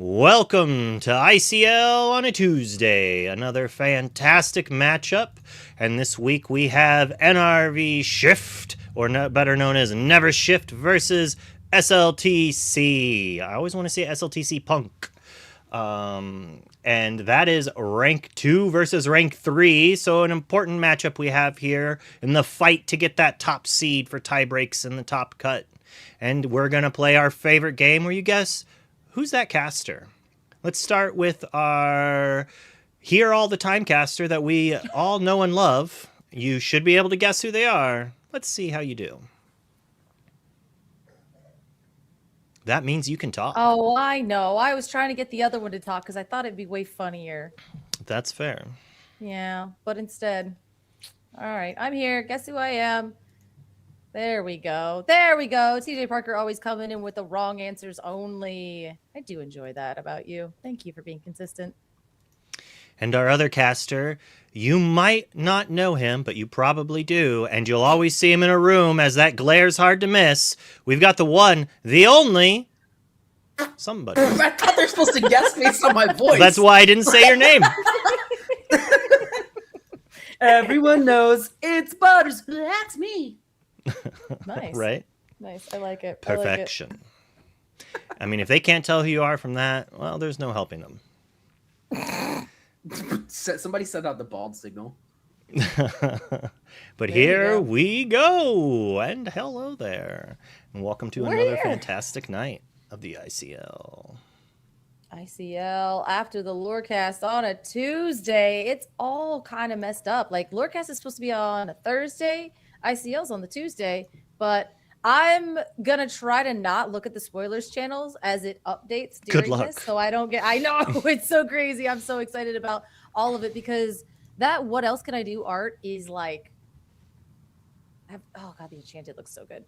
Welcome to ICL on a Tuesday, another fantastic matchup, and this week we have NVRShift, or better known as NVRShift versus SLTC. I always want to say SLTC Punk. And that is rank 2 versus rank 3, so an important matchup we have here in the fight to get that top seed for tie breaks in the top cut. And we're going to play our favorite game where you guess who's that caster. Let's start with our Here All the Time caster that we all know and love. You should be able to guess who they are. Let's see how you do. That means you can talk. Oh, I know. I was trying to get the other one to talk because I thought it'd be way funnier. That's fair. Yeah, but instead. All right, I'm here. Guess who I am? There we go. There we go. TJ Parker always coming in with the wrong answers only. I do enjoy that about you. Thank you for being consistent. And our other caster, you might not know him, but you probably do, and you'll always see him in a room as that glare's hard to miss. We've got the one, the only, somebody. I thought they're supposed to guess based on my voice. That's why I didn't say your name. Everyone knows it's Butters. That's me. Nice. Right? Nice. I like it. Perfection. I mean, if they can't tell who you are from that, well, there's no helping them. Somebody sent out the bald signal. But here we go. And hello there. And welcome to another fantastic night of the ICL. ICL after the Lorecast on a Tuesday. It's all kind of messed up. Like, Lorecast is supposed to be on a Thursday. ICL's on the Tuesday. But I'm going to try to not look at the spoilers channels as it updates during this. So I don't get, I know it's so crazy. I'm so excited about all of it because that What Else Can I Do art is like, oh God, the Enchanted looks so good.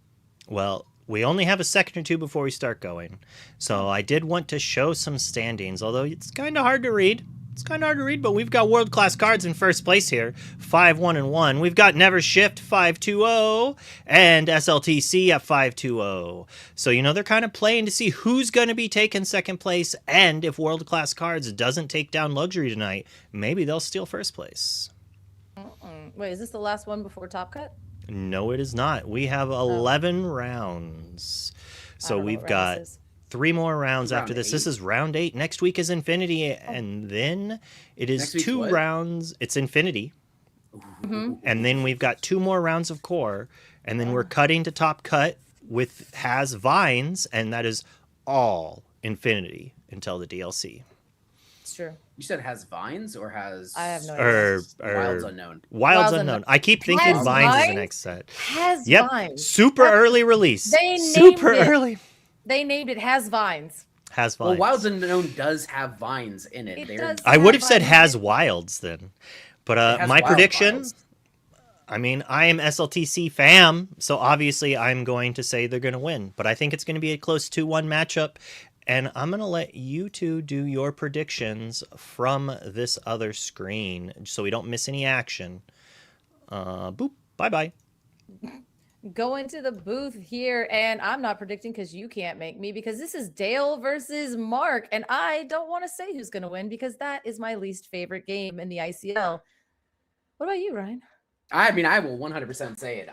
Well, we only have a second or two before we start going. So I did want to show some standings, although it's kind of hard to read. It's kind of hard to read, but we've got world-class cards in first place here. 5-1-1. We've got NVRShift 5-2-0 and SLTC at 5-2-0. So, you know, they're kind of playing to see who's going to be taking second place, and if world-class cards doesn't take down Luxury tonight, maybe they'll steal first place. Wait, is this the last one before Top Cut? No, it is not. We have 11 rounds. So we've got 3 more rounds after this. 8. This is round 8. Next week is Infinity, and then it is 2 rounds. It's Infinity. And then we've got 2 more rounds of Core, and then we're cutting to Top Cut with Has Vines, and that is all Infinity until the DLC. It's true. You said Has Vines or has... I have no idea. Wilds Unknown. Wilds Unknown. I keep thinking Vines is the next set. Has Vines. Super early release. They Super early. They named it Has Vines. Has Vines. Well, Wilds Unknown does have vines in it. I would have said Has Wilds then. But my prediction, I mean, I am SLTC fam, so obviously I'm going to say they're going to win. But I think it's going to be a close 2-1 matchup. And I'm going to let you two do your predictions from this other screen so we don't miss any action. Boop. Bye-bye. Go into the booth here, and I'm not predicting because you can't make me, because this is Dale versus Mark, and I don't want to say who's going to win because that is my least favorite game in the ICL. What about you, Ryan? I mean, I will 100% say it.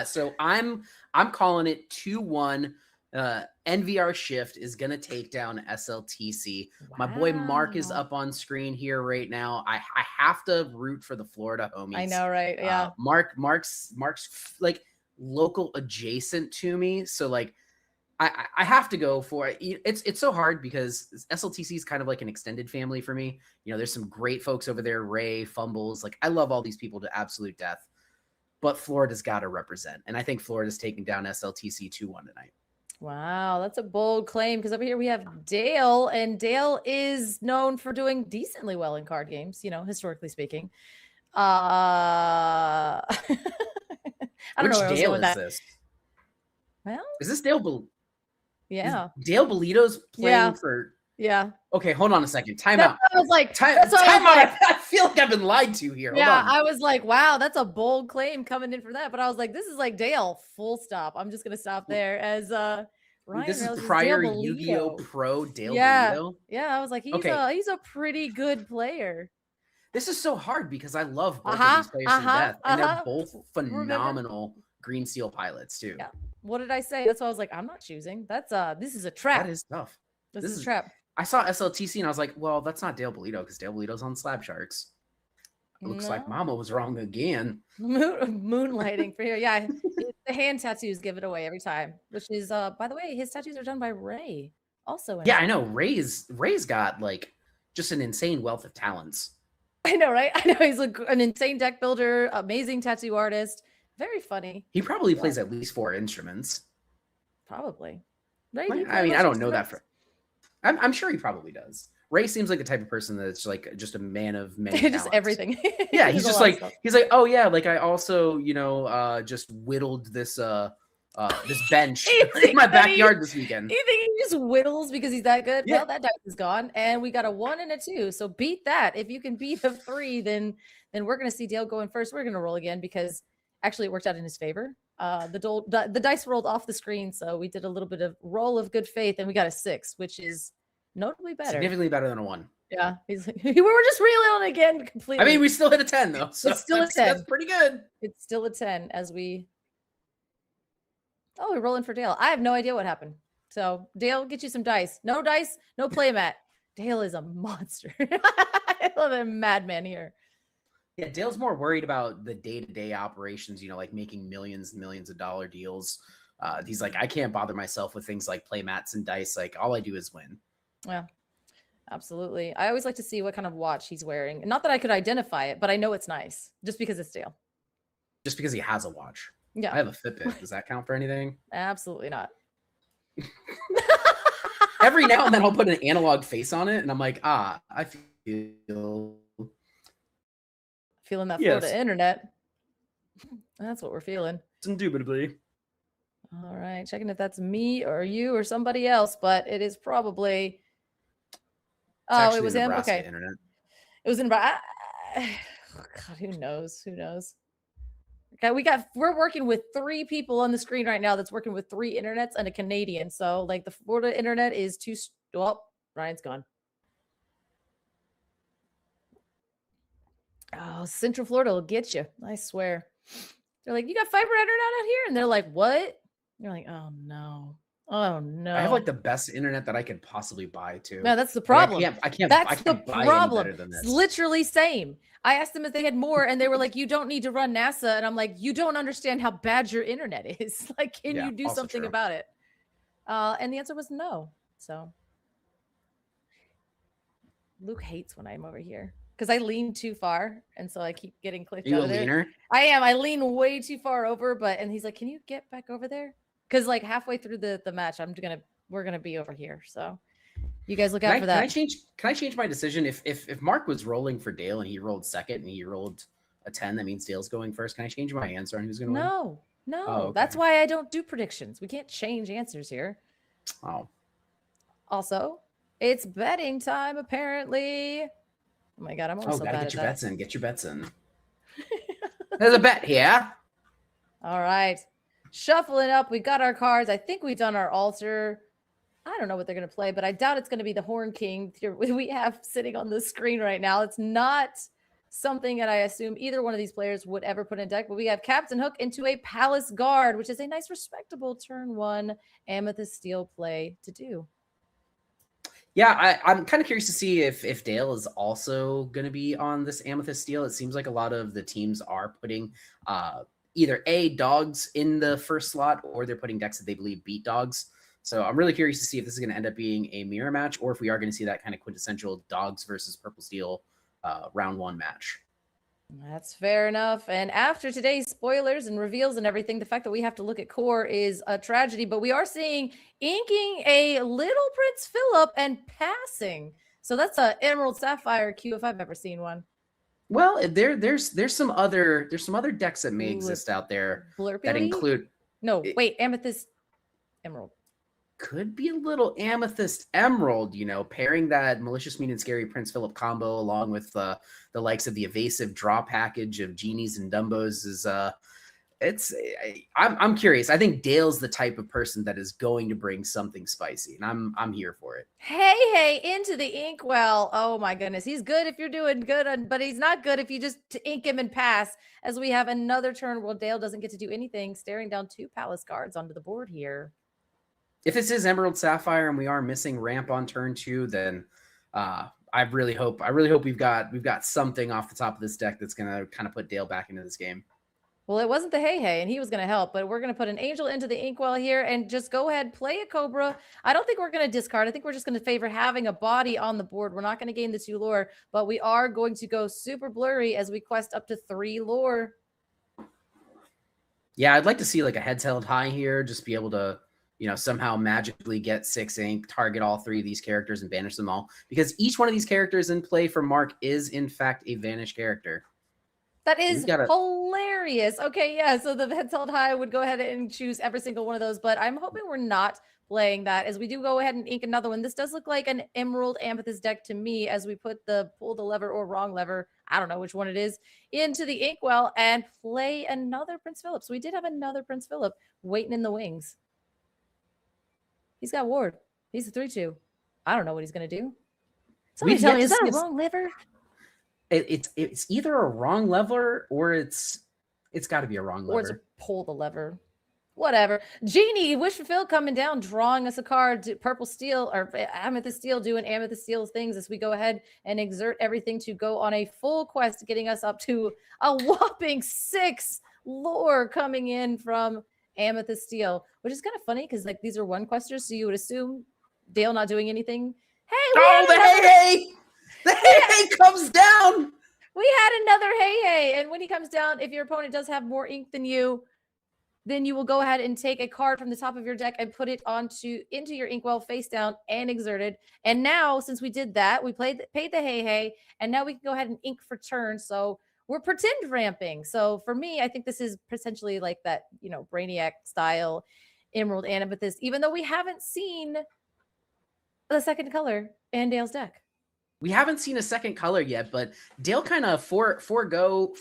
So I'm calling it 2-1. NVRShift is going to take down SLTC. Wow. My boy Mark is up on screen here right now. I have to root for the Florida homies. I know, right? Yeah. Mark's like local adjacent to me, so like I have to go for it. It's so hard because SLTC is kind of like an extended family for me. You know, there's some great folks over there. Ray, Fumbles, like I love all these people to absolute death, but Florida's got to represent, and I think Florida's taking down SLTC 2-1 tonight. Wow, that's a bold claim because over here we have Dale, and Dale is known for doing decently well in card games, you know, historically speaking. I don't know which Dale is this? Well, is this Dale? Yeah, is Dale Bolito's playing for. Yeah. Okay, hold on a second. Time out. I was like, time out. I feel like I've been lied to here. Yeah, hold on. I was like, wow, that's a bold claim coming in for that. But I was like, this is like Dale. Full stop. I'm just gonna stop there as Ryan This is Reynolds is prior Dale Yu-Gi-Oh! Bolito. Pro Dale Yeah. Bolito. Yeah, I was like, Okay. he's a pretty good player. This is so hard because I love both of Uh-huh. these players to death, and they're Uh-huh. both Remember? phenomenal Green Steel pilots too. Yeah. What did I say? That's why I was like, I'm not choosing. This is a trap. That is tough. This is a trap. I saw SLTC and I was like, well, that's not Dale Bolito because Dale Bolito's on Slab Sharks. Looks like Mama was wrong again. Moonlighting for you. Yeah. The hand tattoos give it away every time, which is, by the way, his tattoos are done by Ray. Also. Yeah, I know. Ray's got like just an insane wealth of talents. I know, right? I know he's an insane deck builder, amazing tattoo artist, very funny. He probably plays at least 4 instruments. Probably. Ray, I mean, I don't know that for. I'm sure he probably does. Ray seems like the type of person that's like just a man of many talents. Just everything. Yeah, he's just like oh yeah, like I also just whittled this this bench in my backyard this weekend. You think he just whittles because he's that good? Yeah. Well, that dice is gone, and we got a 1 and a 2. So beat that. If you can beat a 3, then we're gonna see Dale going first. We're gonna roll again because actually it worked out in his favor. The dice rolled off the screen, so we did a little bit of roll of good faith, and we got a 6, which is notably better. Significantly better than a 1. Yeah, he's like, we were just reeling again completely. I mean, we still hit a 10 though. So it's still a 10. That's pretty good. It's still a 10 as we. Oh, we're rolling for Dale. I have no idea what happened. So Dale, get you some dice. No dice, no playmat. Dale is a monster. I love a madman here. Yeah, Dale's more worried about the day-to-day operations, like making millions and millions of dollar deals. He's like, I can't bother myself with things like playmats and dice. Like, all I do is win. Yeah, absolutely. I always like to see what kind of watch he's wearing. Not that I could identify it, but I know it's nice just because it's Dale. Just because he has a watch. Yeah. I have a Fitbit. Does that count for anything? Absolutely not. Every now and then I'll put an analog face on it and I'm like, I feel feeling that Florida internet. That's what we're feeling. Indubitably. All right. Checking if that's me or you or somebody else, but it is probably. Oh, it was him. Okay. Internet. It was in. God, who knows? Who knows? Okay, we're working with 3 people on the screen right now that's working with 3 internets and a Canadian. So like the Florida internet is too. Well, Ryan's gone. Oh, Central Florida will get you. I swear. They're like, you got fiber internet out here? And they're like, what? You're like, oh no. Oh no. I have like the best internet that I could possibly buy too. No, that's the problem. Like, I can't That's the buy problem. better than this. It's literally same. I asked them if they had more, and they were like, you don't need to run NASA. And I'm like, you don't understand how bad your internet is. Like, can you do something true. about it? And the answer was no. So Luke hates when I'm over here because I lean too far. And so I keep getting clicked out of there. Leaner? I am. I lean way too far over, and he's like, can you get back over there? Because like halfway through the match, we're gonna be over here. So you guys look out for that. Can I change my decision? If Mark was rolling for Dale and he rolled second and he rolled a 10, that means Dale's going first. Can I change my answer on who's gonna win? No. Oh, okay. That's why I don't do predictions. We can't change answers here. Oh. Also, it's betting time, apparently. Oh my god, I'm also bad at that. Get your bets in. There's a bet here. All right. Shuffling up. We got our cards. I think we've done our altar. I don't know what they're going to play, but I doubt it's going to be the Horn King we have sitting on the screen right now. It's not something that I assume either one of these players would ever put in deck, but we have Captain Hook into a Palace Guard, which is a nice, respectable turn 1 Amethyst Steel play to do. Yeah, I'm kind of curious to see if Dale is also going to be on this Amethyst Steel. It seems like a lot of the teams are putting either dogs in the first slot, or they're putting decks that they believe beat dogs. So I'm really curious to see if this is going to end up being a mirror match, or if we are going to see that kind of quintessential dogs versus purple steel round 1 match. That's fair enough. And after today's spoilers and reveals and everything, the fact that we have to look at core is a tragedy, but we are seeing inking a Little Prince Philip and passing. So that's a Emerald Sapphire Q if I've ever seen one. Well, there's some other decks that may exist out there that include Amethyst Emerald. Could be a little Amethyst Emerald, pairing that Malicious Mean and Scary Prince Philip combo along with the likes of the evasive draw package of Genies and Dumbos is I'm curious. I think Dale's the type of person that is going to bring something spicy, and I'm here for it. Hey, into the inkwell. Oh my goodness. He's good if you're doing good, but he's not good if you just ink him and pass, as we have another turn where Dale doesn't get to do anything, staring down 2 palace cards onto the board here. If this is Emerald Sapphire and we are missing ramp on turn 2, then I really hope we've got something off the top of this deck that's gonna kind of put Dale back into this game. Well, it wasn't the hey, and he was going to help, but we're going to put an angel into the inkwell here and just go ahead, play a Cobra. I don't think we're going to discard. I think we're just going to favor having a body on the board. We're not going to gain the 2 lore, but we are going to go super blurry as we quest up to 3 lore. Yeah, I'd like to see like a heads held high here, just be able to, somehow magically get 6 ink, target all 3 of these characters and banish them all, because each one of these characters in play for Mark is in fact a vanished character. That is hilarious. Okay, yeah, so the heads held high would go ahead and choose every single one of those, but I'm hoping we're not playing that, as we do go ahead and ink another one. This does look like an Emerald Amethyst deck to me, as we put the pull the lever or wrong lever, I don't know which one it is, into the inkwell and play another Prince Philip. So we did have another Prince Philip waiting in the wings. He's got ward. He's a 3/2. I don't know what he's going to do. Somebody tell me, is that a wrong lever? It's either a wrong lever or it's got to be a wrong lever. Or it's a pull the lever. Whatever. Genie, wish fulfilled, coming down, drawing us a card, purple steel or amethyst steel, doing amethyst steel things as we go ahead and exert everything to go on a full quest, getting us up to a whopping 6 lore coming in from amethyst steel, which is kind of funny because like these are 1 questers, so you would assume Dale not doing anything. Hey, the hey comes down. We had another hey, and when he comes down, if your opponent does have more ink than you, then you will go ahead and take a card from the top of your deck and put it into your inkwell face down and exert it. And now, since we did that, we paid the hey, and now we can go ahead and ink for turn. So we're pretend ramping. So for me, I think this is potentially like that, Brainiac style Emerald Amethyst, even though we haven't seen the second color in Dale's deck. We haven't seen a second color yet, but Dale kind of forgoed.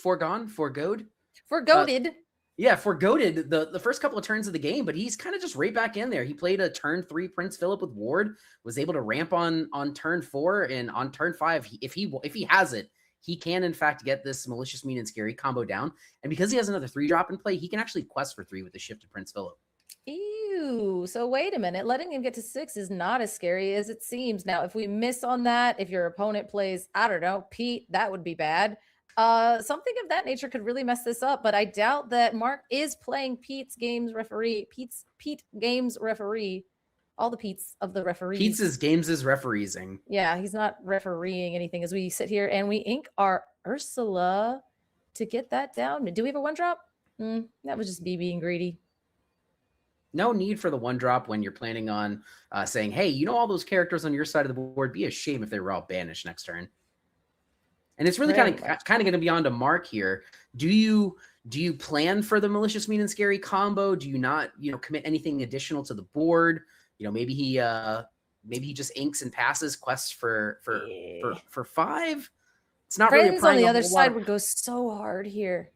Yeah, forgoaded the first couple of turns of the game, but he's kind of just right back in there. He played a turn 3 Prince Philip with ward, was able to ramp on turn 4, and on turn 5, if he has it, he can in fact get this malicious, mean, and scary combo down. And because he has another 3-drop in play, he can actually quest for 3 with the shift to Prince Philip. Ew. So wait a minute. Letting him get to 6 is not as scary as it seems. Now, if we miss on that, if your opponent plays, I don't know, Pete, that would be bad. Something of that nature could really mess this up, but I doubt that Mark is playing Pete Games referee. All the Pete's of the referees. Pete's Games is refereeing. Yeah, he's not refereeing anything as we sit here and we ink our Ursula to get that down. Do we have a 1-drop? That was just me being greedy. No need for the 1-drop when you're planning on saying, hey, all those characters on your side of the board, be a shame if they were all banished next turn. And it's really kind of going to be on to Mark here. Do you plan for the malicious, mean, and scary combo? Do you not, commit anything additional to the board? Maybe he just inks and passes quests for 5. It's not Friends really on the other side would go so hard here.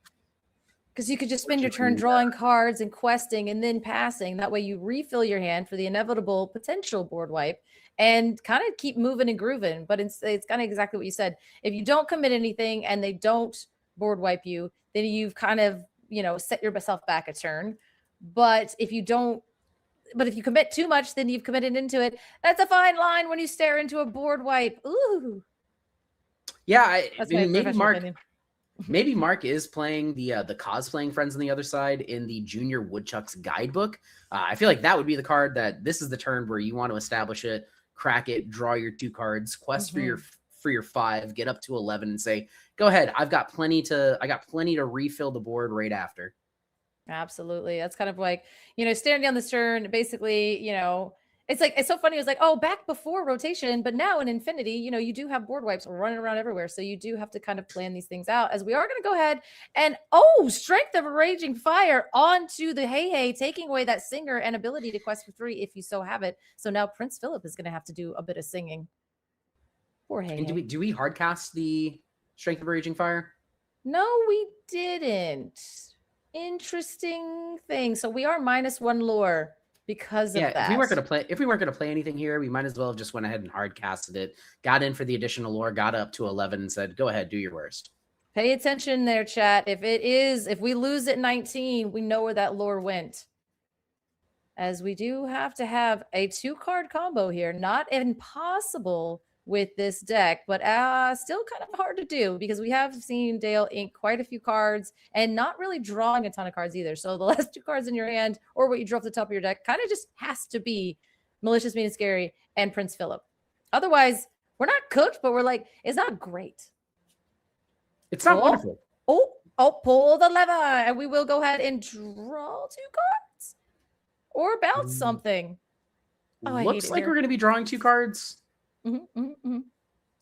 Because you could just spend your turn drawing cards and questing and then passing. That way you refill your hand for the inevitable potential board wipe and kind of keep moving and grooving. But it's kind of exactly what you said. If you don't commit anything and they don't board wipe you, then you've kind of, set yourself back a turn. But if you commit too much, then you've committed into it. That's a fine line when you stare into a board wipe. Ooh. Yeah, maybe Mark is playing the cosplaying friends on the other side in the Junior Woodchucks guidebook. I feel like that would be the card that this is the turn where you want to establish it, crack it, draw your 2 cards, quest for your 5, get up to 11, and say, "Go ahead, I got plenty to refill the board right after." Absolutely, that's kind of like standing down this turn. Basically, it's so funny. It's like, oh, back before rotation, but now in Infinity, you do have board wipes running around everywhere. So you do have to kind of plan these things out, as we are going to go ahead and, Strength of a Raging Fire onto the hey, taking away that singer and ability to quest for 3 if you so have it. So now Prince Philip is going to have to do a bit of singing. Poor hey. And do we hardcast the Strength of a Raging Fire? No, we didn't. interesting thing. So we are -1 lore because of Yeah, that. if we weren't gonna play anything here, we might as well have just went ahead and hard casted it, got in for the additional lore, got up to 11 and said, go ahead, do your worst. Pay attention there, chat. If we lose at 19, we know where that lore went. As we do have to have a 2-card combo here. Not impossible with this deck, but still kind of hard to do because we have seen Dale ink quite a few cards and not really drawing a ton of cards either. So the last 2 cards in your hand or what you draw off the top of your deck kind of just has to be Malicious, Mean, and Scary and Prince Philip. Otherwise, we're not cooked, but we're like, it's not great. It's not wonderful. Pull the lever, and we will go ahead and draw 2 cards or bounce something. Looks like we're going to be drawing 2 cards.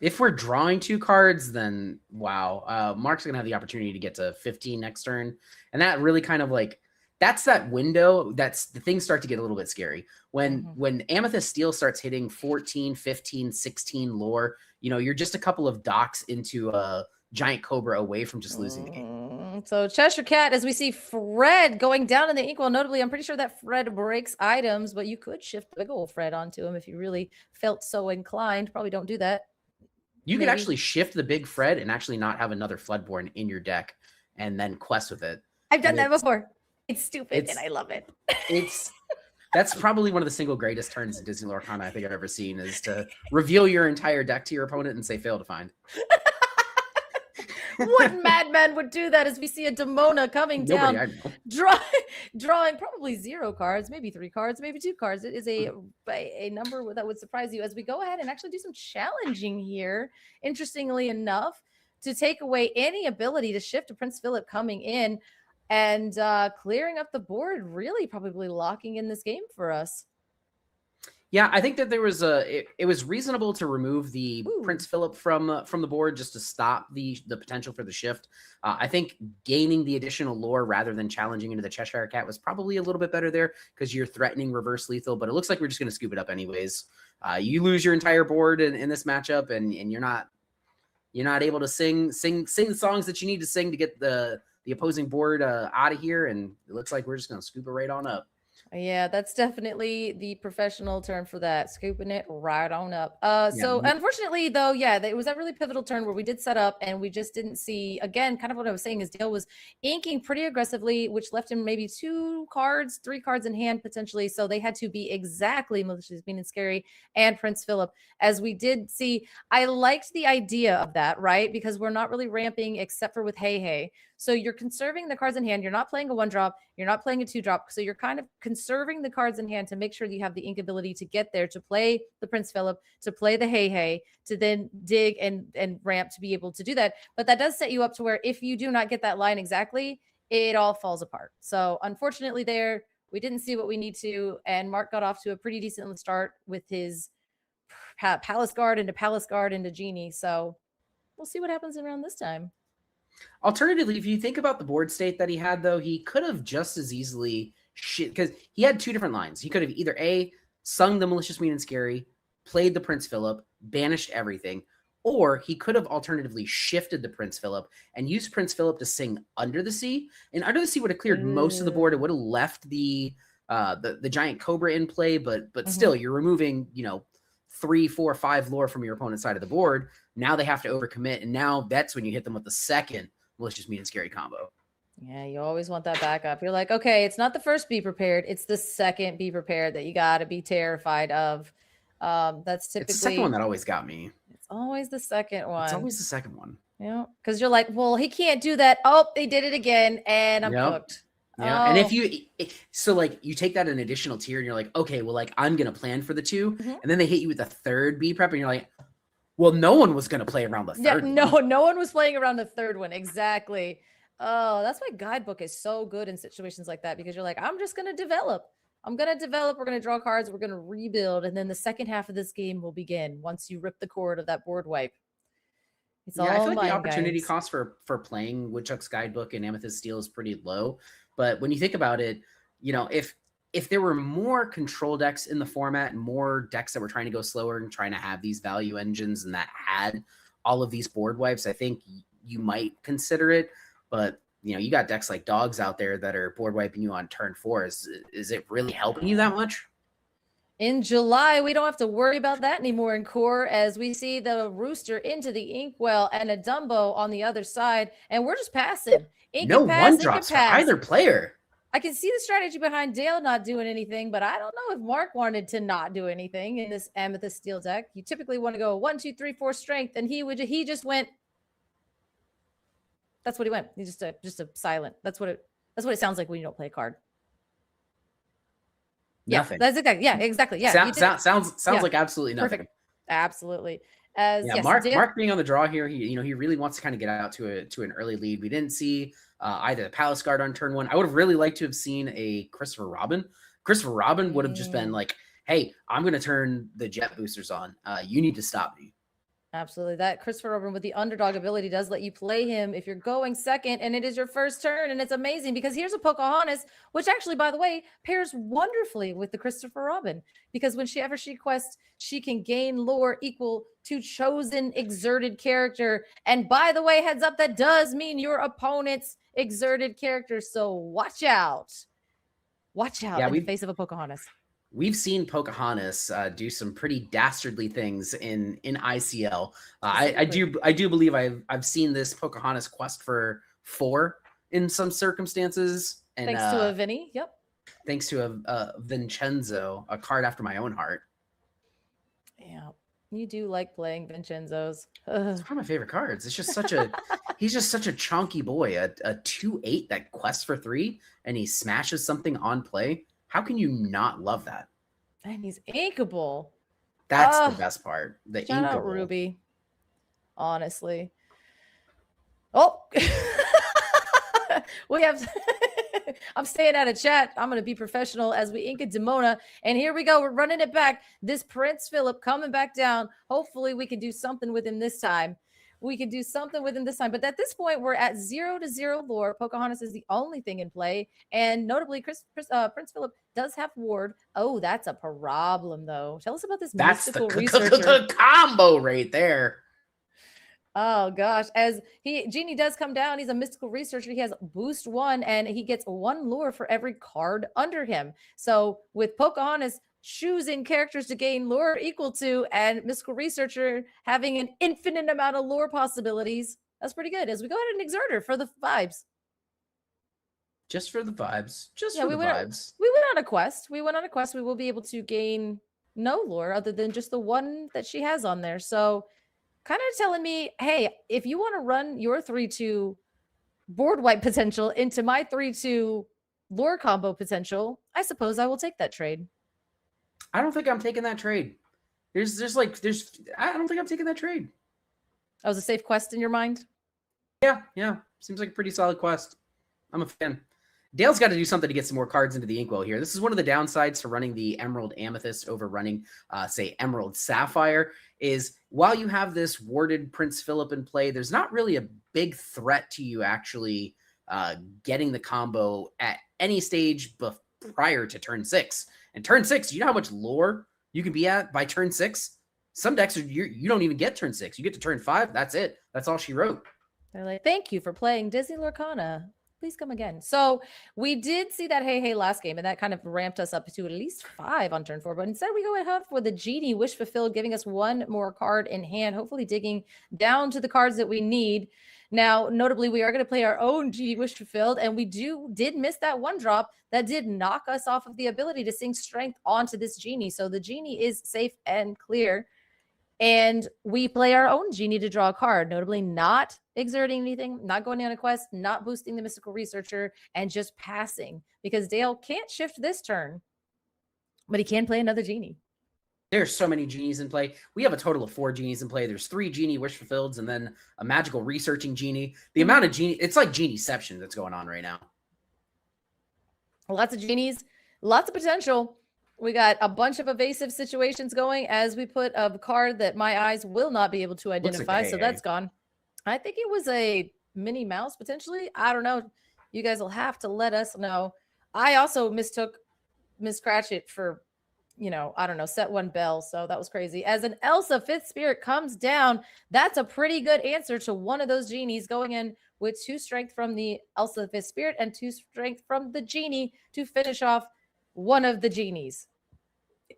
If we're drawing 2 cards, then wow. Mark's going to have the opportunity to get to 15 next turn. And that really kind of like, that's that window. That's the things start to get a little bit scary. When Amethyst Steel starts hitting 14, 15, 16 lore, you know, you're just a couple of docks into a Giant Cobra away from just losing the game. So Cheshire Cat, as we see Fred going down in the ink, well, notably, I'm pretty sure that Fred breaks items, but you could shift big old Fred onto him if you really felt so inclined. Probably don't do that. You could actually shift the big Fred and actually not have another Floodborn in your deck and then quest with it. I've done that before. It's stupid and I love it. That's probably one of the single greatest turns in Disney Lorcana I think I've ever seen, is to reveal your entire deck to your opponent and say fail to find. What madman would do that? As we see a Demona coming down, drawing probably 0 cards, maybe 3 cards, maybe 2 cards. It is a number that would surprise you. As we go ahead and actually do some challenging here, interestingly enough, to take away any ability to shift to Prince Philip coming in and clearing up the board, really probably locking in this game for us. Yeah, I think that there was it was reasonable to remove the Prince Philip from the board just to stop the potential for the shift. I think gaining the additional lore rather than challenging into the Cheshire Cat was probably a little bit better there because you're threatening reverse lethal, but it looks like we're just going to scoop it up anyways. You lose your entire board in this matchup, and you're not able to sing the songs that you need to sing to get the opposing board out of here, and it looks like we're just going to scoop it right on up. Yeah, that's definitely the professional term for that, scooping it right on up. So unfortunately, though, it was that really pivotal turn where we did set up and we just didn't see, again, kind of what I was saying is Dale was inking pretty aggressively, which left him maybe 2 cards, 3 cards in hand potentially. So they had to be exactly Malicious, Mean, and Scary and Prince Philip. As we did see, I liked the idea of that, right? Because we're not really ramping except for with Hey Hey. So you're conserving the cards in hand. You're not playing a 1-drop. You're not playing a 2-drop. So you're kind of conserving the cards in hand to make sure that you have the ink ability to get there, to play the Prince Philip, to play the Hey Hey, to then dig and ramp to be able to do that. But that does set you up to where if you do not get that line exactly, it all falls apart. So unfortunately there, we didn't see what we need to. And Mark got off to a pretty decent start with his Palace Guard into Genie. So we'll see what happens around this time. Alternatively, if you think about the board state that he had, though, he could have just as easily because he had 2 different lines. He could have either A, sung the Malicious, Mean, and Scary, played the Prince Philip, banished everything, or he could have alternatively shifted the Prince Philip and used Prince Philip to sing Under the Sea. And Under the Sea would have cleared most of the board. It would have left the Giant Cobra in play, but still, you're removing 3, 4, 5 lore from your opponent's side of the board. Now they have to overcommit, and now that's when you hit them with the second Malicious, Mean, and Scary combo. Yeah, you always want that backup. You're like, okay, it's not the first be prepared, it's the second be prepared that you got to be terrified of. That's typically it's the second one that always got me. It's always the second one. It's always the second one. Yeah, because you're like, well, he can't do that. Oh, they did it again, and I'm cooked. Yeah, and if you you take that an additional tier, and you're like, okay, well, like I'm gonna plan for the 2, and then they hit you with the 3rd B prep, and you're like, well, no one was gonna play around the 3rd. Yeah, no one was playing around the 3rd one. Exactly. Oh, that's why Guidebook is so good in situations like that, because you're like, I'm just gonna develop. We're gonna draw cards. We're gonna rebuild, and then the second half of this game will begin once you rip the cord of that board wipe. It's all I feel like mine, the opportunity guys. cost for playing Woodchuck's Guidebook and Amethyst Steel is pretty low. But when you think about it, if there were more control decks in the format and more decks that were trying to go slower and trying to have these value engines and that had all of these board wipes, I think you might consider it. But you got decks like dogs out there that are board wiping you on turn 4. Is it really helping you that much? In July, we don't have to worry about that anymore in core, as we see the Rooster into the Inkwell and a Dumbo on the other side, and we're just passing. No one drops for either player. I can see the strategy behind Dale not doing anything, but I don't know if Mark wanted to not do anything in this Amethyst Steel deck. You typically want to go 1, 2, 3, 4 strength, and he just went. That's what he went. He just a silent. That's what it sounds like when you don't play a card. Nothing. Yeah, that's exactly. Yeah, exactly. Yeah. Sounds like absolutely nothing. Perfect. Absolutely. Mark being on the draw here, he really wants to kind of get out to an early lead. We didn't see either the Palace Guard on turn 1. I would have really liked to have seen a Christopher Robin. Christopher Robin would have just been like, hey, I'm going to turn the jet boosters on. You need to stop me. Absolutely. That Christopher Robin with the underdog ability does let you play him if you're going second and it is your first turn. And it's amazing because here's a Pocahontas, which actually, by the way, pairs wonderfully with the Christopher Robin, because whenever she quests, she can gain lore equal to chosen exerted character. And by the way, heads up, that does mean your opponent's exerted character. So watch out. Watch out in the face of a Pocahontas. We've seen Pocahontas do some pretty dastardly things in ICL. I do believe I've seen this Pocahontas quest for 4 in some circumstances. And, thanks to a Vinny. Yep. Thanks to a Vincenzo, a card after my own heart. Yeah, you do like playing Vincenzo's. It's one of my favorite cards. It's just he's just such a chunky boy. A 2/8 that quests for 3 and he smashes something on play. How can you not love that? And he's inkable. That's the best part. The shout inkable. out Ruby. Honestly. Oh, we have. I'm staying out of chat. I'm going to be professional as we ink a Demona. And here we go. We're running it back. This Prince Philip coming back down. Hopefully we can do something with him this time. But at this point, we're at 0-0 lore. Pocahontas is the only thing in play. And notably, Prince Philip does have ward. Oh, that's a problem, though. Tell us about this mystical researcher. The combo right there. Oh, gosh. As Genie does come down, he's a mystical researcher. He has boost 1, and he gets 1 lore for every card under him. So with Pocahontas choosing characters to gain lore equal to, and mystical researcher having an infinite amount of lore possibilities, that's pretty good. As we go ahead and exert her for the vibes. Just for the vibes. We went on a quest. We will be able to gain no lore other than just the 1 that she has on there. So kind of telling me, hey, if you want to run your 3/2 board wipe potential into my 3/2 lore combo potential, I suppose I will take that trade. I don't think I'm taking that trade. I don't think I'm taking that trade. That was a safe quest in your mind? Yeah. Seems like a pretty solid quest. I'm a fan. Dale's got to do something to get some more cards into the Inkwell here. This is one of the downsides to running the Emerald Amethyst over running, say, Emerald Sapphire, is while you have this warded Prince Philip in play, there's not really a big threat to you actually getting the combo at any stage prior to turn 6. And turn 6, you know how much lore you can be at by turn 6? Some decks, you don't even get turn 6. You get to turn 5. That's it. That's all she wrote. They're like, thank you for playing Disney Lorcana. Please come again. So we did see that hey last game, and that kind of ramped us up to at least 5 on turn 4. But instead, we go ahead with the Genie Wish Fulfilled, giving us 1 more card in hand, hopefully digging down to the cards that we need. Now, notably, we are going to play our own Genie Wish Fulfilled, and we did miss that 1 drop that did knock us off of the ability to sing Strength onto this Genie. So the Genie is safe and clear. And we play our own Genie to draw a card, notably not exerting anything, not going on a quest, not boosting the mystical researcher, and just passing, because Dale can't shift this turn, but he can play another Genie. There's so many Genies in play. We have a total of 4 Genies in play. There's 3 Genie Wish Fulfilleds and then a magical researching Genie. The amount of Genie, it's like Genieception that's going on right now. Lots of Genies, lots of potential. We got a bunch of evasive situations going as we put a card that my eyes will not be able to identify. So that's gone. I think it was a Minnie Mouse potentially. I don't know. You guys will have to let us know. I also mistook Miss Cratchit for you know, I don't know, set one bell. So that was crazy. As an Elsa 5th Spirit comes down, that's a pretty good answer to one of those genies, going in with 2 strength from the Elsa 5th Spirit and 2 strength from the genie to finish off one of the genies.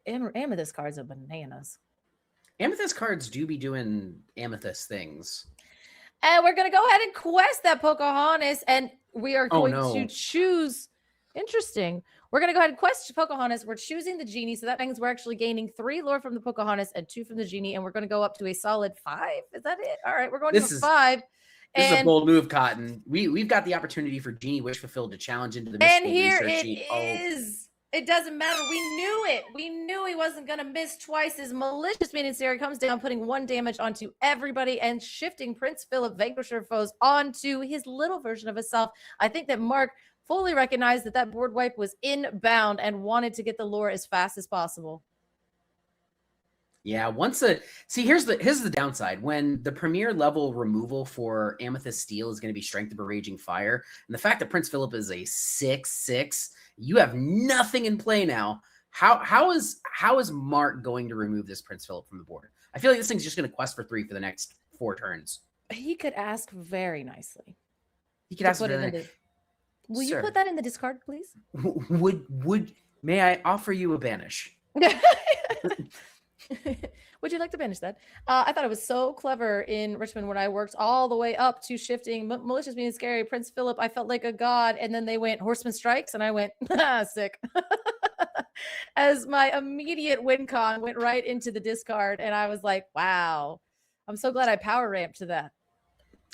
Amethyst cards are bananas. Amethyst cards do be doing amethyst things. And we're going to go ahead and quest that Pocahontas, and we are going to choose. Interesting. We're going to go ahead and quest Pocahontas. We're choosing the genie, so that means we're actually gaining 3 lore from the Pocahontas and 2 from the genie, and we're going to go up to a solid 5. Is that it? All right, we're going to 5. This is a bold move, Cotton. We've got the opportunity for Genie Wish Fulfilled to challenge into the mystical research. And here it is. It doesn't matter. We knew it. We knew he wasn't going to miss twice. His malicious Miniseries comes down, putting 1 damage onto everybody and shifting Prince Philip, Vanquisher of Foes, onto his little version of himself. I think that Mark fully recognized that that board wipe was inbound and wanted to get the lore as fast as possible. Yeah, here's the downside. When the premier level removal for Amethyst Steel is going to be Strength of a Raging Fire, and the fact that Prince Philip is a 6/6, you have nothing in play now. How is Mark going to remove this Prince Philip from the board? I feel like this thing's just going to quest for 3 for the next 4 turns. He could ask very nicely. He could ask very nicely. Will you put that in the discard, please? May I offer you a banish? Would you like to banish that? I thought it was so clever in Richmond when I worked all the way up to shifting Malicious Being Scary, Prince Philip. I felt like a god, and then they went Horseman Strikes, and I went sick. As my immediate win con went right into the discard, and I was like, wow, I'm so glad I power ramped to that.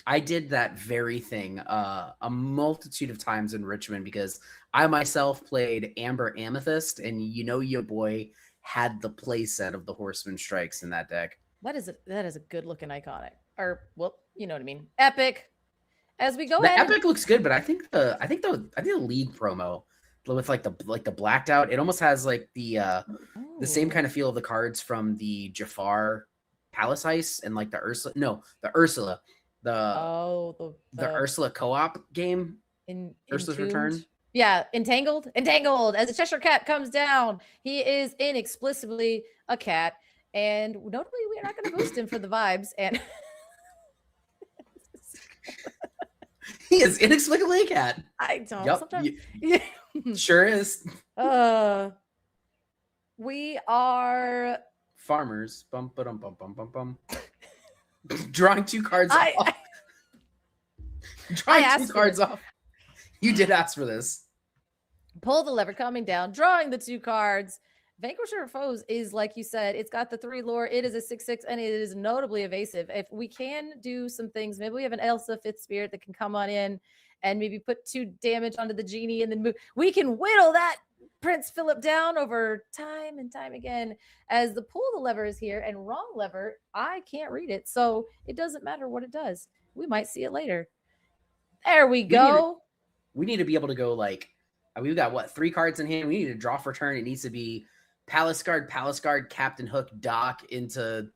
I did that very thing a multitude of times in Richmond because I myself played Amber Amethyst, and your boy had the play set of the Horseman Strikes in that deck. That is a good looking iconic, or well, you know what I mean, epic. As we go the ahead, epic looks good, but I think the league promo with like the blacked out, it almost has like the same kind of feel of the cards from the Jafar Palace Ice and like the Ursula, the Ursula co-op game in Ursula's Return. Yeah, Entangled. As a Cheshire Cat comes down, he is inexplicably a cat, and notably, we're not going to boost him for the vibes. And he is inexplicably a cat. I don't. Yep. Sometimes, sure is. We are farmers. Bum bum bum bum bum bum. Drawing 2 cards off. Drawing 2 cards off. You did ask for this. Pull the lever, coming down, drawing the 2 cards. Vanquisher of Foes is, like you said, it's got the 3 lore. It is a 6/6, and it is notably evasive. If we can do some things, maybe we have an Elsa 5th Spirit that can come on in and maybe put 2 damage onto the genie and then move. We can whittle that Prince Philip down over time and time again. As the pull the lever is here and wrong lever, I can't read it. So it doesn't matter what it does. We might see it later. There we go. We need to be able to go like, we've got 3 cards in hand. We need to draw for turn. It needs to be Palace Guard, Captain Hook, Dock into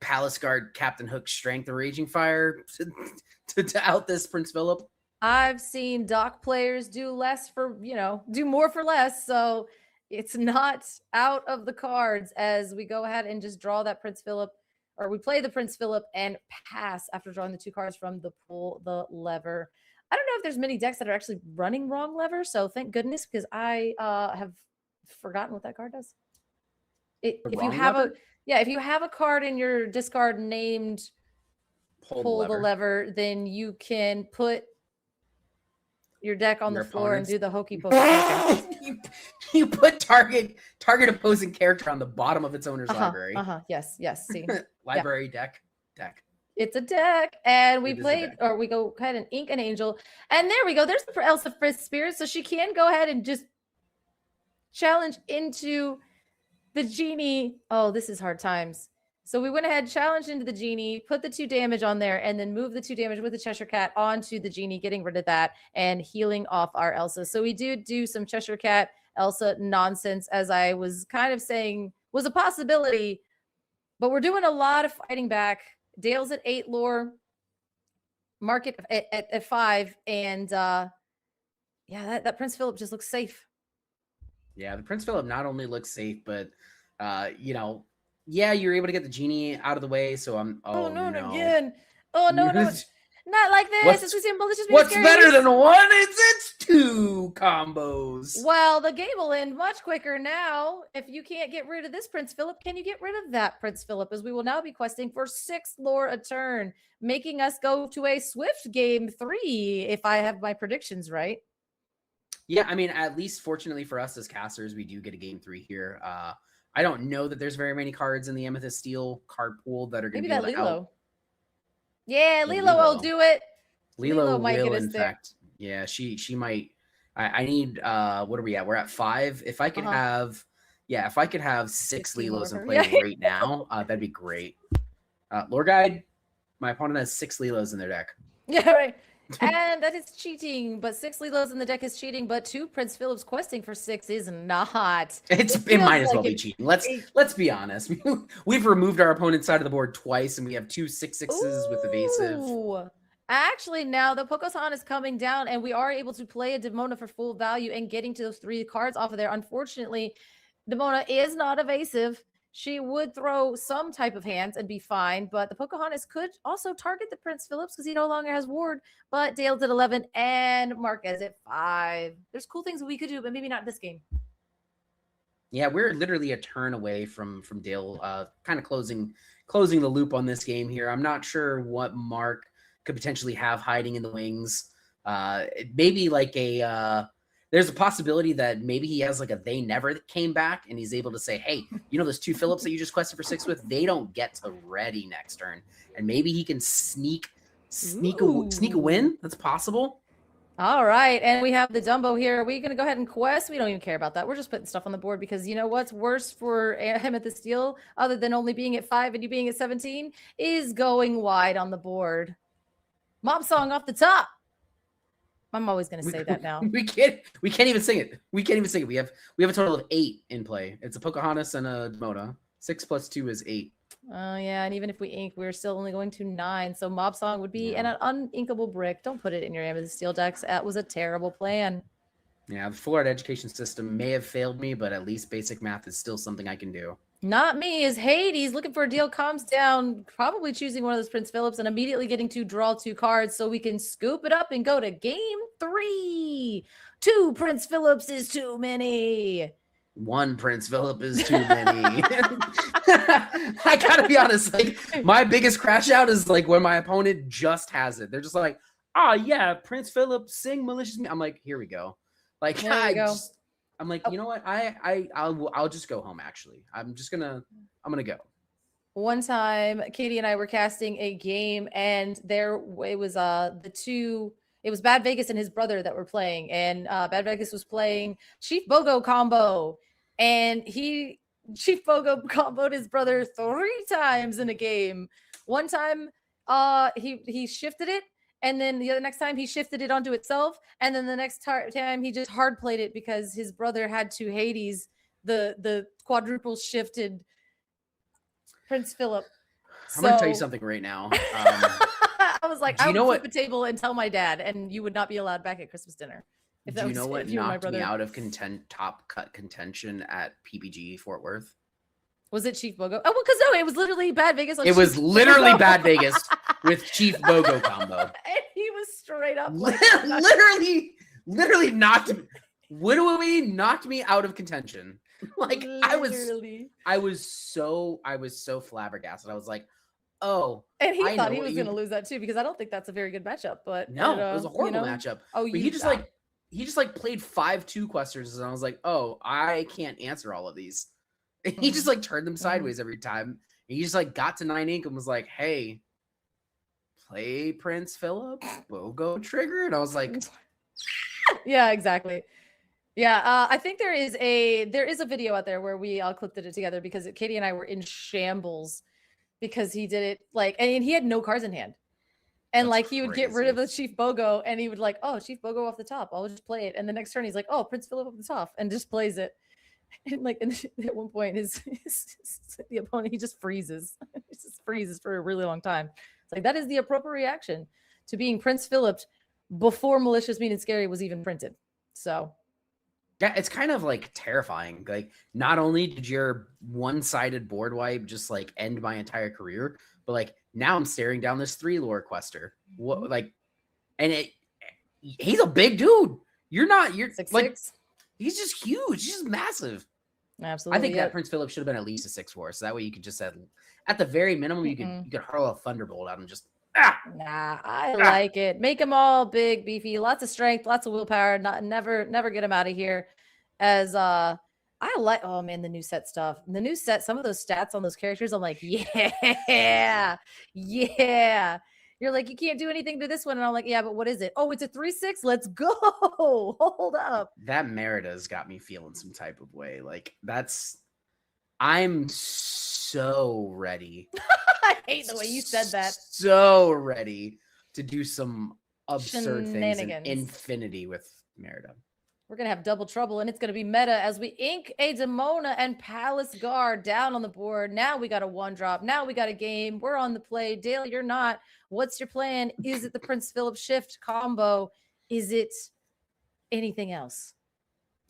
Palace Guard, Captain Hook, Strength of Raging Fire to out this Prince Philip. I've seen Dock players do do more for less. So it's not out of the cards as we go ahead and just draw that Prince Philip, or we play the Prince Philip and pass after drawing the 2 cards from the pull the lever. I don't know if there's many decks that are actually running wrong lever, so thank goodness, because I have forgotten what that card does. If you have a card in your discard named pull the lever, then you can put your deck on the floor and do the hokey pokey. you put target opposing character on the bottom of its owner's library. Yes. See. Library deck. It's a deck, and we go ahead and ink an angel, and there we go. There's the Elsa 5th Spirit, so she can go ahead and just challenge into the genie. Oh, this is hard times. So we went ahead, challenged into the genie, put the 2 damage on there, and then move the 2 damage with the Cheshire Cat onto the genie, getting rid of that and healing off our Elsa. So we do some Cheshire Cat Elsa nonsense, as I was kind of saying was a possibility, but we're doing a lot of fighting back. Dale's at 8 lore, Market at 5, and that Prince Philip just looks safe. Yeah, the Prince Philip not only looks safe, but yeah, you're able to get the genie out of the way. So Oh oh no, and no. again. Oh no, no, not like this. It's What's the same malicious being what's scary. better than one? It's two combos. Well, the game will end much quicker now. If you can't get rid of this Prince Philip, can you get rid of that Prince Philip? As we will now be questing for 6 lore a turn, making us go to a swift game 3, if I have my predictions right. Yeah, I mean, at least fortunately for us as casters, we do get a game 3 here. I don't know that there's very many cards in the Amethyst Steel card pool that are going to Maybe be that able to Lilo. out. Yeah, Yeah, Lilo will Lilo. do it. Lilo might get will, us in there. fact. Yeah, she might. I need. What are we at? We're at 5. If I could have, if I could have 6 16 Lilos in more. play right now, that'd be great. Lore Guide. My opponent has 6 Lilos in their deck. Yeah, right. And that is cheating, but 6 Lilos in the deck is cheating, but 2 Prince Philips questing for 6 is not. It might as well be cheating. Let's be honest. We've removed our opponent's side of the board twice, and we have 2 6/6s with evasive. Actually, now the Pocahontas is coming down, and we are able to play a Demona for full value and getting to those 3 cards off of there. Unfortunately, Demona is not evasive. She would throw some type of hands and be fine, but the Pocahontas could also target the Prince Philips because he no longer has Ward. But Dale's at 11 and Marquez at 5. There's cool things we could do, but maybe not this game. Yeah, we're literally a turn away from Dale kind of closing the loop on this game here. I'm not sure what Mark could potentially have hiding in the wings. Maybe like there's a possibility that maybe he has like a they never came back and he's able to say, hey, those 2 Phillips that you just quested for 6 with, they don't get to ready next turn. And maybe he can sneak a win. That's possible. All right, and we have the Dumbo here. Are we going to go ahead and quest? We don't even care about that. We're just putting stuff on the board because you know what's worse for him at the Steel, other than only being at 5 and you being at 17, is going wide on the board. Mob song off the top. I'm always going to say that now. We can't even sing it. We can't even sing it. We have a total of 8 in play. It's a Pocahontas and a Demona. 6 + 2 is 8. Oh yeah, and even if we ink, we're still only going to 9. So Mob Song would be an uninkable brick. Don't put it in your Amethyst Steel decks. That was a terrible plan. Yeah, the Florida education system may have failed me, but at least basic math is still something I can do. Not me. Is Hades looking for a deal? Calms down, probably choosing one of those Prince Philips and immediately getting to draw 2 cards so we can scoop it up and go to game 3. 2 Prince Philips is too many. 1 Prince Philip is too many. I gotta be honest, like my biggest crash out is like when my opponent just has it. They're just like, oh yeah, Prince Philip sing malicious. I'm like, here we go. Like I'm like, you know what? I'll just go home. Actually, I'm gonna go. One time, Katie and I were casting a game, and it was Bad Vegas and his brother that were playing, and Bad Vegas was playing Chief Bogo combo, and Chief Bogo comboed his brother 3 times in a game. One time, he shifted it, and then the next time he shifted it onto itself, and then the next time he just hard played it because his brother had to Hades the quadruple shifted Prince Philip. I'm gonna tell you something right now. I was like, I would flip a table and tell my dad, and you would not be allowed back at Christmas dinner. Do you know what knocked me out of top cut contention at PBG Fort Worth? Was it Chief Bogo? Oh, well, because no, it was literally Bad Vegas. It was literally Bad Vegas with Chief Bogo combo. And he was straight up like, literally knocked me out of contention. Like literally. I was so flabbergasted. I was like, oh. And he thought he was going to lose that too, because I don't think that's a very good matchup. But no, it was a horrible matchup. Oh, but he just played 5-2 questers, and I was like, oh, I can't answer all of these. And he just like turned them sideways every time. And he just like got to 9 ink and was like, hey, play Prince Philip, Bogo trigger. And I was like, yeah, exactly. Yeah, I think there is a video out there where we all clipped it together because Katie and I were in shambles because he did it and he had no cards in hand. And he would get rid of the Chief Bogo and he would Chief Bogo off the top. I'll just play it. And the next turn he's like, oh, Prince Philip off the top, and just plays it. And at one point the opponent, he just freezes. He just freezes for a really long time. It's like, that is the appropriate reaction to being Prince Philip before Malicious Mean and Scary was even printed. So Yeah, it's kind of like terrifying. Like, not only did your one-sided board wipe just like end my entire career, but like now I'm staring down this 3 lore quester. What like, and he's a big dude. You're like 6'6". he's just huge. He's just massive. Absolutely. I think that Prince Philip should have been at least a 6'4", so that way you could just at the very minimum you could hurl a thunderbolt at him. Just Nah, I like it. Make them all big, beefy, lots of strength, lots of willpower. Never get them out of here. As I like, oh man, the new set stuff. The new set, some of those stats on those characters, I'm like, yeah. You're like, you can't do anything to this one, and I'm like, yeah, but what is it? Oh, it's a 3/6. Let's go. Hold up. that Merida's got me feeling some type of way. Like I'm so ready. I hate the way you said that. So ready to do some absurd things in Shenanigans. Infinity with Merida. We're going to have double trouble, and it's going to be meta as we ink a Demona and Palace Guard down on the board. Now we got a 1-drop. Now we got a game. We're on the play. Dale, you're not. What's your plan? Is it the Prince Philip Shift combo? Is it anything else?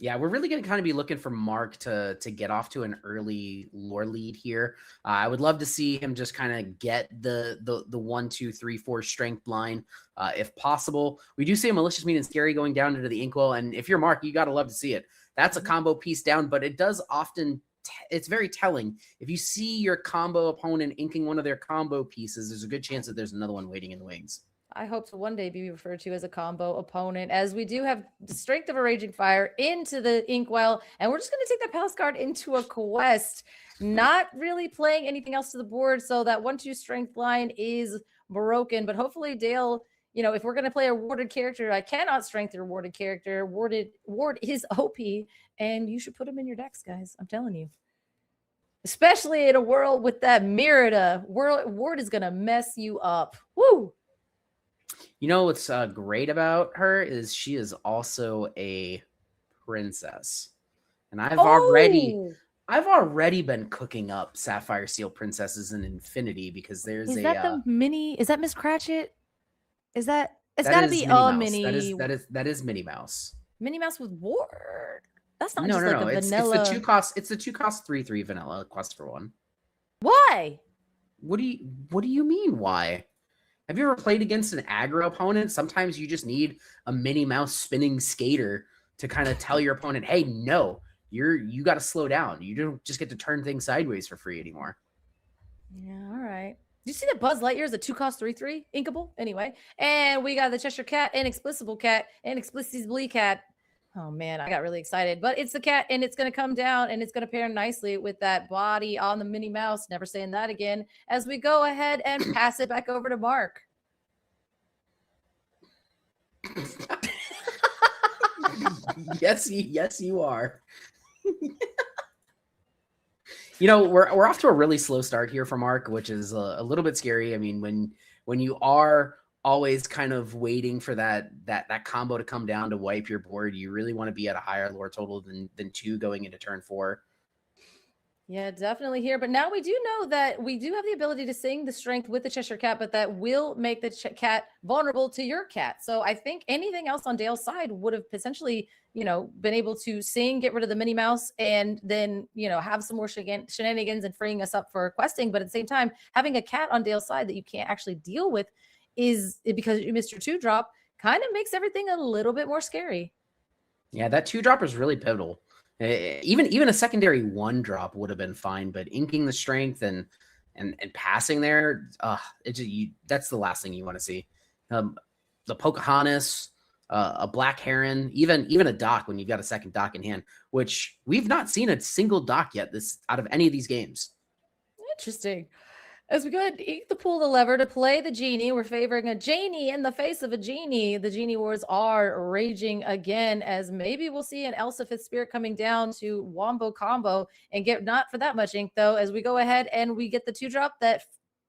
Yeah, we're really going to kind of be looking for Mark to get off to an early lore lead here. I would love to see him just kind of get the 1, 2, 3, 4 strength line if possible. We do see a Malicious, Mean, and Scary going down into the Inkwell, and if you're Mark, you got to love to see it. That's a combo piece down, but it does often it's very telling. If you see your combo opponent inking one of their combo pieces, there's a good chance that there's another one waiting in the wings. I hope to one day be referred to as a combo opponent, as we do have the Strength of a Raging Fire into the Inkwell, and we're just going to take that Palace Guard into a quest, not really playing anything else to the board, so that 1-2 strength line is broken, but hopefully Dale, you know, if we're going to play a warded character, I cannot strength your warded character. Ward is OP, and you should put him in your decks, guys. I'm telling you. Especially in a world with that Merida. Ward is going to mess you up. Woo! You know what's great about her is she is also a princess, and I've already been cooking up Sapphire Seal princesses in Infinity because there's the mini? Is that Miss Cratchit? Is that it's got to be a mini? That is Minnie Mouse. Minnie Mouse with Ward. That's not no. a vanilla. It's the 2-cost. It's the 2-cost 3/3 vanilla quest for 1. Why? What do you mean? Why? Have you ever played against an aggro opponent? Sometimes you just need a Minnie Mouse spinning skater to kind of tell your opponent, hey, no, you got to slow down. You don't just get to turn things sideways for free anymore. Yeah, all right. Do you see that Buzz Lightyear is a 2-cost 3/3 inkable? Anyway, and we got the Cheshire Cat, Inexplicable Cat, Inexplicably Cat. Oh man, I got really excited. But it's the cat, and it's going to come down, and it's going to pair nicely with that body on the Minnie Mouse. Never saying that again. As we go ahead and pass it back over to Mark. Yes, you are. You know, we're off to a really slow start here for Mark, which is a little bit scary. I mean, when you are always kind of waiting for that combo to come down to wipe your board, you really want to be at a higher lore total than 2 going into turn 4. Yeah, definitely here. But now we do know that we do have the ability to sing the strength with the Cheshire Cat, but that will make the cat vulnerable to your cat. So I think anything else on Dale's side would have potentially, you know, been able to sing, get rid of the Minnie Mouse, and then, you know, have some more shenanigans and freeing us up for questing. But at the same time, having a cat on Dale's side that you can't actually deal with is because you missed your 2-drop kind of makes everything a little bit more scary. Yeah, that 2-drop is really pivotal. Even a secondary 1-drop would have been fine, but inking the strength and passing there, that's the last thing you want to see. The Pocahontas, a Black Heron, even a dock when you've got a second dock in hand, which we've not seen a single dock yet out of any of these games. Interesting. As we go ahead to pull the lever to play the genie, we're favoring a genie in the face of a genie. The genie wars are raging again, as maybe we'll see an Elsa Fifth Spirit coming down to Wombo Combo and get not for that much ink, though, as we go ahead and we get the 2-drop that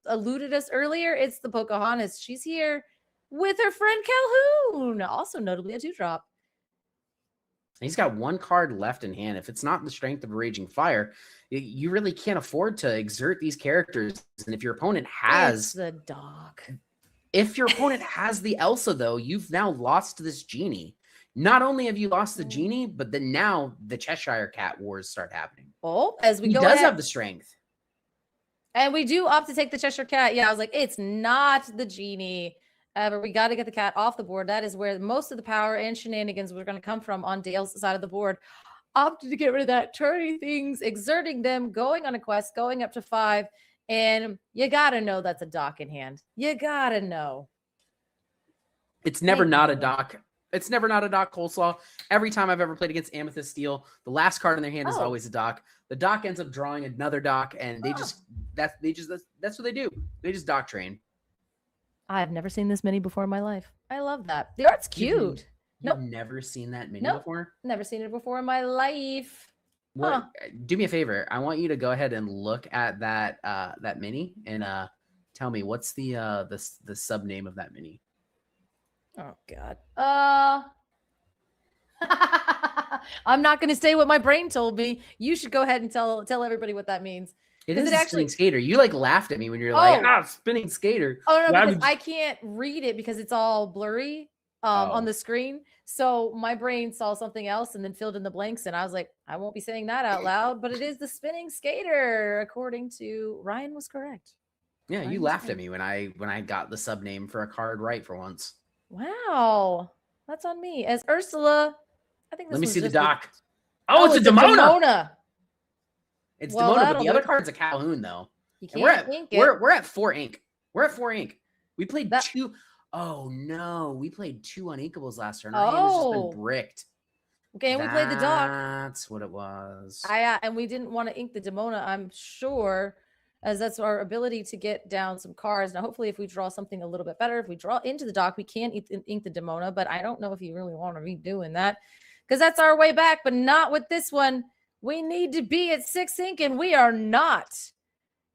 eluded us earlier. It's the Pocahontas. She's here with her friend Calhoun, also notably a 2-drop. He's got 1 card left in hand. If it's not the Strength of a Raging Fire, you really can't afford to exert these characters. And if your opponent has the dock, if your opponent has the Elsa, though, you've now lost this genie. not only have you lost the Oh. genie, but then now the Cheshire Cat wars start happening. Oh, as we He go does ahead, have the strength. and we do opt to take the Cheshire Cat. Yeah, I was like, it's not the genie. But we got to get the cat off the board. That is where most of the power and shenanigans were going to come from on Dale's side of the board. Opted to get rid of that, turning things, exerting them, going on a quest, going up to 5. And you got to know that's a dock in hand. You got to know. It's never Thank not you. a dock. It's never not a dock coleslaw. Every time I've ever played against Amethyst Steel, the last card in their hand is Oh. always a dock. The dock ends up drawing another dock, and they Oh. that's what they do. They just dock train. I've never seen this many before in my life. I love that. The art's cute. You've Nope. never seen that mini Nope. before? Never seen it before in my life. What? Do me a favor. I want you to go ahead and look at that that mini and tell me what's the sub name of that mini. Oh God. I'm not going to say what my brain told me. You should go ahead and tell everybody what that means. It Is is it a actually- spinning skater. You like laughed at me when you're like, Oh. spinning skater. Oh no, Why because would- I can't read it because it's all blurry on Oh. the screen. So my brain saw something else and then filled in the blanks, and I was like, I won't be saying that out loud, but it is the spinning skater, according to Ryan was correct. Yeah, I you laughed at understand. me when I got the sub name for a card right for once. Wow, that's on me. As Ursula, I think this Let me was see the just doc. Oh, it's a a Demona. Demona. It's Well, Demona, but that'll the do other it. card's a Calhoun though. You And we're can't at ink it. we're at 4 ink. We're at 4 ink. We played That- 2. Oh no, we played 2 uninkables last turn. Our hand has just Oh. been bricked. Okay, and we played the dock. That's what it was. And we didn't want to ink the Demona, I'm sure, as that's our ability to get down some cards. Now, hopefully, if we draw something a little bit better, if we draw into the dock, we can ink the Demona, but I don't know if you really want to be doing that because that's our way back, but not with this one. We need to be at 6 ink, and we are not,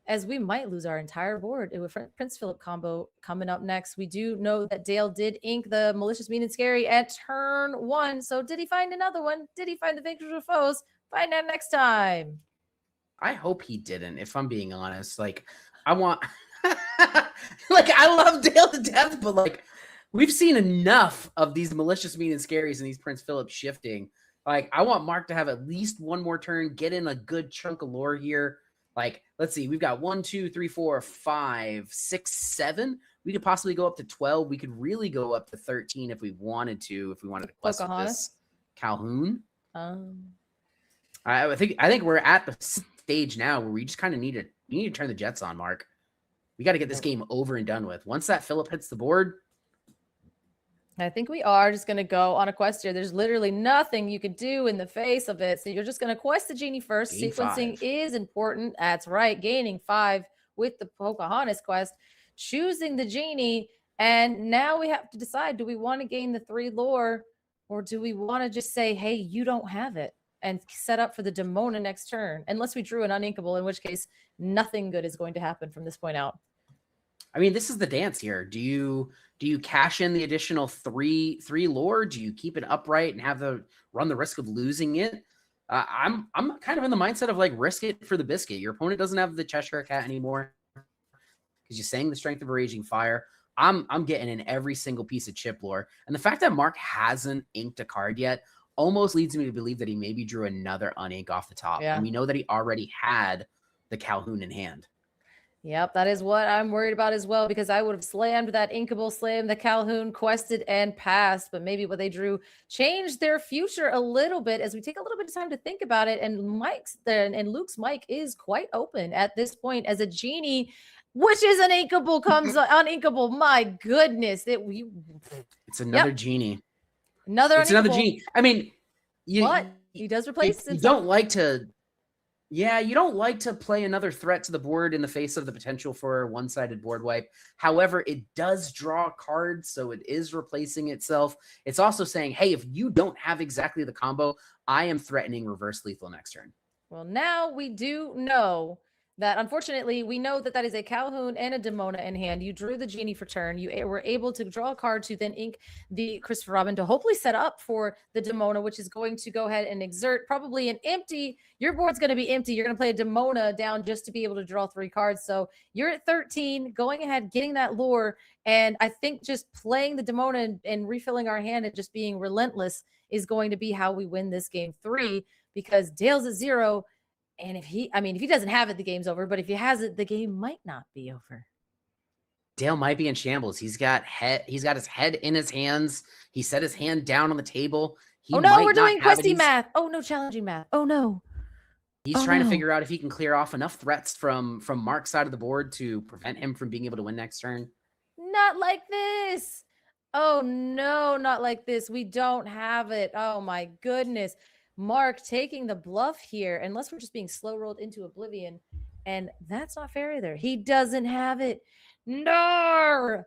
as we might lose our entire board with Prince Philip combo coming up next. We do know that Dale did ink the Malicious, Mean, and Scary at turn 1. So did he find another one? Did he find the Victors of Foes? Find out next time. I hope he didn't, if I'm being honest. Like, I want like I love Dale to death, but like we've seen enough of these Malicious, Mean, and Scaries and these Prince Philip shifting. Like, I want Mark to have at least one more turn, get in a good chunk of lore here. Like, let's see, we've got 1, 2, 3, 4, 5, 6, 7. We could possibly go up to 12. We could really go up to 13 if we wanted to quest with this Calhoun. I think we're at the stage now where we just kind of need to turn the jets on, Mark. We got to get this game over and done with. Once that Philip hits the board, I think we are just going to go on a quest here. There's literally nothing you can do in the face of it. So you're just going to quest the genie first. Gain Sequencing 5. is important. That's right. Gaining 5 with the Pocahontas quest. Choosing the genie. And now we have to decide, do we want to gain the 3 lore or do we want to just say, hey, you don't have it and set up for the Demona next turn? Unless we drew an uninkable, in which case nothing good is going to happen from this point out. I mean, this is the dance here. Do you cash in the additional three lore? Do you keep it upright and run the risk of losing it? I'm kind of in the mindset of like risk it for the biscuit. Your opponent doesn't have the Cheshire Cat anymore because you're saying the Strength of a Raging Fire. I'm getting in every single piece of chip lore, and the fact that Mark hasn't inked a card yet almost leads me to believe that he maybe drew another unink off the top. Yeah. And we know that he already had the Calhoun in hand. Yep, that is what I'm worried about as well, because I would have slammed that inkable, slammed the Calhoun, quested, and passed. But maybe what they drew changed their future a little bit as we take a little bit of time to think about it. And Luke's mic is quite open at this point as a genie, which is an inkable, comes uninkable. My goodness. It's another genie. Another It's another uninkable. genie. I mean, What? He does replace you himself. don't like to. Yeah, you don't like to play another threat to the board in the face of the potential for a one-sided board wipe. However, it does draw cards, so it is replacing itself. It's also saying, hey, if you don't have exactly the combo, I am threatening reverse lethal next turn. Well, now we do know that unfortunately we know that that is a Calhoun and a Demona in hand. You drew the genie for turn. You were able to draw a card to then ink the Christopher Robin to hopefully set up for the Demona, which is going to go ahead and exert probably an empty. Your board's going to be empty. You're going to play a Demona down just to be able to draw 3 cards. So you're at 13, going ahead, getting that lure. And I think just playing the Demona and refilling our hand and just being relentless is going to be how we win this game 3, because Dale's at 0. And if he doesn't have it, the game's over. But if he has it, the game might not be over. Dale might be in shambles. He's got his head in his hands. He set his hand down on the table. Oh no, we're doing questy math. Oh no, challenging math. Oh no. He's trying to figure out if he can clear off enough threats from Mark's side of the board to prevent him from being able to win next turn. Not like this. Oh no, not like this. We don't have it. Oh my goodness. Mark taking the bluff here, unless we're just being slow rolled into oblivion. And that's not fair either. He doesn't have it. No.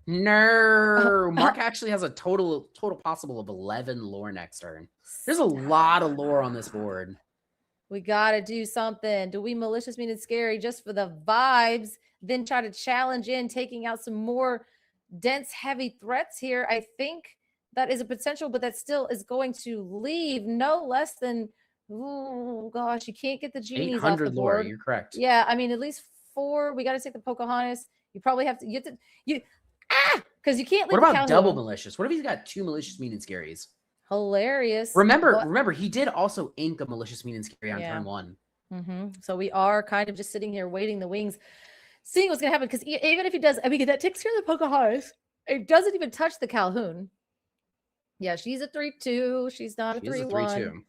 Mark actually has a total possible of 11 lore next turn. There's a lot of lore on this board. We got to do something. Do we malicious, mean, and scary just for the vibes? Then try to challenge in, taking out some more dense, heavy threats here. I think that is a potential, but that still is going to leave no less than, oh gosh, you can't get the genies off the board. Lore, you're correct. Yeah, I mean, at least 4. We got to take the Pocahontas. You probably have to, because you can't leave. What about double malicious? What if he's got 2 malicious, mean, and scaries? Hilarious. Remember, he did also ink a malicious, mean, and scary on turn 1. So we are kind of just sitting here waiting the wings, seeing what's going to happen. Because even if he does, I mean, that takes care of the Pocahontas. It doesn't even touch the Calhoun. Yeah, she's a 3/2. She's not a 3/1.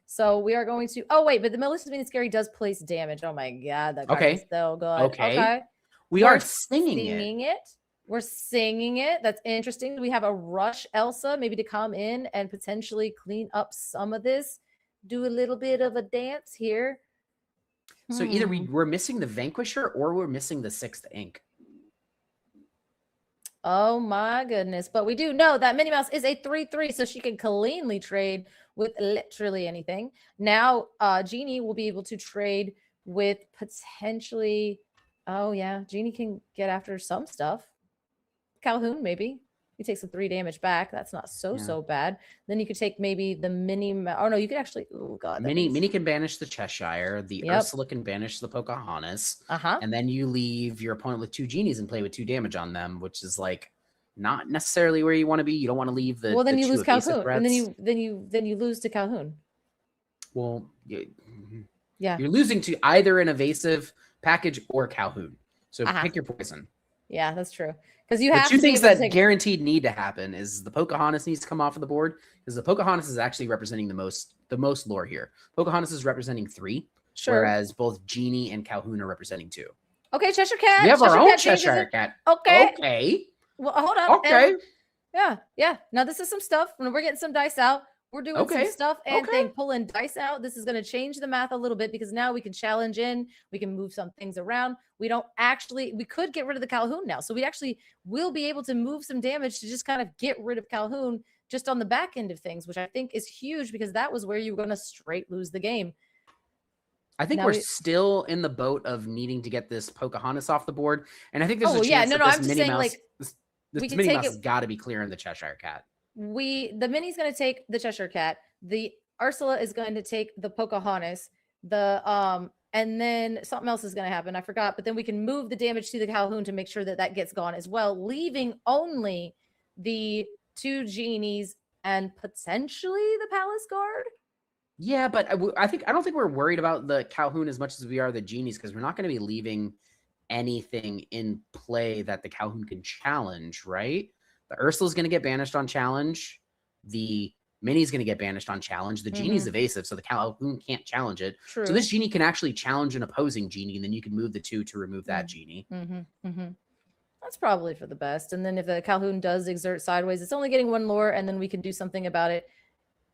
So we are going to. Oh wait, but the malicious, mean, and scary does place damage. Oh my god, that card is so good. Okay. We're singing it. We're singing it. That's interesting. We have a rush Elsa maybe to come in and potentially clean up some of this. Do a little bit of a dance here. So either we're missing the Vanquisher or we're missing the 6th ink. Oh my goodness. But we do know that Minnie Mouse is a 3/3, so she can cleanly trade with literally anything. Now, Genie will be able to trade with potentially, oh yeah, Genie can get after some stuff. Calhoun, maybe. You take some 3 damage back. That's not so bad. Then you could take maybe the Minnie. Oh no, you could actually. Oh god. Minnie can banish the Cheshire. The Ursula can banish the Pocahontas. And then you leave your opponent with 2 genies and play with 2 damage on them, which is like not necessarily where you want to be. You don't want to leave the. Well, then you lose Calhoun, threats. and then you lose to Calhoun. Well, you're losing to either an evasive package or Calhoun. So pick your poison. Yeah, that's true. Because you have 2 things that guaranteed need to happen is the Pocahontas needs to come off of the board, because the Pocahontas is actually representing the most lore here. Pocahontas is representing 3, whereas both Genie and Calhoun are representing 2. Okay, Cheshire Cat. We have our own Cheshire Cat. Okay. Well, hold on. Okay. Yeah. Now this is some stuff. When we're getting some dice out, we're doing some stuff and pulling dice out. This is going to change the math a little bit, because now we can challenge in. We can move some things around. We could get rid of the Calhoun now. So we actually will be able to move some damage to just kind of get rid of Calhoun just on the back end of things, which I think is huge, because that was where you were going to straight lose the game. I think we're still in the boat of needing to get this Pocahontas off the board. And I think there's a chance that this Minnie Mouse, this Minnie Mouse has got to be clearing the Cheshire Cat. The Minnie's going to take the Cheshire Cat. The Ursula is going to take the Pocahontas. And then something else is going to happen. I forgot. But then we can move the damage to the Calhoun to make sure that gets gone as well, leaving only the 2 genies and potentially the Palace Guard. Yeah, but I don't think we're worried about the Calhoun as much as we are the genies, because we're not going to be leaving anything in play that the Calhoun can challenge, right? The Ursula's going to get banished on challenge. The Minnie's going to get banished on challenge. The Genie's evasive, so the Calhoun can't challenge it. True. So this Genie can actually challenge an opposing Genie, and then you can move the 2 to remove that Genie. That's probably for the best. And then if the Calhoun does exert sideways, it's only getting 1 lore, and then we can do something about it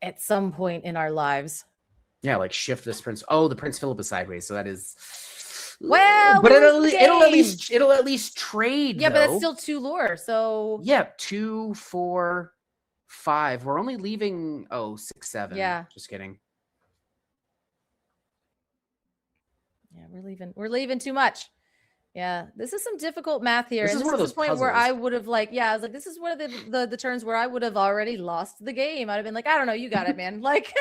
at some point in our lives. Yeah, like shift this Prince. Oh, the Prince Philip is sideways, so that is. Well, but it'll at least trade. Yeah, but that's still 2 lore. So 2, 4, 5. We're only leaving 6, 7. Yeah. Just kidding. Yeah, we're leaving too much. Yeah, this is some difficult math here. This and is this one of is those the point where puzzles. I would have I was like, this is one of the turns where I would have already lost the game. I'd have been like, I don't know, you got it, man. Like,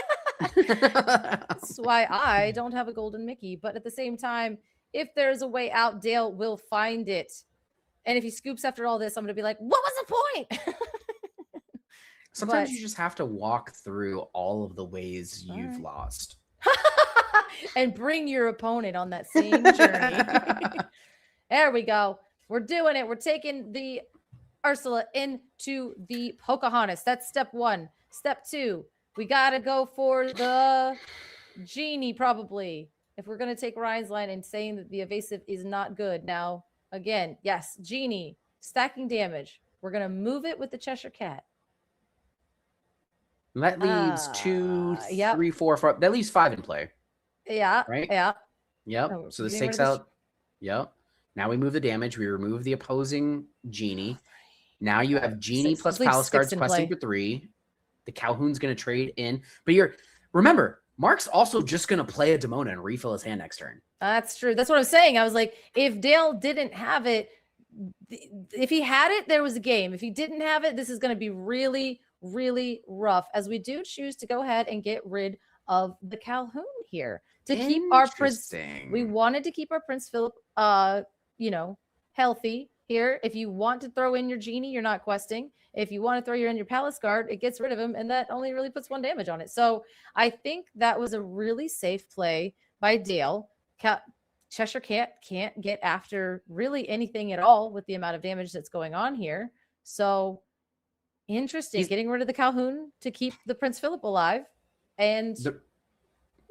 that's why I don't have a golden Mickey. But at the same time, if there's a way out, Dale will find it. And if he scoops after all this, I'm gonna be like, what was the point? Sometimes you just have to walk through all of the ways you've lost. And bring your opponent on that same journey. There we go. We're doing it. We're taking the Ursula into the Pocahontas. That's step 1. Step 2, we got to go for the genie probably. If we're going to take Ryan's line and saying that the evasive is not good. Now, again, yes, genie, stacking damage. We're going to move it with the Cheshire Cat. And that leaves 2, yep. 3, 4, 5. That leaves 5 in play. Yeah. Right? Yeah. Yep. Oh, so this takes out. Yep. Now we move the damage. We remove the opposing genie. Now you have genie plus palace guards questing for 3. The Calhoun's going to trade in. But remember, Mark's also just going to play a Demona and refill his hand next turn. That's true. That's what I'm saying. I was like, if Dale didn't have it, if he had it, there was a game. If he didn't have it, this is going to be really, really rough, as we do choose to go ahead and get rid of the Calhoun here to keep our Prince. We wanted to keep our Prince Philip, healthy here. If you want to throw in your genie, you're not questing. If you want to throw in your palace guard, it gets rid of him, and that only really puts 1 damage on it. So I think that was a really safe play by Dale. Cheshire can't get after really anything at all with the amount of damage that's going on here. So interesting. Getting rid of the Calhoun to keep the Prince Philip alive. And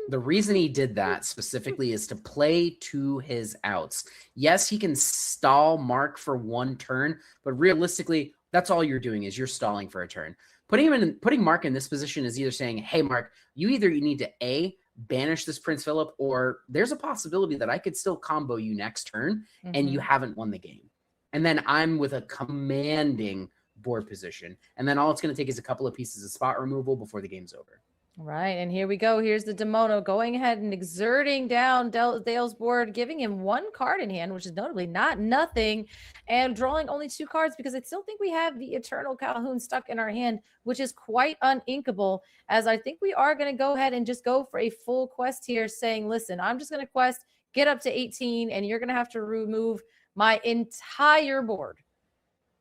the reason he did that specifically is to play to his outs. Yes, he can stall Mark for 1 turn, but realistically, that's all you're doing is you're stalling for a turn. Putting Mark in this position is either saying, hey, Mark, you need to A, banish this Prince Philip, or there's a possibility that I could still combo you next turn and you haven't won the game. And then I'm with a commanding board position. And then all it's going to take is a couple of pieces of spot removal before the game's over. Right, and here we go. Here's the Demono going ahead and exerting down Dale's board, giving him 1 card in hand, which is notably not nothing, and drawing only 2 cards because I still think we have the Eternal Calhoun stuck in our hand, which is quite uninkable, as I think we are going to go ahead and just go for a full quest here, saying, listen, I'm just going to quest, get up to 18, and you're going to have to remove my entire board.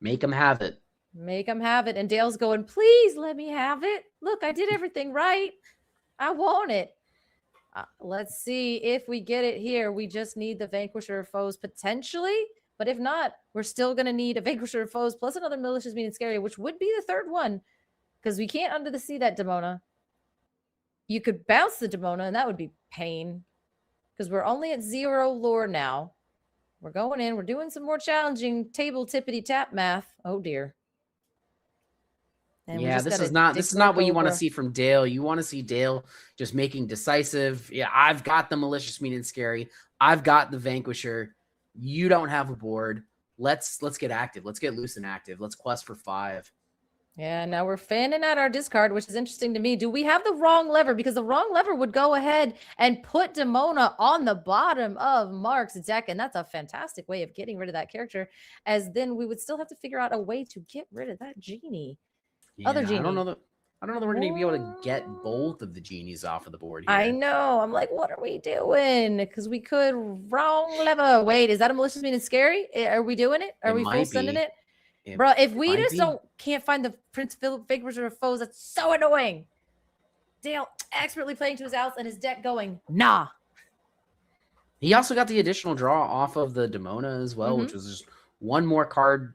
Make him have it. Make him have it. And Dale's going, please let me have it. Look, I did everything right. I want it. Let's see if we get it here. We just need the Vanquisher of Foes potentially. But if not, we're still going to need a Vanquisher of Foes plus another Malicious Mean and Scary, which would be the 3rd one. Because we can't under the sea that Demona. You could bounce the Demona, and that would be pain. Because we're only at 0 lore now. We're going in. We're doing some more challenging table tippity tap math. Oh, dear. And yeah, this is not what you want to see from Dale. You want to see Dale just making decisive. Yeah, I've got the Malicious Mean and Scary. I've got the Vanquisher. You don't have a board. Let's get active. Let's get loose and active. Let's quest for 5. Yeah, now we're fanning out our discard, which is interesting to me. Do we have the wrong lever? Because the wrong lever would go ahead and put Demona on the bottom of Mark's deck, and that's a fantastic way of getting rid of that character, as then we would still have to figure out a way to get rid of that genie. Yeah, Other genie. I don't know that we're going to be able to get both of the genies off of the board here. I know. I'm like, what are we doing? Because we could wrong lever. Wait, is that a Malicious Mean and Scary? Are we doing it? Are we full sending it? Bro, if we just can't find the Prince Philip Vanquisher of Foes, that's so annoying. Dale expertly playing to his outs and his deck going, nah. He also got the additional draw off of the Demona as well, which was just 1 more card.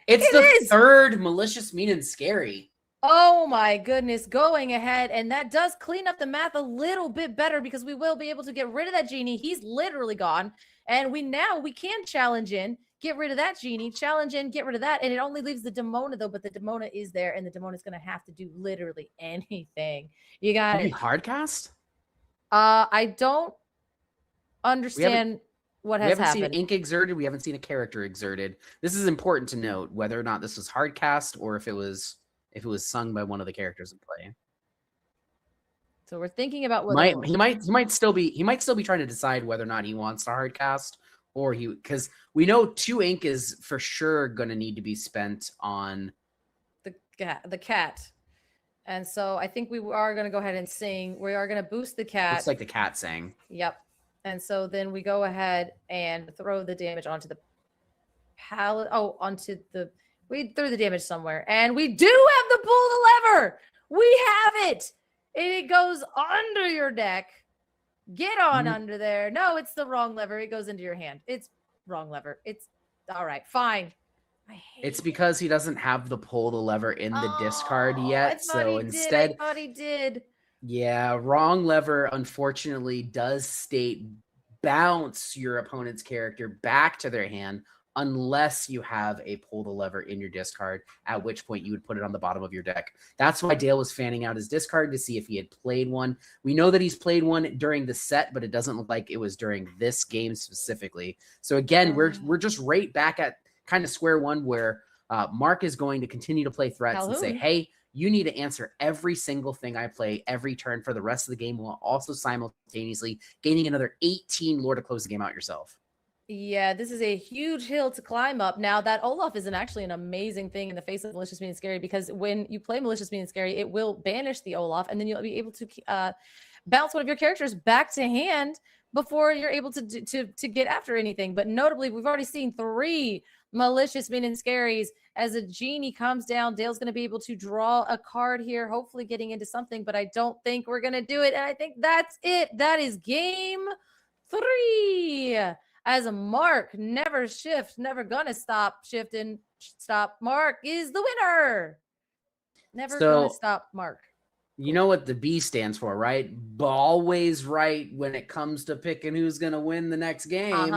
It's the 3rd Malicious Mean and Scary. Oh my goodness, going ahead, and that does clean up the math a little bit better because we will be able to get rid of that genie. He's literally gone, and we can challenge in, get rid of that genie, challenge in, get rid of that, and it only leaves the Demona though, but the Demona is there, and the Demona is going to have to do literally anything. You got it. Hard cast? I don't understand what has happened. We haven't seen ink exerted. We haven't seen a character exerted. This is important to note, whether or not this was hard cast or if it was sung by one of the characters in play. So we're thinking about whether He might still be trying to decide whether or not he wants to hard cast, or because we know 2 ink is for sure going to need to be spent on the cat. And so I think we are going to go ahead and sing. We are going to boost the cat. Looks like the cat sang. Yep. And so then we go ahead and throw the damage onto the pallet. Oh, we threw the damage somewhere. And we do have the pull the lever. We have it. And it goes under your deck. Get on under there. No, it's the wrong lever. It goes into your hand. It's wrong lever. It's all right. Fine. It's because he doesn't have the pull the lever in the discard yet. So instead, I thought he did. Yeah, wrong lever, unfortunately, does state bounce your opponent's character back to their hand unless you have a pull the lever in your discard, at which point you would put it on the bottom of your deck. That's why Dale was fanning out his discard to see if he had played one. We know that he's played one during the set, but it doesn't look like it was during this game specifically. So again, we're just right back at kind of square one, where Mark is going to continue to play threats and say, hey, you need to answer every single thing I play every turn for the rest of the game, while also simultaneously gaining another 18 lore to close the game out yourself. Yeah, this is a huge hill to climb up. Now, that Olaf is actually an amazing thing in the face of Malicious Mean Scary, because when you play Malicious Mean Scary, it will banish the Olaf, and then you'll be able to bounce one of your characters back to hand before you're able to get after anything. But notably, we've already seen 3 Malicious Mean and Scaries. As a genie comes down, Dale's going to be able to draw a card here, hopefully getting into something, but I don't think we're going to do it. And I think that's it. That is game 3. As a Mark, never shift, never gonna stop shifting. Stop Mark is the winner. Never gonna stop Mark. You know what the B stands for, right? Always right when it comes to picking who's gonna win the next game.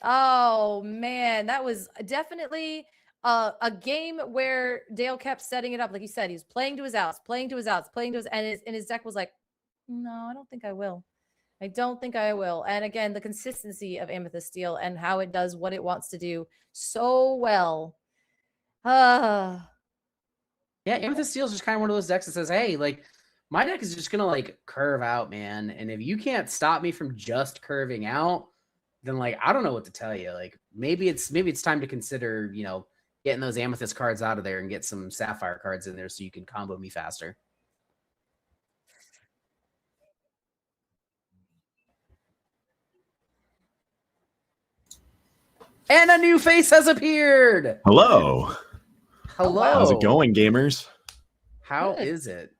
Oh man, that was definitely a game where Dale kept setting it up. Like you said, he was playing to his outs, and his deck was like, no, I don't think I will. I don't think I will. And again, the consistency of Amethyst Steel and how it does what it wants to do so well. Yeah, Amethyst Steel is just kind of one of those decks that says, hey, like, my deck is just going to, like, curve out, man. And if you can't stop me from just curving out, then, like, I don't know what to tell you. Like, maybe it's time to consider, you know, getting those Amethyst cards out of there and get some Sapphire cards in there so you can combo me faster. And a new face has appeared. Hello. Hello. How's it going, gamers? How is it?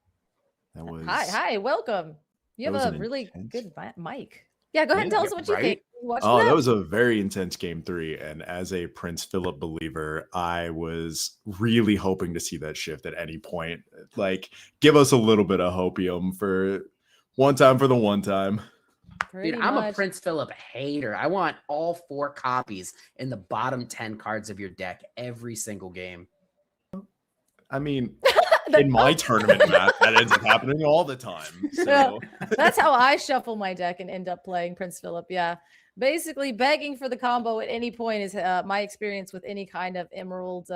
That was Hi, welcome. You have a really good mic. Yeah, go ahead and tell us what you think. That was a very intense game 3, and as a Prince Philip believer, I was really hoping to see that shift at any point. Like, give us a little bit of hopium for one time. Dude, I'm a Prince Philip hater. I want all 4 copies in the bottom 10 cards of your deck every single game. I mean, in my tournament map, that ends up happening all the time. So that's how I shuffle my deck and end up playing Prince Philip. Yeah. Basically, begging for the combo at any point is my experience with any kind of Emerald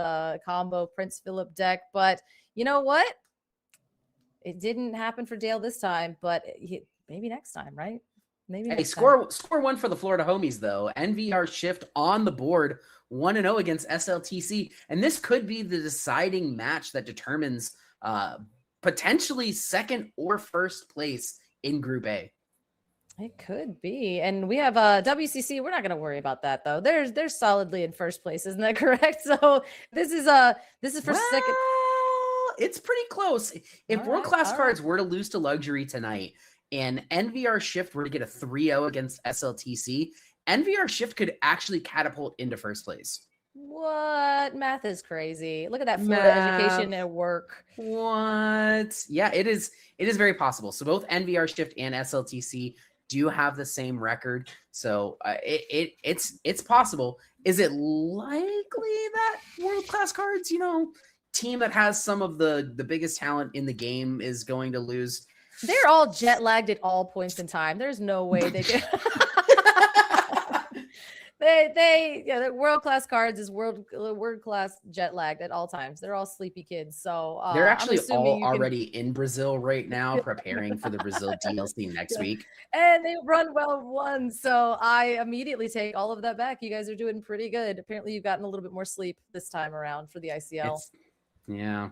combo Prince Philip deck. But you know what? It didn't happen for Dale this time, but maybe next time, right? Maybe. Hey, score 1 for the Florida homies, though. NVRShift on the board, 1-0 against SLTC. And this could be the deciding match that determines potentially second or first place in Group A. It could be. And we have WCC. We're not going to worry about that, though. They're solidly in first place. Isn't that correct? So this is for second. It's pretty close. If World Class Cards were to lose to Luxury tonight, and NVRShift were to get a 3-0 against SLTC, NVRShift could actually catapult into first place. What? Math is crazy. Look at that Florida education at work. What? Yeah, it is very possible. So both NVRShift and SLTC do have the same record. So it's possible. Is it likely that World Class Cards, team that has some of the biggest talent in the game is going to lose? They're all jet lagged at all points in time. There's no way they can. they're world-class cards is world-class jet lagged at all times. They're all sleepy kids. So They're I'm actually assuming all you can already in Brazil right now, preparing for the Brazil DLC next Yeah. week. and they run well one. So I immediately take all of that back. You guys are doing pretty good. Apparently you've gotten a little bit more sleep this time around for the ICL. Yeah.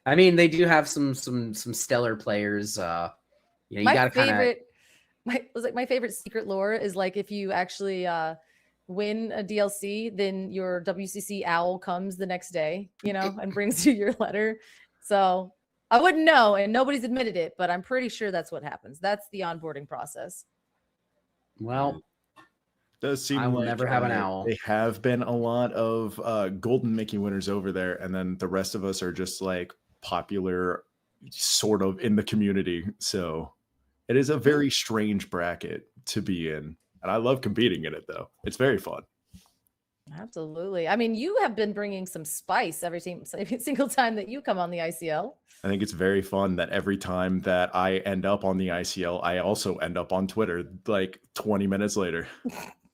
I mean, they do have some stellar players. You My gotta kind of. favorite my favorite secret lore is like if you actually win a DLC, then your WCC owl comes the next day, and brings you your letter. So I wouldn't know, and nobody's admitted it, but I'm pretty sure that's what happens. That's the onboarding process. Well, Does seem I will like never have an owl. They have been a lot of golden Mickey winners over there, and then the rest of us are just like popular, sort of in the community. So it is a very strange bracket to be in, and I love competing in it though. It's very fun. Absolutely. I mean, you have been bringing some spice every single time that you come on the ICL. I think it's very fun that every time that I end up on the ICL, I also end up on Twitter like 20 minutes later.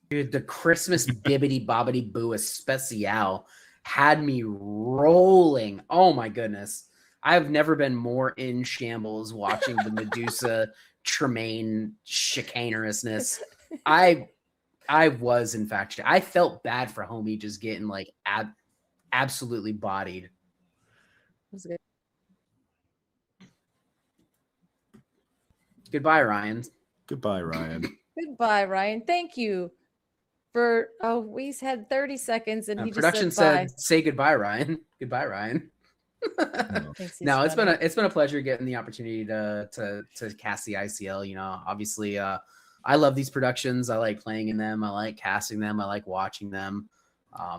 Dude, the Christmas bibbity bobbity boo especial had me rolling. Oh my goodness. I've never been more in shambles watching the Medusa Tremaine chicanerousness. I was infatuated. I felt bad for homie just getting like absolutely bodied. That's good. Goodbye, Ryan. Goodbye, Ryan. Goodbye, Ryan. Thank you for. Oh, we had 30 seconds, and he Production just said, said, "Say goodbye, Ryan." Goodbye, Ryan. No, it's been a pleasure getting the opportunity to cast the ICL. Obviously, I love these productions. I like playing in them. I like casting them. I like watching them.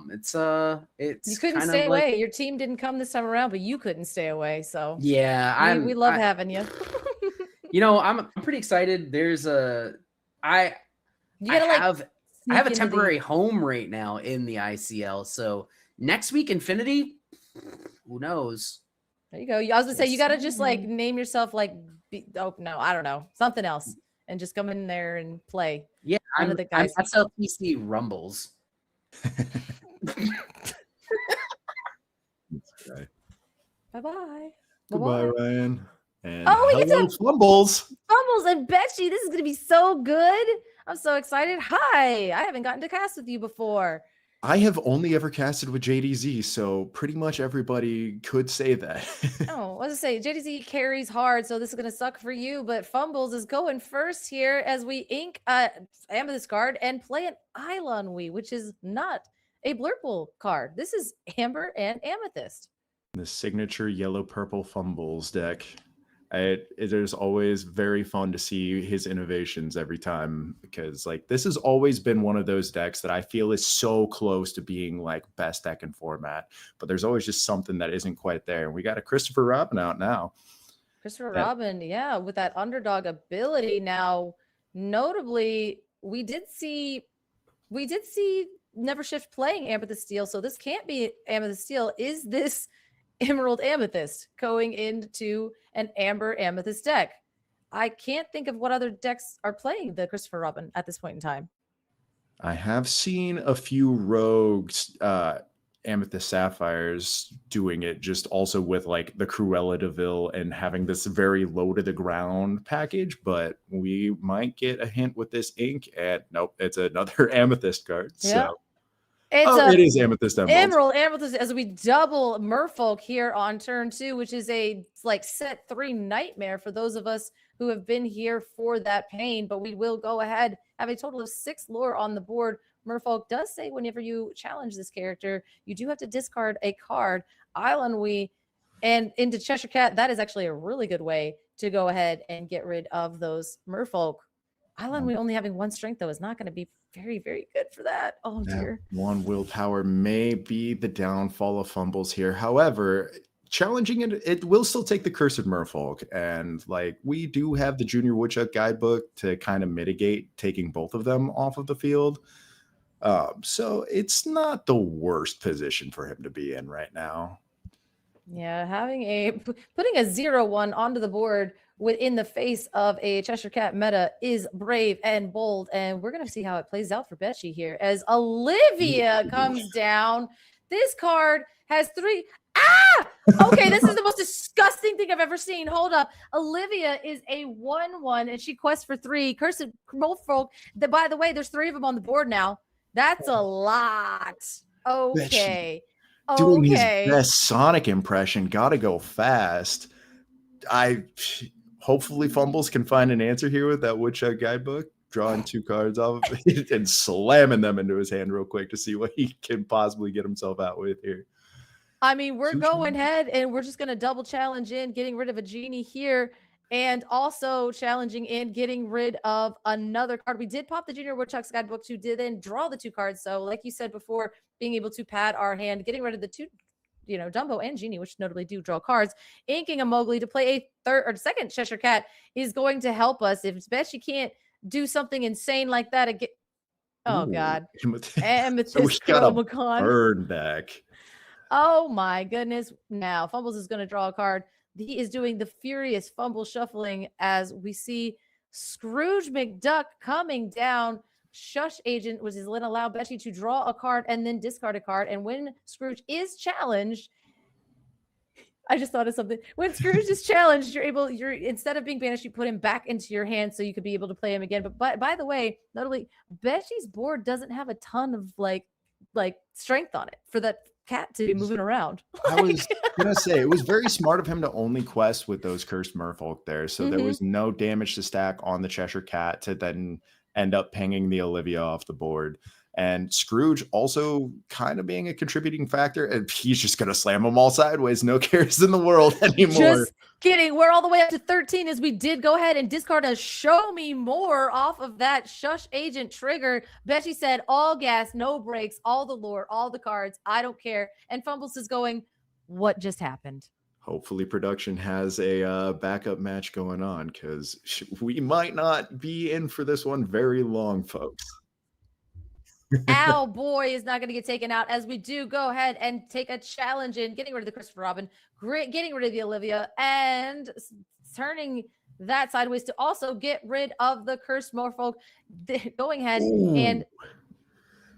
It's you couldn't kind stay of like, away. Your team didn't come this time around, but you couldn't stay away. So yeah, we love having you. I'm pretty excited. There's I have a temporary home right now in the ICL. So next week, Infinity, who knows? There you go. I was gonna say you got to just like name yourself like oh no, I don't know, something else, and just come in there and play. Yeah, I'm the guys. SLTC Rumbles. Okay. Bye-bye. Goodbye, Ryan. And we get hello, to Fumbles. Fumbles and Betsy. This is gonna be so good. I'm so excited. Hi, I haven't gotten to cast with you before. I have only ever casted with JDZ, so pretty much everybody could say that. Oh, what was I say? JDZ carries hard, so this is gonna suck for you. But Fumbles is going first here as we ink Amethyst card and play an Illumineer, which is not a Blurple card. This is Amber and Amethyst. The signature yellow-purple Fumbles deck. It is always very fun to see his innovations every time, because like this has always been one of those decks that I feel is so close to being like best deck in format, but there's always just something that isn't quite there. And we got a Christopher Robin out now. Christopher Robin, yeah, with that underdog ability. Now, notably, we did see NVRShift playing Amethyst Steel, so this can't be Amethyst Steel. Is this Emerald Amethyst going into an Amber Amethyst deck? I can't think of what other decks are playing the Christopher Robin at this point in time. I have seen a few rogues, Amethyst Sapphires doing it, just also with like the Cruella de Vil and having this very low to the ground package, but we might get a hint with this ink, and nope, it's another Amethyst card. Yeah. So It is Amethyst Emerald. Emerald as we double Merfolk here on turn 2, which is a like set 3 nightmare for those of us who have been here for that pain. But we will go ahead, have a total of 6 lore on the board. Merfolk does say whenever you challenge this character, you do have to discard a card. Illumineer and into Cheshire Cat, that is actually a really good way to go ahead and get rid of those Merfolk. Illumineer only having 1 strength, though, is not going to be very, very good for that. Oh, dear. 1 willpower may be the downfall of Fumbles here. However, challenging it will still take the Cursed Merfolk. And like we do have the Junior Woodchuck guidebook to kind of mitigate taking both of them off of the field. So it's not the worst position for him to be in right now. Yeah, putting a 0-1 onto the board within the face of a Cheshire Cat meta is brave and bold. And we're going to see how it plays out for Betchy here as Olivia comes down. This card has 3. Ah! Okay, this is the most disgusting thing I've ever seen. Hold up. Olivia is a 1/1 and she quests for 3. Cursed Merfolk. By the way, there's 3 of them on the board now. That's a lot. Okay. Doing his best Sonic impression. Gotta go fast. Hopefully Fumbles can find an answer here with that Woodchuck guidebook. Drawing 2 cards off of it and slamming them into his hand real quick to see what he can possibly get himself out with here. I mean, we're going ahead and we're just going to double challenge in getting rid of a genie here and also challenging in getting rid of another card. We did pop the Junior Woodchuck's guidebook to then draw the 2 cards. So like you said before, being able to pad our hand, getting rid of the 2, Dumbo and Genie, which notably do draw cards, inking a Mowgli to play a third or second Cheshire Cat is going to help us. If Betchy can't do something insane like that again. Oh, God. Amethyst Chromacon. Burn deck. Oh, my goodness. Now, Fumbles is going to draw a card. He is doing the furious fumble shuffling as we see Scrooge McDuck coming down. Shush Agent, which is going to allow Betchy to draw a card and then discard a card. And when Scrooge is challenged, I just thought of something. When Scrooge is challenged, you're instead of being banished, you put him back into your hand so you could be able to play him again. But by the way, notably, Betchy's board doesn't have a ton of like strength on it for that cat to be moving around. I was gonna say it was very smart of him to only quest with those cursed merfolk there, so there was no damage to stack on the Cheshire Cat to then end up pinging the Olivia off the board. And Scrooge also kind of being a contributing factor, and he's just gonna slam them all sideways. No cares in the world anymore. Just kidding. We're all the way up to 13 as we did go ahead and discard a Show Me More off of that Shush Agent trigger. Betchy said, all gas, no brakes, all the lore, all the cards. I don't care. And Fumbles is going, what just happened? Hopefully production has a backup match going on, because we might not be in for this one very long, folks. Ow boy is not going to get taken out as we do go ahead and take a challenge in getting rid of the Christopher Robin, getting rid of the Olivia, and turning that sideways to also get rid of the Cursed Merfolk, going ahead and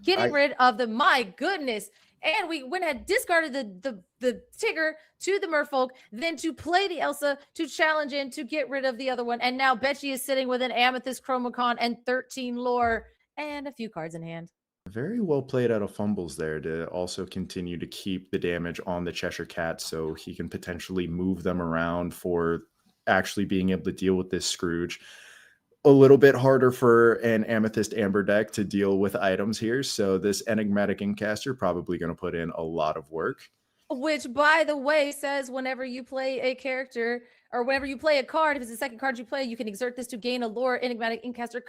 getting rid of the, my goodness. And we went ahead, discarded the Tigger to the Merfolk, then to play the Elsa to challenge in to get rid of the other one. And now Betchy is sitting with an Amethyst Chromacon and 13 lore and a few cards in hand. Very well played out of Fumbles there to also continue to keep the damage on the Cheshire Cat so he can potentially move them around for actually being able to deal with this Scrooge. A little bit harder for an Amethyst Amber deck to deal with items here, so this Enigmatic Incaster probably going to put in a lot of work. Which, by the way, says whenever you play a character or whenever you play a card, if it's the second card you play, you can exert this to gain a lore. Enigmatic Incaster.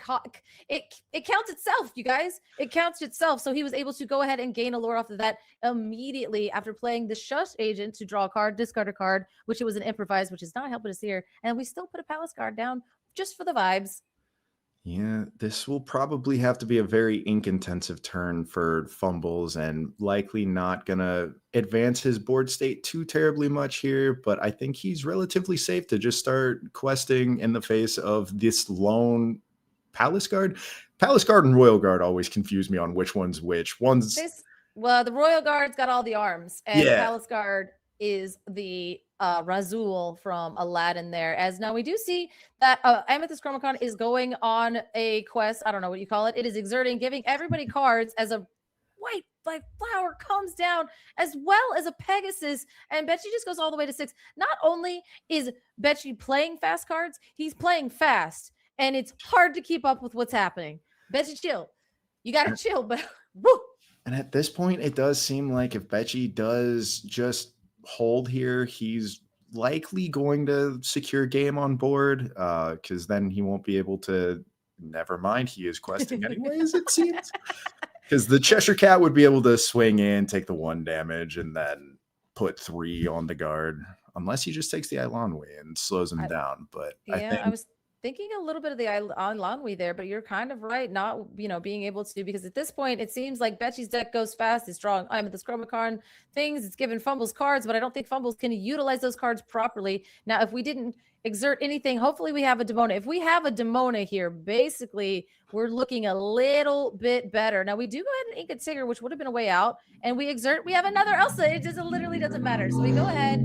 It counts itself, you guys. It counts itself. So he was able to go ahead and gain a lore off of that immediately after playing the Shush Agent to draw a card, discard a card, which it was an improvise, which is not helping us here. And we still put a Palace Guard down just for the vibes. Yeah, this will probably have to be a very ink-intensive turn for Fumbles and likely not going to advance his board state too terribly much here, but I think he's relatively safe to just start questing in the face of this lone Palace Guard. Palace Guard and Royal Guard always confuse me on which one's which. Well, the Royal Guard's got all the arms, and Palace Guard is the Razul from Aladdin there. As now we do see that Amethyst Chromacon is going on a quest. I don't know what you call it. It is exerting, giving everybody cards as a white like flower comes down, as well as a Pegasus. And Betchy just goes all the way to 6. Not only is Betchy playing fast cards, he's playing fast, and it's hard to keep up with what's happening. Betchy, chill. You got to chill, but woo. And at this point, it does seem like if Betchy does just hold here, he's likely going to secure game on board, because then he won't be able to, never mind, he is questing anyways, it seems, because the Cheshire Cat would be able to swing in, take the 1 damage, and then put 3 on the guard, unless he just takes the Eilonwy and slows him down. But I was thinking a little bit of the Lanwi there, but you're kind of right. Not, being able to, because at this point, it seems like Betchy's deck goes fast. It's drawing this Chromacarn things. It's giving Fumbles cards, but I don't think Fumbles can utilize those cards properly. Now, if we didn't exert anything, hopefully we have a Demona. If we have a Demona here, basically, we're looking a little bit better. Now, we do go ahead and ink a Tigger, which would have been a way out, and we have another Elsa. It literally doesn't matter. So we go ahead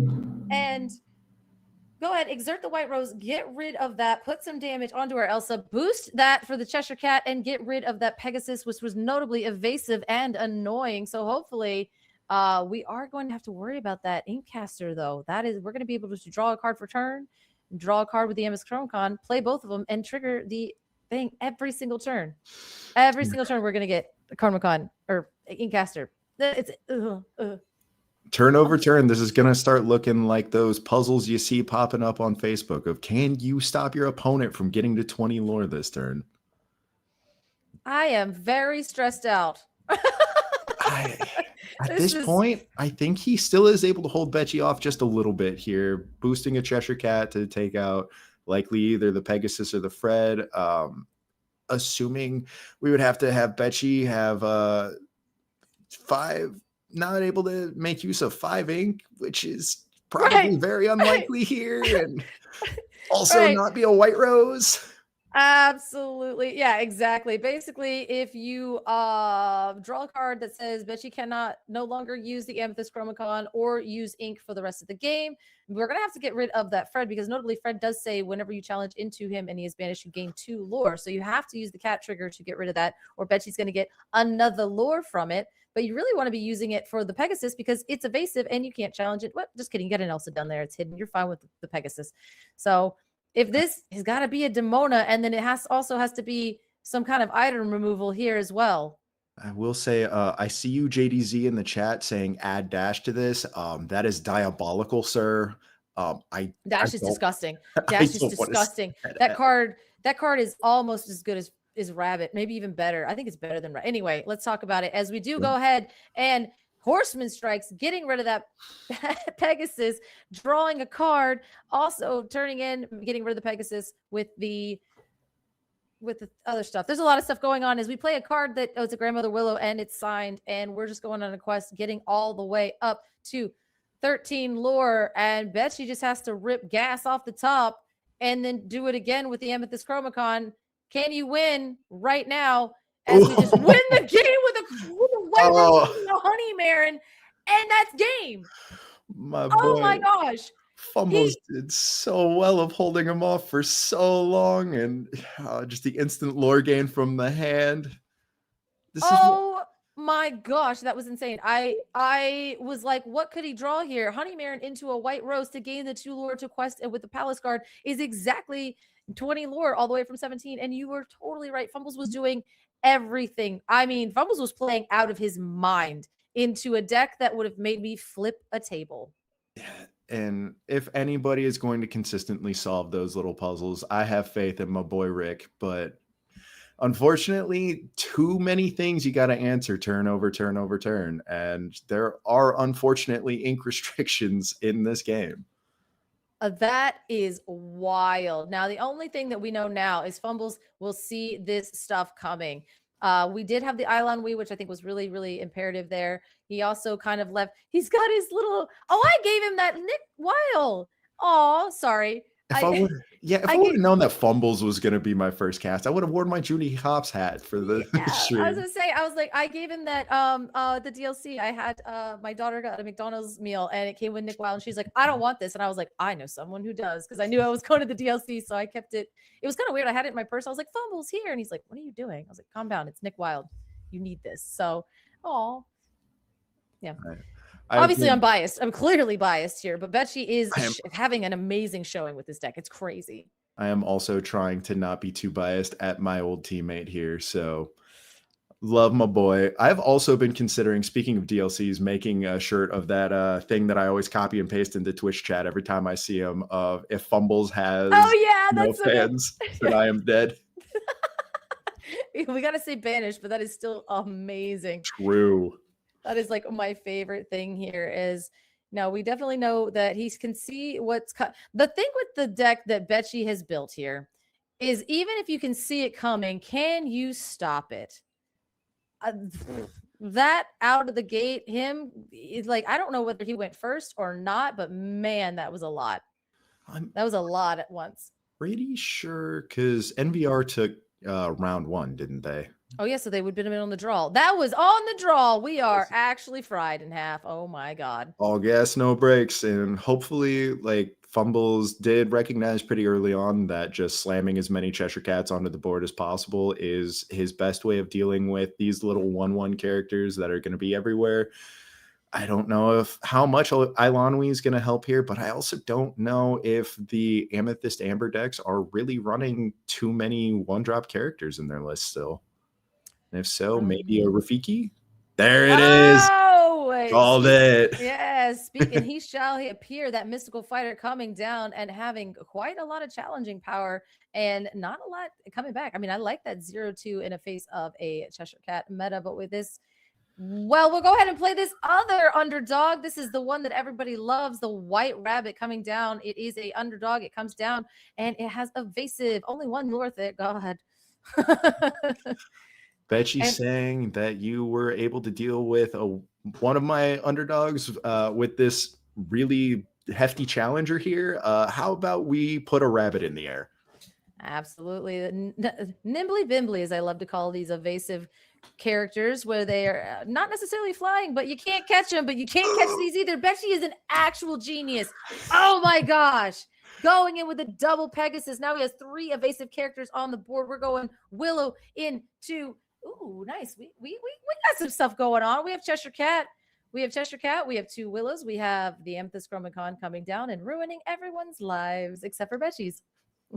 and exert the White Rose, get rid of that, put some damage onto our Elsa, boost that for the Cheshire Cat, and get rid of that Pegasus, which was notably evasive and annoying. So hopefully we are going to have to worry about that Inkcaster, though. We're going to be able to draw a card for turn, draw a card with the MS Chromacarn, play both of them, and trigger the thing every single turn. Every single turn we're going to get the Chromacarn or Inkcaster. It's Turn over turn. This is going to start looking like those puzzles you see popping up on Facebook of, can you stop your opponent from getting to 20 lore this turn? I am very stressed out. At this point, I think he still is able to hold Betchy off just a little bit here, boosting a Cheshire Cat to take out likely either the Pegasus or the Fred. Assuming we would have to have Betchy have 5, not able to make use of 5 ink, which is probably very unlikely here, and also not be a White Rose. Absolutely. Yeah, exactly. Basically, if you draw a card that says Betchy cannot no longer use the Amethyst Chromacarn or use ink for the rest of the game, we're going to have to get rid of that Fred, because notably Fred does say whenever you challenge into him and he is banished, you gain 2 lore. So you have to use the cat trigger to get rid of that, or Betchy's going to get another lore from it. But you really want to be using it for the Pegasus because it's evasive and you can't challenge it. What? Just kidding. Get an Elsa down there. It's hidden. You're fine with the Pegasus. So if this has got to be a Demona, and then it also has to be some kind of item removal here as well. I will say, I see you, JDZ, in the chat saying add Dash to this. That is diabolical, sir. Dash is disgusting. Dash is disgusting. That card is almost as good as Rabbit, maybe even better. I think it's better than Rabbit. Anyway, let's talk about it as we do go ahead and Horseman Strikes, getting rid of that Pegasus, drawing a card, also turning in, getting rid of the Pegasus with the other stuff. There's a lot of stuff going on as we play a card that, it's a Grandmother Willow and it's signed, and we're just going on a quest, getting all the way up to 13 lore, and Betchy just has to rip gas off the top and then do it again with the Amethyst Chromacarn. Can you win right now as we just win the game with a White Rose and a Honey Marin, and that's game. My boy, oh my gosh. Fumbles did so well of holding him off for so long, and just the instant lore gain from the hand. My gosh, that was insane. I was like, what could he draw here? Honey Marin into a White Rose to gain the 2 lore to quest, and with the Palace Guard is exactly 20 lore all the way from 17. And you were totally right. Fumbles was doing everything. I mean, Fumbles was playing out of his mind into a deck that would have made me flip a table. Yeah. And if anybody is going to consistently solve those little puzzles, I have faith in my boy Rick. But unfortunately, too many things you got to answer turn over turn over turn. And there are unfortunately ink restrictions in this game. That is wild. Now, the only thing that we know now is Fumbles will see this stuff coming. We did have the Eilon Wii, which I think was really, really imperative there. He also kind of left. He's got his little. Oh, I gave him that Nick Weil. Oh, sorry. If I would have known that Fumbles was going to be my first cast, I would have worn my Judy Hopps hat for the stream. I was going to say, I gave him that the DLC. I had my daughter got a McDonald's meal and it came with Nick Weil, and she's like, I don't want this. And I was like, I know someone who does, because I knew I was going to the DLC, so I kept it. It was kind of weird. I had it in my purse. I was like, Fumbles here. And he's like, what are you doing? I was like, calm down. It's Nick Wild. You need this. So, yeah. Obviously, I'm biased. I'm clearly biased here, but Betchy is having an amazing showing with this deck. It's crazy. I am also trying to not be too biased at my old teammate here. So love my boy. I've also been considering, speaking of DLCs, making a shirt of that thing that I always copy and paste into Twitch chat every time I see him, of if Fumbles has no fans, then I am dead. We got to say banished, but that is still amazing. True. That is like my favorite thing here is, now we definitely know that he can see what's the thing with the deck that Betchy has built here is even if you can see it coming, can you stop it? That out of the gate, him is like, I don't know whether he went first or not, but man, that was a lot. That was a lot at once. Pretty sure because NVR took round 1, didn't they? Oh yeah, so they would have been on the draw. That was on the draw. We are actually fried in half. Oh my god. All gas, no brakes, and hopefully, like, Fumbles did recognize pretty early on that just slamming as many Cheshire Cats onto the board as possible is his best way of dealing with these little 1/1 characters that are going to be everywhere. I don't know how much Ilanwi is going to help here, but I also don't know if the Amethyst Amber decks are really running too many 1-drop characters in their list still. And if so, maybe a Rafiki? There it is. Called it. Yes. Speaking, he shall appear, that mystical fighter coming down and having quite a lot of challenging power and not a lot coming back. I mean, I like that 0-2 in a face of a Cheshire Cat meta, but with this, well, we'll go ahead and play this other underdog. This is the one that everybody loves, the White Rabbit coming down. It is a underdog. It comes down and it has evasive. Only one north it. God. Betchy's saying that you were able to deal with one of my underdogs with this really hefty challenger here. How about we put a rabbit in the air? Absolutely. Nimbly bimbly, as I love to call these evasive characters, where they are not necessarily flying, but you can't catch them, but you can't catch these either. Betchy is an actual genius. Oh my gosh. Going in with a double Pegasus. Now he has 3 evasive characters on the board. We're going Willow into... Ooh, nice. We got some stuff going on. We have Cheshire Cat. We have 2 Willows. We have the Amethyst Chromicon coming down and ruining everyone's lives except for Betchy's.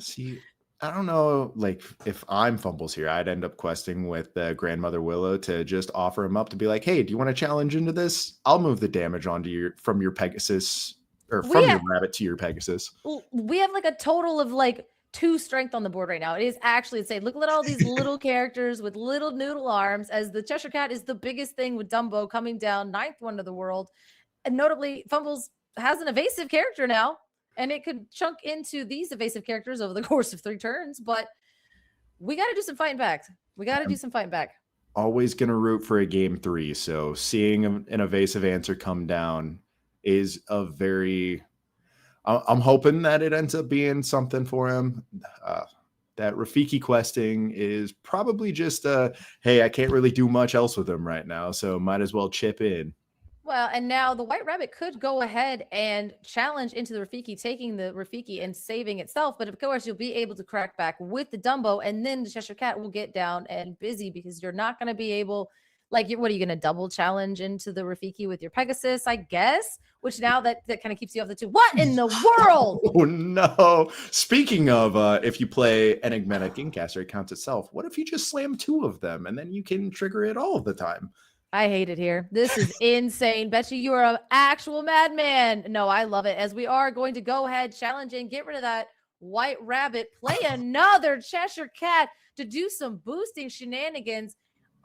See, I don't know, like, if I'm Fumbles here, I'd end up questing with Grandmother Willow to just offer him up to be like, hey, do you want to challenge into this? I'll move the damage onto from your Pegasus, or from your rabbit to your Pegasus. We have like a total of like 2 strength on the board right now. It is actually insane. Look at all these little characters with little noodle arms, as the Cheshire Cat is the biggest thing with Dumbo coming down, 9th one of the world. And notably, Fumbles has an evasive character now, and it could chunk into these evasive characters over the course of 3 turns, but we got to do some fighting back. Always going to root for a game 3, so seeing an evasive answer come down is a very... I'm hoping that it ends up being something for him. That Rafiki questing is probably just hey, I can't really do much else with him right now, so might as well chip in. Well, and now the White Rabbit could go ahead and challenge into the Rafiki, taking the Rafiki and saving itself. But of course, you'll be able to crack back with the Dumbo, and then the Cheshire Cat will get down and busy, because you're not going to be able... Like, what are you going to double challenge into the Rafiki with your Pegasus, I guess? Which now that kind of keeps you off the 2. What in the world? Oh, no. Speaking of, if you play Enigmatic Incaster, it counts itself. What if you just slam 2 of them and then you can trigger it all of the time? I hate it here. This is insane. Betchy, you are an actual madman. No, I love it. As we are going to go ahead, challenge and get rid of that White Rabbit, play another Cheshire Cat to do some boosting shenanigans.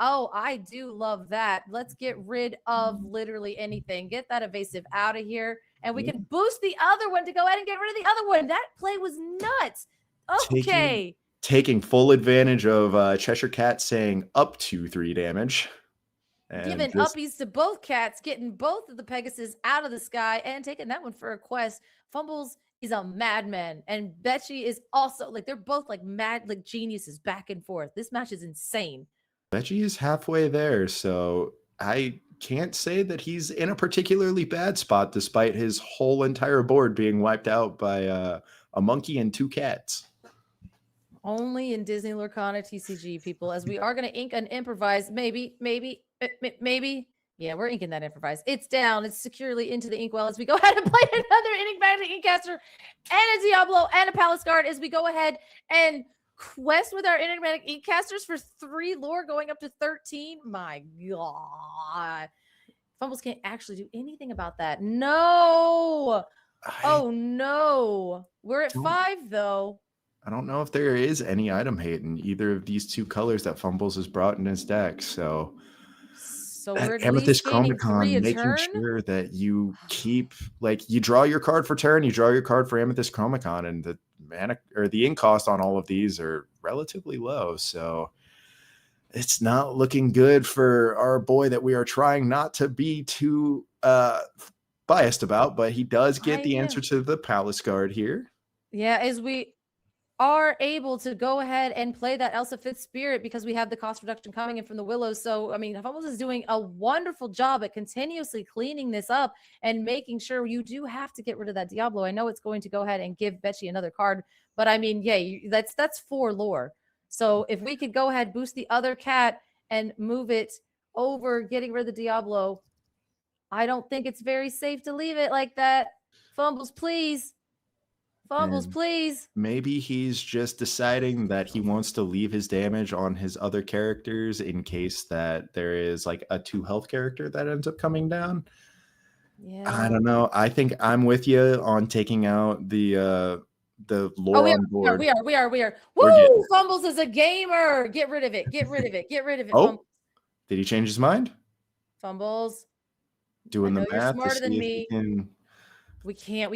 Oh, I do love that. Let's get rid of literally anything. Get that evasive out of here. And we can boost the other one to go ahead and get rid of the other one. That play was nuts. Okay. Taking full advantage of Cheshire Cat saying up to 3 damage. Giving uppies to both cats, getting both of the Pegasus out of the sky and taking that one for a quest. Fumbles is a madman. And Betchy is also, like, they're both like mad, like geniuses back and forth. This match is insane. Betchy is halfway there, so I can't say that he's in a particularly bad spot, despite his whole entire board being wiped out by a monkey and 2 cats. Only in Disney Lorcana TCG, people, as we are going to ink an improvise. Maybe. Yeah, we're inking that improvise. It's down. It's securely into the inkwell as we go ahead and play another Enigmatic Incaster and a Diablo and a Palace Guard as we go ahead and quest with our Enigmatic Inkcasters for 3 lore going up to 13. My God. Fumbles can't actually do anything about that. No. Oh, no. We're at 5, though. I don't know if there is any item hate in either of these 2 colors that Fumbles has brought in his deck. So we're at Amethyst Chromicon, making turn? sure that you keep, like, you draw your card for turn, you draw your card for Amethyst Chromicon, and mana or the in cost on all of these are relatively low. So it's not looking good for our boy that we are trying not to be too biased about, but he does get the answer to the Palace Guard here. Yeah, as we are able to go ahead and play that Elsa Fifth Spirit because we have the cost reduction coming in from the Willows. So, I mean, Fumbles is doing a wonderful job at continuously cleaning this up and making sure you do have to get rid of that Diablo. I know it's going to go ahead and give Betchy another card, but I mean, yeah, that's 4 lore. So if we could go ahead, boost the other cat and move it over, getting rid of the Diablo, I don't think it's very safe to leave it like that. Fumbles, please. Fumbles, please. Maybe he's just deciding that he wants to leave his damage on his other characters in case that there is like a 2 health character that ends up coming down. Yeah. I don't know. I think I'm with you on taking out the lore on board. We are. Woo! Fumbles is a gamer. Get rid of it. Get rid of it. Get rid of it. Oh, Fumbles. Did he change his mind? Fumbles. Doing the You're math smarter than me. We can't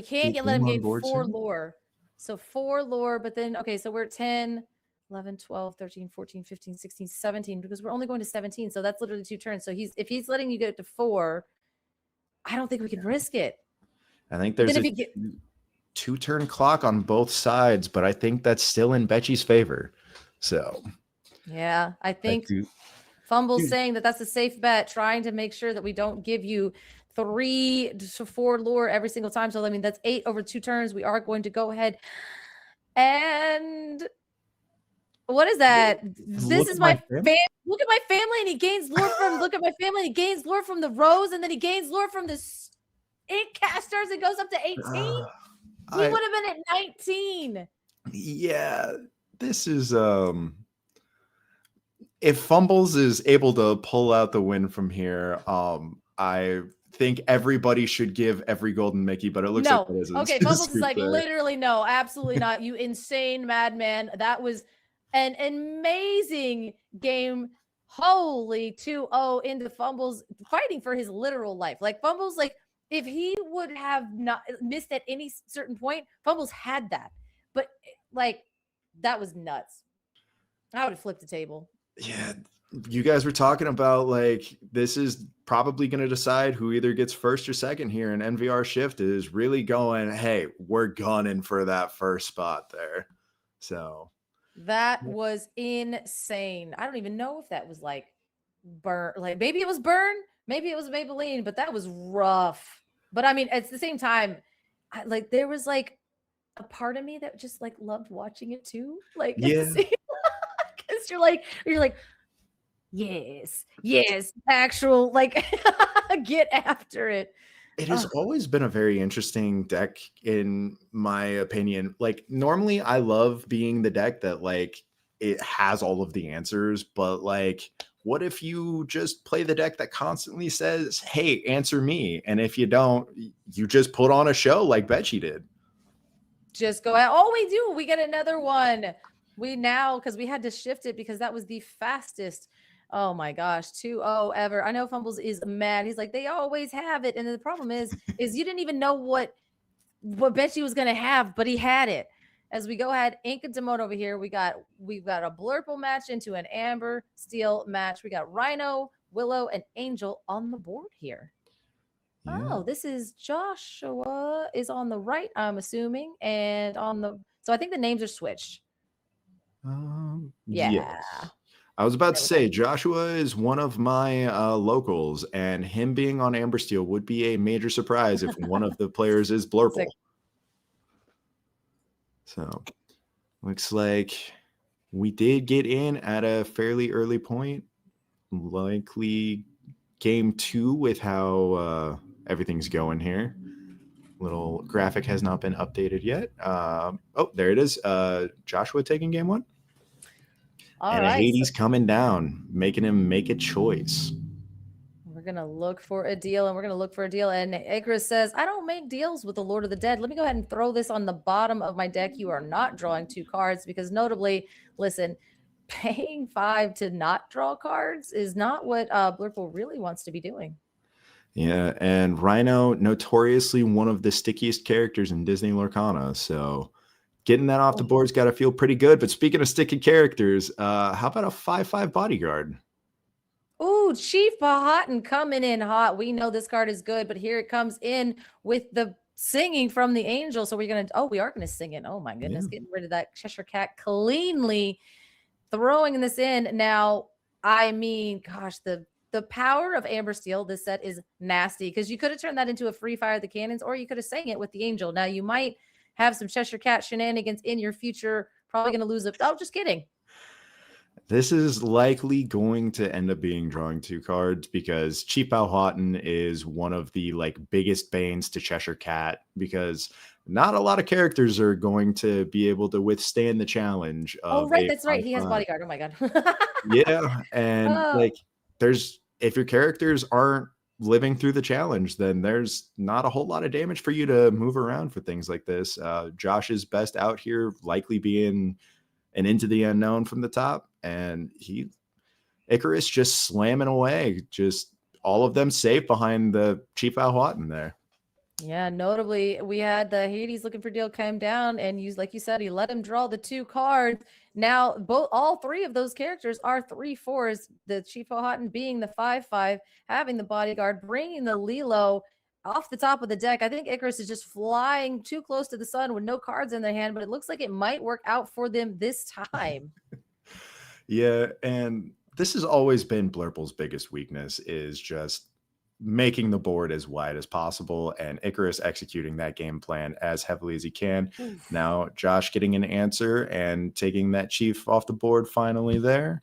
let him gain 4 lore. So 4 lore, but then, okay, so we're at 10, 11, 12, 13, 14, 15, 16, 17, because we're only going to 17. So that's literally 2 turns. So if he's letting you get to 4, I don't think we can risk it. I think there's a 2-turn clock on both sides, but I think that's still in Betchy's favor. So yeah, I think Fumbles saying that that's a safe bet, trying to make sure that we don't give you 3 to 4 lore every single time. So I mean, that's 8 over 2 turns. We are going to go ahead and what is that? This is my family. Look at my family, and he gains lore from. Look at my family, and he gains lore from the rose, and then he gains lore from the 8 casters. It goes up to 18. He would have been at 19. Yeah, this is if Fumbles is able to pull out the win from here, I think everybody should give every golden Mickey, but it looks like it isn't. Okay, Fumbles is like, literally no, absolutely not. You insane madman. That was an amazing game. Holy 2-0 into Fumbles, fighting for his literal life. Like Fumbles, like if he would have not missed at any certain point, Fumbles had that. But like that was nuts. I would have flipped the table. Yeah, you guys were talking about like this is probably going to decide who either gets first or second here, and NVRShift is really going, hey, we're gunning for that first spot there. So that was insane. I don't even know if that was like burn, like maybe it was burn, maybe it was Maybelline, but that was rough. But I mean, at the same time, like there was like a part of me that just like loved watching it too. Like, yeah, because you're like, yes, actual, like, get after it. It has always been a very interesting deck, in my opinion. Like, normally I love being the deck that, like, it has all of the answers, but, like, what if you just play the deck that constantly says, hey, answer me? And if you don't, you just put on a show like Betchy did. Just go out. Oh, we do. We get another one. We now, because we had to shift it because that was the fastest. Oh my gosh, 2-0 ever. I know Fumbles is mad. He's like, they always have it. And the problem is you didn't even know what Betchy was gonna have, but he had it. As we go ahead, Ink and Demone over here, we've got a Blurple match into an Amber Steel match. We got Rhino, Willow, and Angel on the board here. Yeah. Oh, this is Joshua is on the right, I'm assuming, and on the so I think the names are switched. Yeah. Yes. I was about to say, Joshua is one of my locals, and him being on Amber Steel would be a major surprise if one of the players is Blurple. So, looks like we did get in at a fairly early point. Likely game 2 with how everything's going here. Little graphic has not been updated yet. Oh, there it is. Joshua taking game 1. All and right, Hades coming down, making him make a choice. We're going to look for a deal, and we're going to look for a deal. And Icarus says, I don't make deals with the Lord of the Dead. Let me go ahead and throw this on the bottom of my deck. You are not drawing 2 cards because notably, listen, paying 5 to not draw cards is not what Blurple really wants to be doing. Yeah, and Rhino, notoriously one of the stickiest characters in Disney Lorcana. So getting that off the board's got to feel pretty good. But speaking of sticky characters, how about a 5/5 bodyguard? Ooh, Chief Powhatan coming in hot. We know this card is good, but here it comes in with the singing from the angel. So we are gonna sing it. Oh my goodness, getting rid of that Cheshire Cat cleanly, throwing this in. Now, I mean, gosh, the power of Amber Steel, this set is nasty, because you could have turned that into a free fire the cannons, or you could have sang it with the angel. Now you might have some Cheshire Cat shenanigans in your future. Probably gonna lose it. Oh, just kidding. This is likely going to end up being drawing 2 cards, because Chief Powhatan is one of the like biggest banes to Cheshire Cat, because not a lot of characters are going to be able to withstand the challenge of That's right. He has bodyguard. Oh my god. Yeah, and like if your characters aren't living through the challenge, then there's not a whole lot of damage for you to move around for things like this. Josh's best out here likely being an Into the Unknown from the top, and Icarus just slamming away, just all of them safe behind the Chief Powhatan there. Yeah, notably, we had the Hades looking for deal came down, and like you said, he let him draw the 2 cards. Now, all 3 of those characters are 3/4s. The Chief Powhatan being the 5/5, having the bodyguard, bringing the Lilo off the top of the deck. I think Icarus is just flying too close to the sun with no cards in their hand, but it looks like it might work out for them this time. Yeah, and this has always been Blurple's biggest weakness, is just making the board as wide as possible, and Icarus executing that game plan as heavily as he can. Oof. Now Josh getting an answer and taking that Chief off the board finally there.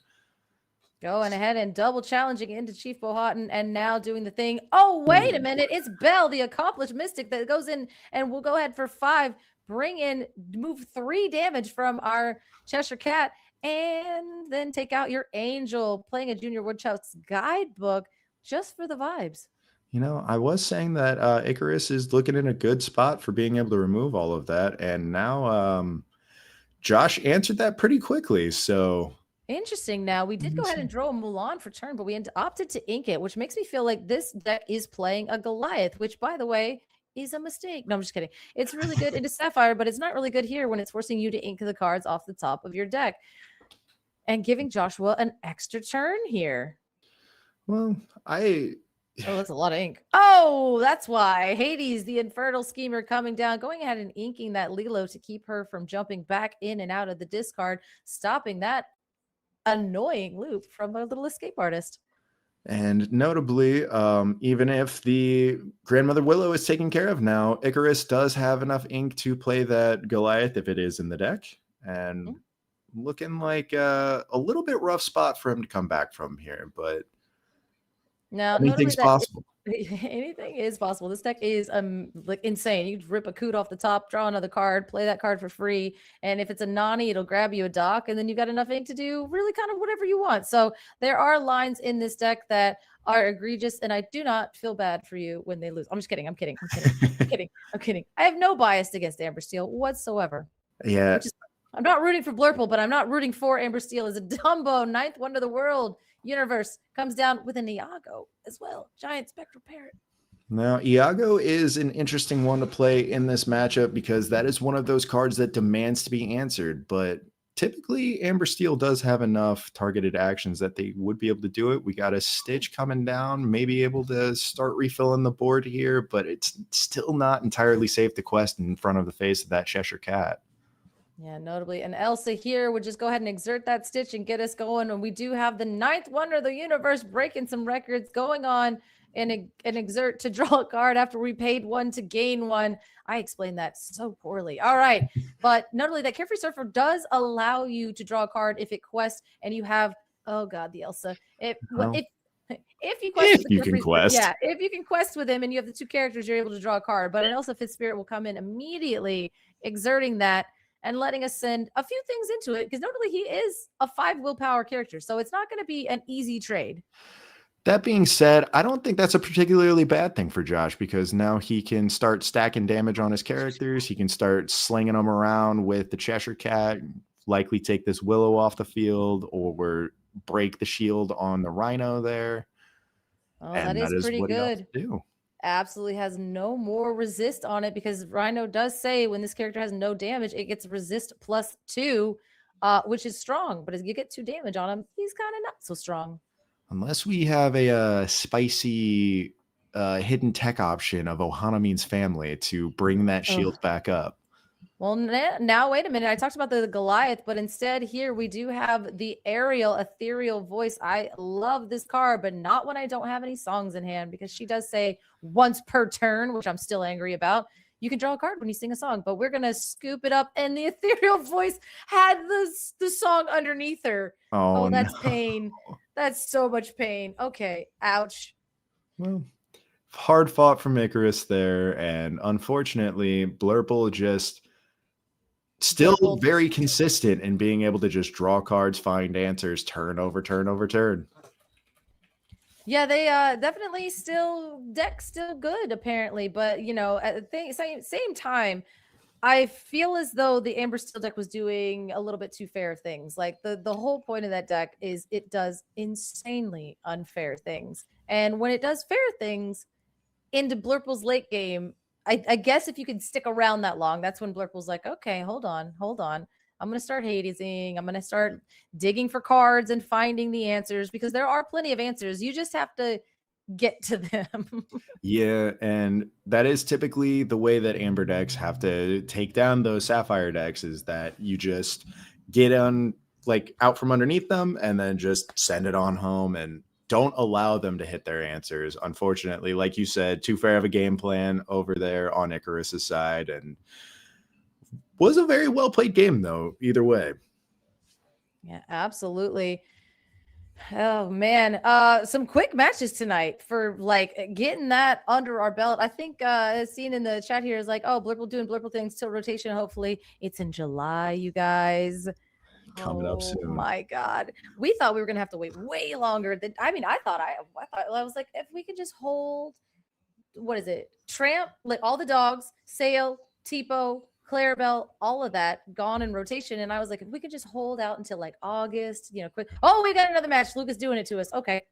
Going ahead and double challenging into Chief Powhatan, and now doing the thing. Oh, wait a minute. It's Belle, the accomplished mystic, that goes in, and we'll go ahead for 5, move 3 damage from our Cheshire Cat, and then take out your angel, playing a Junior Woodchuck's guidebook just for the vibes. You know, I was saying that Icarus is looking in a good spot for being able to remove all of that, and now Josh answered that pretty quickly, so... Interesting. Now, we did go ahead and draw a Mulan for turn, but we opted to ink it, which makes me feel like this deck is playing a Goliath, which, by the way, is a mistake. No, I'm just kidding. It's really good into Sapphire, but it's not really good here when it's forcing you to ink the cards off the top of your deck and giving Joshua an extra turn here. Well, Oh, that's a lot of ink. Oh, that's why. Hades, the infernal schemer, coming down, going ahead and inking that Lilo to keep her from jumping back in and out of the discard, stopping that annoying loop from a little escape artist. And notably, even if the Grandmother Willow is taken care of now, Icarus does have enough ink to play that Goliath if it is in the deck, and looking like a little bit rough spot for him to come back from here, but now anything's possible. Anything is possible. This deck is like insane. You rip a coot off the top, draw another card, play that card for free, and if it's a Nani, it'll grab you a dock, and then you've got enough ink to do really kind of whatever you want. So there are lines in this deck that are egregious, and I do not feel bad for you when they lose. I'm just kidding. I'm kidding. I'm kidding. I have no bias against Amber Steel whatsoever. Yeah. I'm not rooting for Blurple, but I'm not rooting for Amber Steel. As a Dumbo, 9th wonder of the world universe, comes down with an Iago as well. Giant Spectral Parrot. Now, Iago is an interesting one to play in this matchup, because that is one of those cards that demands to be answered. But typically, Amber Steel does have enough targeted actions that they would be able to do it. We got a Stitch coming down, maybe able to start refilling the board here, but it's still not entirely safe to quest in front of the face of that Cheshire Cat. Yeah, notably. And Elsa here would just go ahead and exert that Stitch and get us going. And we do have the 9th wonder of the universe breaking some records, going on and exert to draw a card after we paid 1 to gain 1. I explained that so poorly. All right. But not only that, Carefree Surfer does allow you to draw a card if it quests and you have, oh God, the Elsa. If you quest, if you can quest. Yeah, if you can quest with him and you have the 2 characters, you're able to draw a card. But an Elsa Fifth Spirit will come in immediately, exerting that and letting us send a few things into it, because notably he is a 5 willpower character, so it's not going to be an easy trade. That being said, I don't think that's a particularly bad thing for Josh, because now he can start stacking damage on his characters. He can start slinging them around with the Cheshire Cat, likely take this Willow off the field, or break the shield on the Rhino there. Oh, that is pretty good. absolutely has no more resist on it because Rhino does say when this character has no damage, it gets resist +2, which is strong. But as you get 2 damage on him, he's kind of not so strong. Unless we have a spicy hidden tech option of Ohanamin's family to bring that shield back up. Well, now wait a minute. I talked about the Goliath, but instead here we do have the aerial ethereal voice. I love this card, but not when I don't have any songs in hand, because she does say once per turn, which I'm still angry about. You can draw a card when you sing a song, but we're gonna scoop it up, and the ethereal voice had the song underneath her. Oh, that's no. pain. That's so much pain. Okay, ouch. Well, hard fought from Icarus there, and unfortunately, Blurple just still Blurple. very consistent in being able to just draw cards, find answers, turn over turn over turn. Yeah, they definitely still good apparently, but you know, at the same time, I feel as though the Amber Steel deck was doing a little bit too fair of things. Like the whole point of that deck is it does insanely unfair things, and when it does fair things into Blurple's late game, I guess if you could stick around that long, that's when Blurple's like, okay, hold on. I'm going to start hadesing. I'm going to start digging for cards and finding the answers, because there are plenty of answers. You just have to get to them. Yeah, and that is typically the way that Amber decks have to take down those Sapphire decks, is that you just get on like out from underneath them and then just send it on home and don't allow them to hit their answers. Unfortunately, like you said, too fair of a game plan over there on Icarus's side, and was a very well played game though, either way. Yeah, absolutely. Oh man, some quick matches tonight for like getting that under our belt. I think seen in the chat here is like, oh, Blurple doing Blurple things till rotation. Hopefully it's in July, you guys. Coming up soon. Oh my god, we thought we were gonna have to wait way longer than. I mean, I was like, if we could just hold, what is it, Tramp, like all the dogs, Sail, Tipo, Clarabelle, all of that gone in rotation, and I was like, if we could just hold out until like August, you know, quick. Oh, we got another match. Luke is doing it to us. Okay.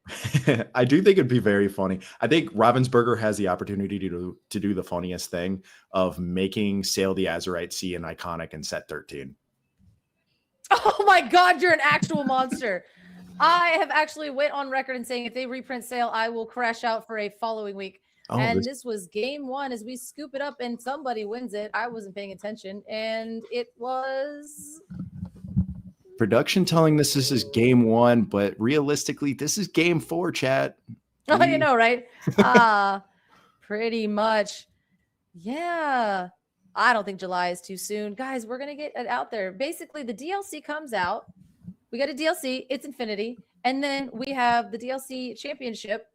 I do think it'd be very funny. I think Ravensburger has the opportunity to do the funniest thing of making Sail the Azurite see an iconic in set 13. Oh my god, you're an actual monster. I have actually went on record and saying if they reprint Sail, I will crash out for a following week. Oh, and this was game 1 as we scoop it up and somebody wins it. I wasn't paying attention, and it was production telling this is game 1, but realistically, this is game 4, chat. Oh, you know, right? Pretty much. Yeah. I don't think July is too soon. Guys, we're going to get it out there. Basically, the DLC comes out. We got a DLC. It's Infinity. And then we have the DLC Championship.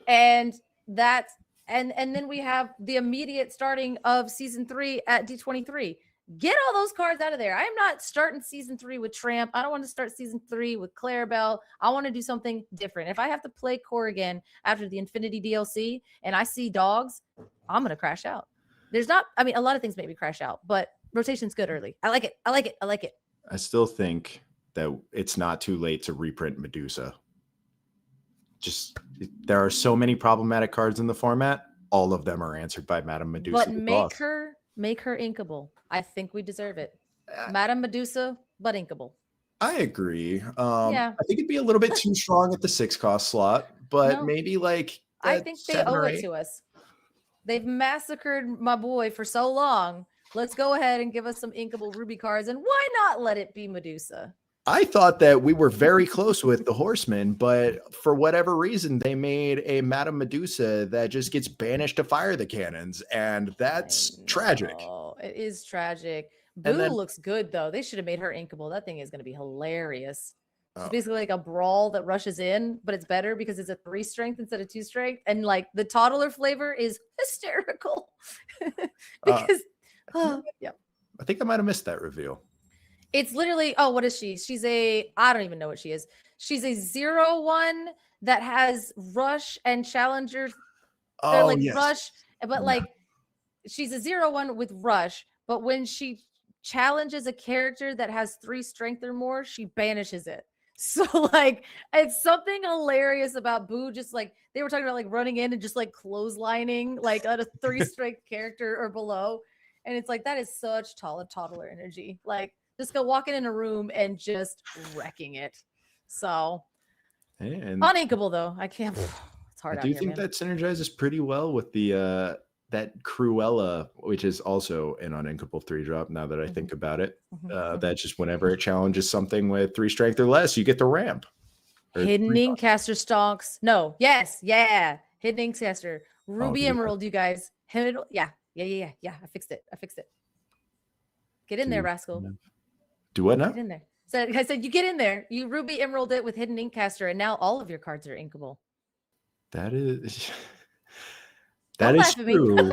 And that's and then we have the immediate starting of Season 3 at D23. Get all those cards out of there. I am not starting Season 3 with Tramp. I don't want to start Season 3 with Clarabelle. I want to do something different. If I have to play Corrigan after the Infinity DLC and I see dogs, I'm going to crash out. There's not, I mean, a lot of things make me crash out, but rotation's good early. I like it. I still think that it's not too late to reprint Medusa. Just, there are so many problematic cards in the format. All of them are answered by Madame Medusa. But make her inkable. I think we deserve it. Madame Medusa, but inkable. I agree. Yeah. I think it'd be a little bit too strong at the 6-cost slot, but maybe like I think they owe it to us. They've massacred my boy for so long. Let's go ahead and give us some inkable Ruby cards. And why not let it be Medusa? I thought that we were very close with the Horsemen, but for whatever reason, they made a Madame Medusa that just gets banished to fire the cannons. And that's tragic. It is tragic. Boo looks good, though. They should have made her inkable. That thing is going to be hilarious. It's basically like a brawl that rushes in, but it's better because it's a 3 strength instead of 2 strength. And like the toddler flavor is hysterical. Because yeah. I think I might have missed that reveal. It's literally, what is she? She's I don't even know what she is. She's a 0/1 that has rush and challenger. They're like rush, but like she's a 0/1 with rush, but when she challenges a character that has 3 strength or more, she banishes it. So like it's something hilarious about Boo. Just like they were talking about like running in and just like clotheslining like at a 3 strength character or below. And it's like that is such toddler energy. Like just go walking in a room and just wrecking it. So And uninkable though. I can't. It's hard I out do here, think man. that synergizes pretty well with the that Cruella, which is also an uninkable 3-drop. Now that I think about it, that just whenever it challenges something with 3 strength or less, you get the ramp. Or Hidden 3 Inkcaster stonks. No, yes, yeah. Hidden Inkcaster. Ruby yeah. Emerald, you guys. Yeah. I fixed it. Get in there, rascal. Do what now? Get in there. So I said, you get in there. You Ruby Emerald it with Hidden Inkcaster, and now all of your cards are inkable. That is Don't laugh at me. true.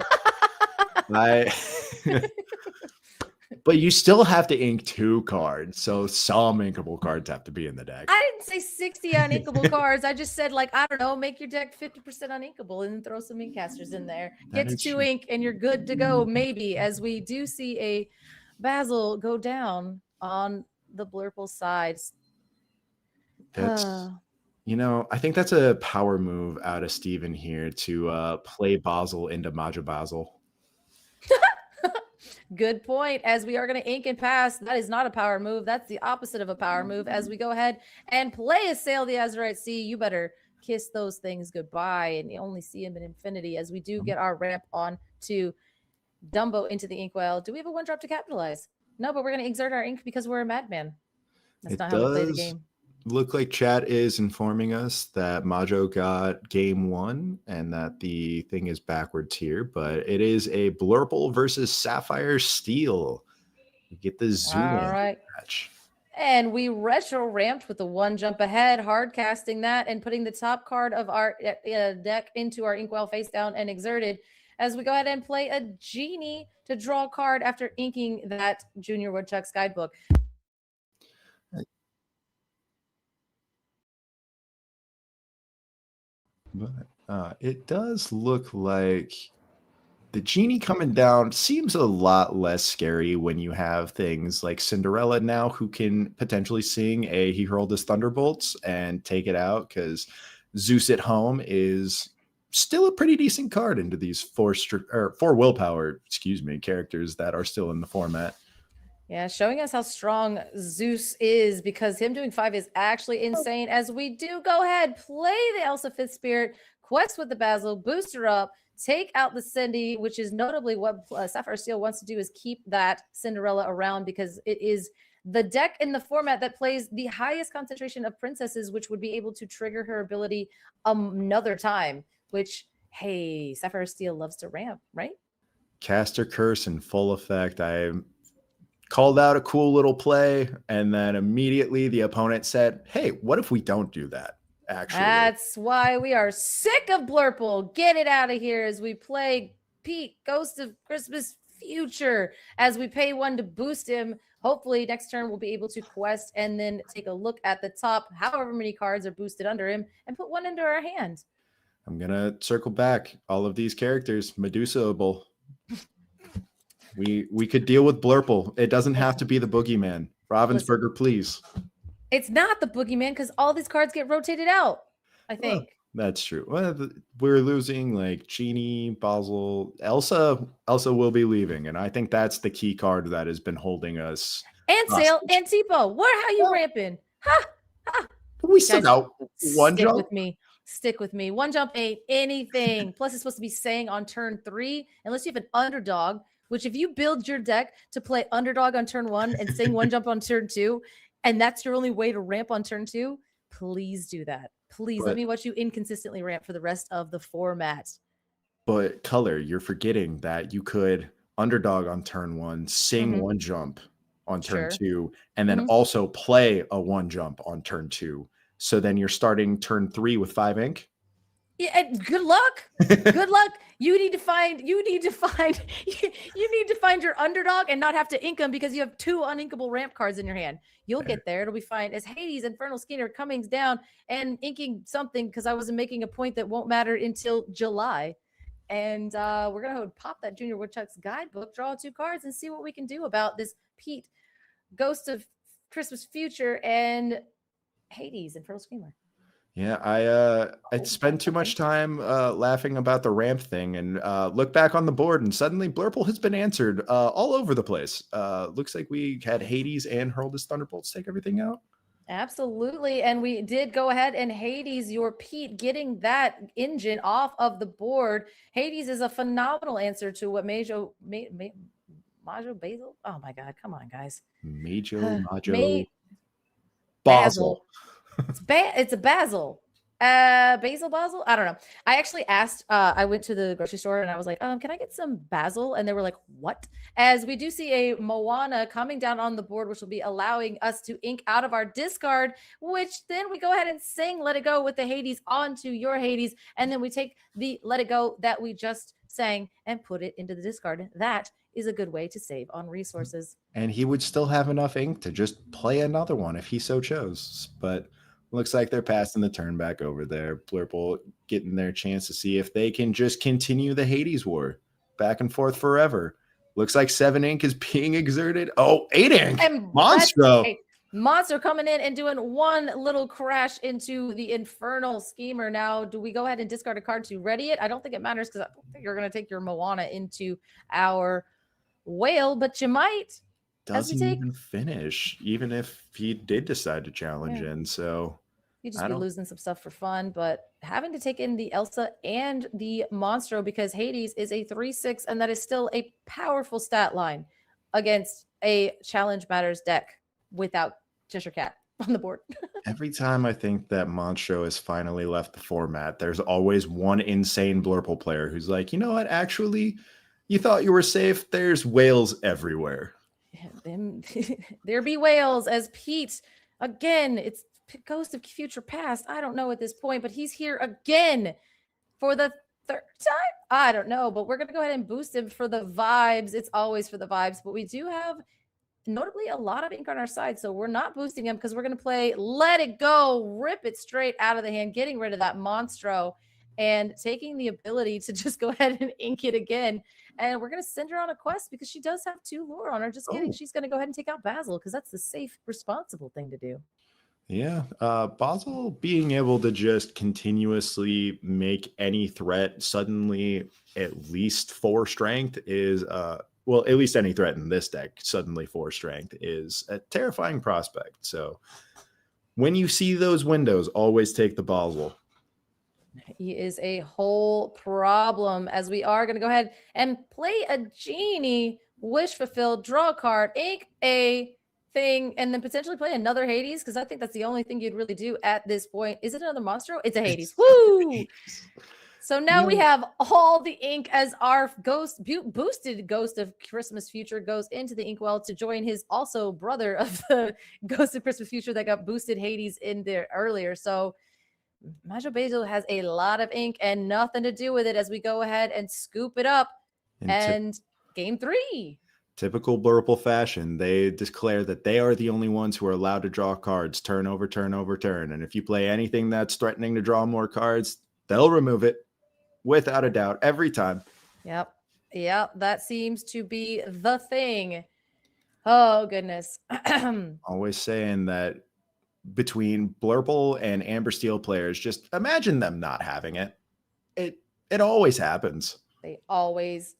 But you still have to ink 2 cards, so some inkable cards have to be in the deck. I didn't say 60 uninkable cards. I just said, like, I don't know, make your deck 50% uninkable and then throw some Inkcasters in there. That Get to is 2 true. ink and you're good to go, maybe, as we do see a Basil go down on the Blurple sides. That's I think that's a power move out of Steven here to play Basil into Maja Basil. Good point. As we are going to ink and pass, that is not a power move. That's the opposite of a power move. As we go ahead and play a Sail the Azurite Sea, you better kiss those things goodbye and you only see them in infinity. As we do get our ramp on to Dumbo into the inkwell. Do we have a 1-drop to capitalize? No, but we're going to exert our ink because we're a madman. That's not how we play the game. Look like chat is informing us that Majo got game 1 and that the thing is backwards here, but it is a Blurple versus Sapphire Steel. You get the zoom in match. And we retro ramped with the 1 jump ahead, hard casting that and putting the top card of our deck into our inkwell face down and exerted. As we go ahead and play a genie to draw a card after inking that Junior Woodchuck's guidebook. But it does look like the genie coming down seems a lot less scary when you have things like Cinderella now who can potentially sing a He Hurled His Thunderbolts and take it out, because Zeus at Home is still a pretty decent card into these 4 willpower, characters that are still in the format. Yeah, showing us how strong Zeus is, because him doing 5 is actually insane. As we do go ahead, play the Elsa Fifth Spirit, quest with the Basil, boost her up, take out the Cindy, which is notably what Sapphire Steel wants to do, is keep that Cinderella around, because it is the deck in the format that plays the highest concentration of princesses, which would be able to trigger her ability another time, which, hey, Sapphire Steel loves to ramp, right? Caster Curse in full effect. I called out a cool little play, and then immediately the opponent said, hey, what if we don't do that? Actually, that's why we are sick of Blurple. Get it out of here as we play Pete, Ghost of Christmas Future, as we pay 1 to boost him. Hopefully next turn we'll be able to quest and then take a look at the top, however many cards are boosted under him, and put 1 into our hand. I'm going to circle back. All of these characters, Medusa-able. We could deal with Blurple. It doesn't have to be the boogeyman. Ravensburger, please. It's not the boogeyman, because all these cards get rotated out, I think. Well, that's true. Well, we're losing like Genie, Basil, Elsa. Elsa will be leaving, and I think that's the key card that has been holding us. And Sail and Tipo. How you ramping? Ha! We still got 1 jump. Stick with me. 1 jump ain't anything. Plus, it's supposed to be saying on turn 3, unless you have an underdog. Which, if you build your deck to play underdog on turn 1 and sing 1 jump on turn 2, and that's your only way to ramp on turn 2, please do that. Please let me watch you inconsistently ramp for the rest of the format. But Color, you're forgetting that you could underdog on turn 1, sing 1 jump on turn 2, and then also play a 1 jump on turn 2. So then you're starting turn 3 with 5 ink. Yeah, good luck. Good luck. You need to find you need to find your underdog and not have to ink them, because you have 2 uninkable ramp cards in your hand. You'll get there. It'll be fine. As Hades, Infernal Skinner coming down and inking something, because I wasn't making a point that won't matter until July. And we're gonna pop that Junior Woodchuck's guidebook, draw 2 cards, and see what we can do about this Pete, Ghost of Christmas Future, and Hades and Fertile Screamer. Yeah, I spent too much time laughing about the ramp thing and look back on the board, and suddenly Blurple has been answered all over the place. Looks like we had Hades and Hurled Thunderbolts take everything out. Absolutely. And we did go ahead and Hades, your Pete, getting that engine off of the board. Hades is a phenomenal answer to what Majo Basil. Oh my God. Come on, guys. Majo Basil. It's a Basil. Basil. I don't know. I actually asked, I went to the grocery store and I was like, can I get some basil? And they were like, what? As we do see a Moana coming down on the board, which will be allowing us to ink out of our discard, which then we go ahead and sing Let It Go with the Hades onto your Hades. And then we take the Let It Go that we just sang and put it into the discard. That is a good way to save on resources. And he would still have enough ink to just play another one if he so chose. But looks like they're passing the turn back over there. Blurple getting their chance to see if they can just continue the Hades war back and forth forever. Looks like 7 ink is being exerted. Oh, 8 ink. And Monstro. Monster coming in and doing one little crash into the Infernal Schemer. Now, do we go ahead and discard a card to ready it? I don't think it matters because I don't think you're going to take your Moana into our whale, but you might. Doesn't even finish, even if he did decide to challenge in. So you just be losing some stuff for fun, but having to take in the Elsa and the Monstro because Hades is a 3/6, and that is still a powerful stat line against a Challenge Matters deck without Cheshire Cat on the board. Every time I think that Monstro has finally left the format, there's always one insane Blurple player who's like, you know what? Actually, you thought you were safe. There's whales everywhere. There be whales as Pete again. It's Ghost of Future Past. I don't know at this point, but he's here again for the 3rd time. I don't know, but we're gonna go ahead and boost him for the vibes. It's always for the vibes, but we do have notably a lot of ink on our side, so we're not boosting him because we're gonna play Let It Go, rip it straight out of the hand, getting rid of that Monstro and taking the ability to just go ahead and ink it again. And we're going to send her on a quest because she does have 2 lore on her. Just kidding. She's going to go ahead and take out Basil because that's the safe, responsible thing to do. Yeah. Basil being able to just continuously make any threat suddenly at least 4 strength is, well, at least any threat in this deck, suddenly 4 strength is a terrifying prospect. So when you see those windows, always take the Basil. He is a whole problem as we are going to go ahead and play a genie, wish fulfilled, draw a card, ink a thing, and then potentially play another Hades because I think that's the only thing you'd really do at this point. Is it another Monstro? It's a Hades. Woo! So now we have all the ink as our boosted Ghost of Christmas Future goes into the inkwell to join his also brother of the Ghost of Christmas Future that got boosted Hades in there earlier. So Majo Basil has a lot of ink and nothing to do with it as we go ahead and scoop it up. And game 3. Typical Blurple fashion, they declare that they are the only ones who are allowed to draw cards turn over turn over turn. And if you play anything that's threatening to draw more cards, they'll remove it without a doubt every time. Yep. That seems to be the thing. Oh, goodness. Always saying that between Blurple and Amber Steel players, just imagine them not having it. It always happens. They always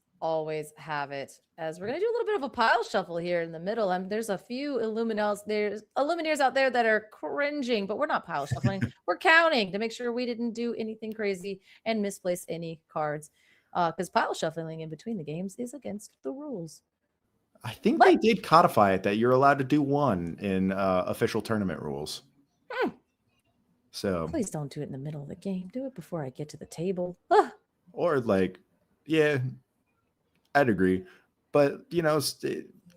have it. As we're gonna do a little bit of a pile shuffle here in the middle. There's a few Illumineers out there that are cringing, but we're not pile shuffling. We're counting to make sure we didn't do anything crazy and misplace any cards. Because pile shuffling in between the games is against the rules. I think they did codify it that you're allowed to do 1 in official tournament rules. So please don't do it in the middle of the game. Do it before I get to the table. Or yeah, I'd agree. But,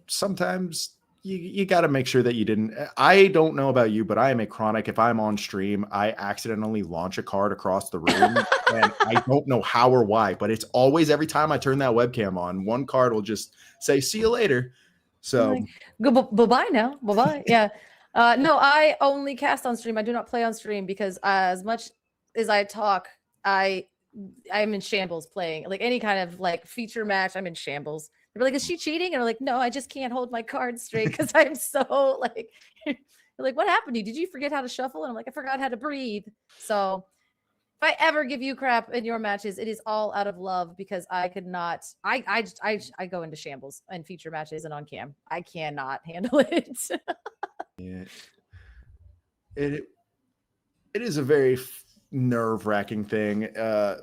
sometimes you got to make sure that you didn't. I don't know about you, but I am a chronic. If I'm on stream, I accidentally launch a card across the room. And I don't know how or why, but it's always every time I turn that webcam on, one card will just say, see you later. So bye-bye now. Bye-bye. Yeah. No, I only cast on stream. I do not play on stream because as much as I talk, I'm in shambles playing. Like any kind of feature match, I'm in shambles. They're like, is she cheating? And I'm like, no, I just can't hold my cards straight because I'm so They're like, what happened to you? Did you forget how to shuffle? And I'm like, I forgot how to breathe. So if I ever give you crap in your matches, it is all out of love because I could not. I go into shambles in feature matches and on cam. I cannot handle it. Yeah. It is a very nerve-wracking thing,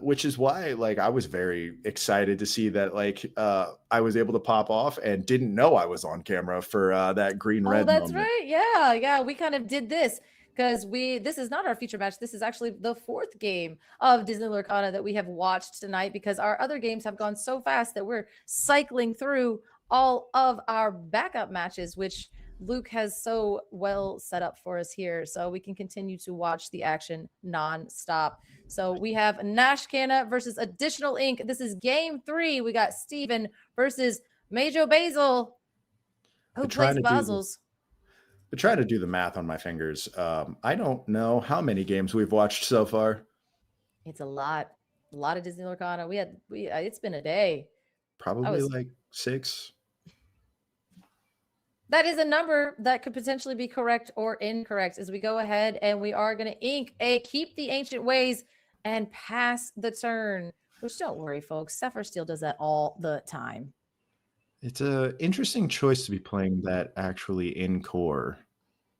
which is why like I was very excited to see that like I was able to pop off and didn't know I was on camera for that green red That's moment. right. Yeah. We kind of did this because this is not our feature match. This is actually the 4th game of Disney Lurkana that we have watched tonight because our other games have gone so fast that we're cycling through all of our backup matches, which Luke has so well set up for us here. So we can continue to watch the action nonstop. So we have Nashkana versus Additional Ink. This is game 3. We got Steven versus Majo Basil. Who plays Basils? But trying to do the math on my fingers. I don't know how many games we've watched so far. It's a lot of Disney Lurkana. It's been a day. Probably like 6. That is a number that could potentially be correct or incorrect as we go ahead and we are going to ink a Keep the Ancient Ways and pass the turn. Which don't worry, folks. Sapphire Steel does that all the time. It's an interesting choice to be playing that actually in core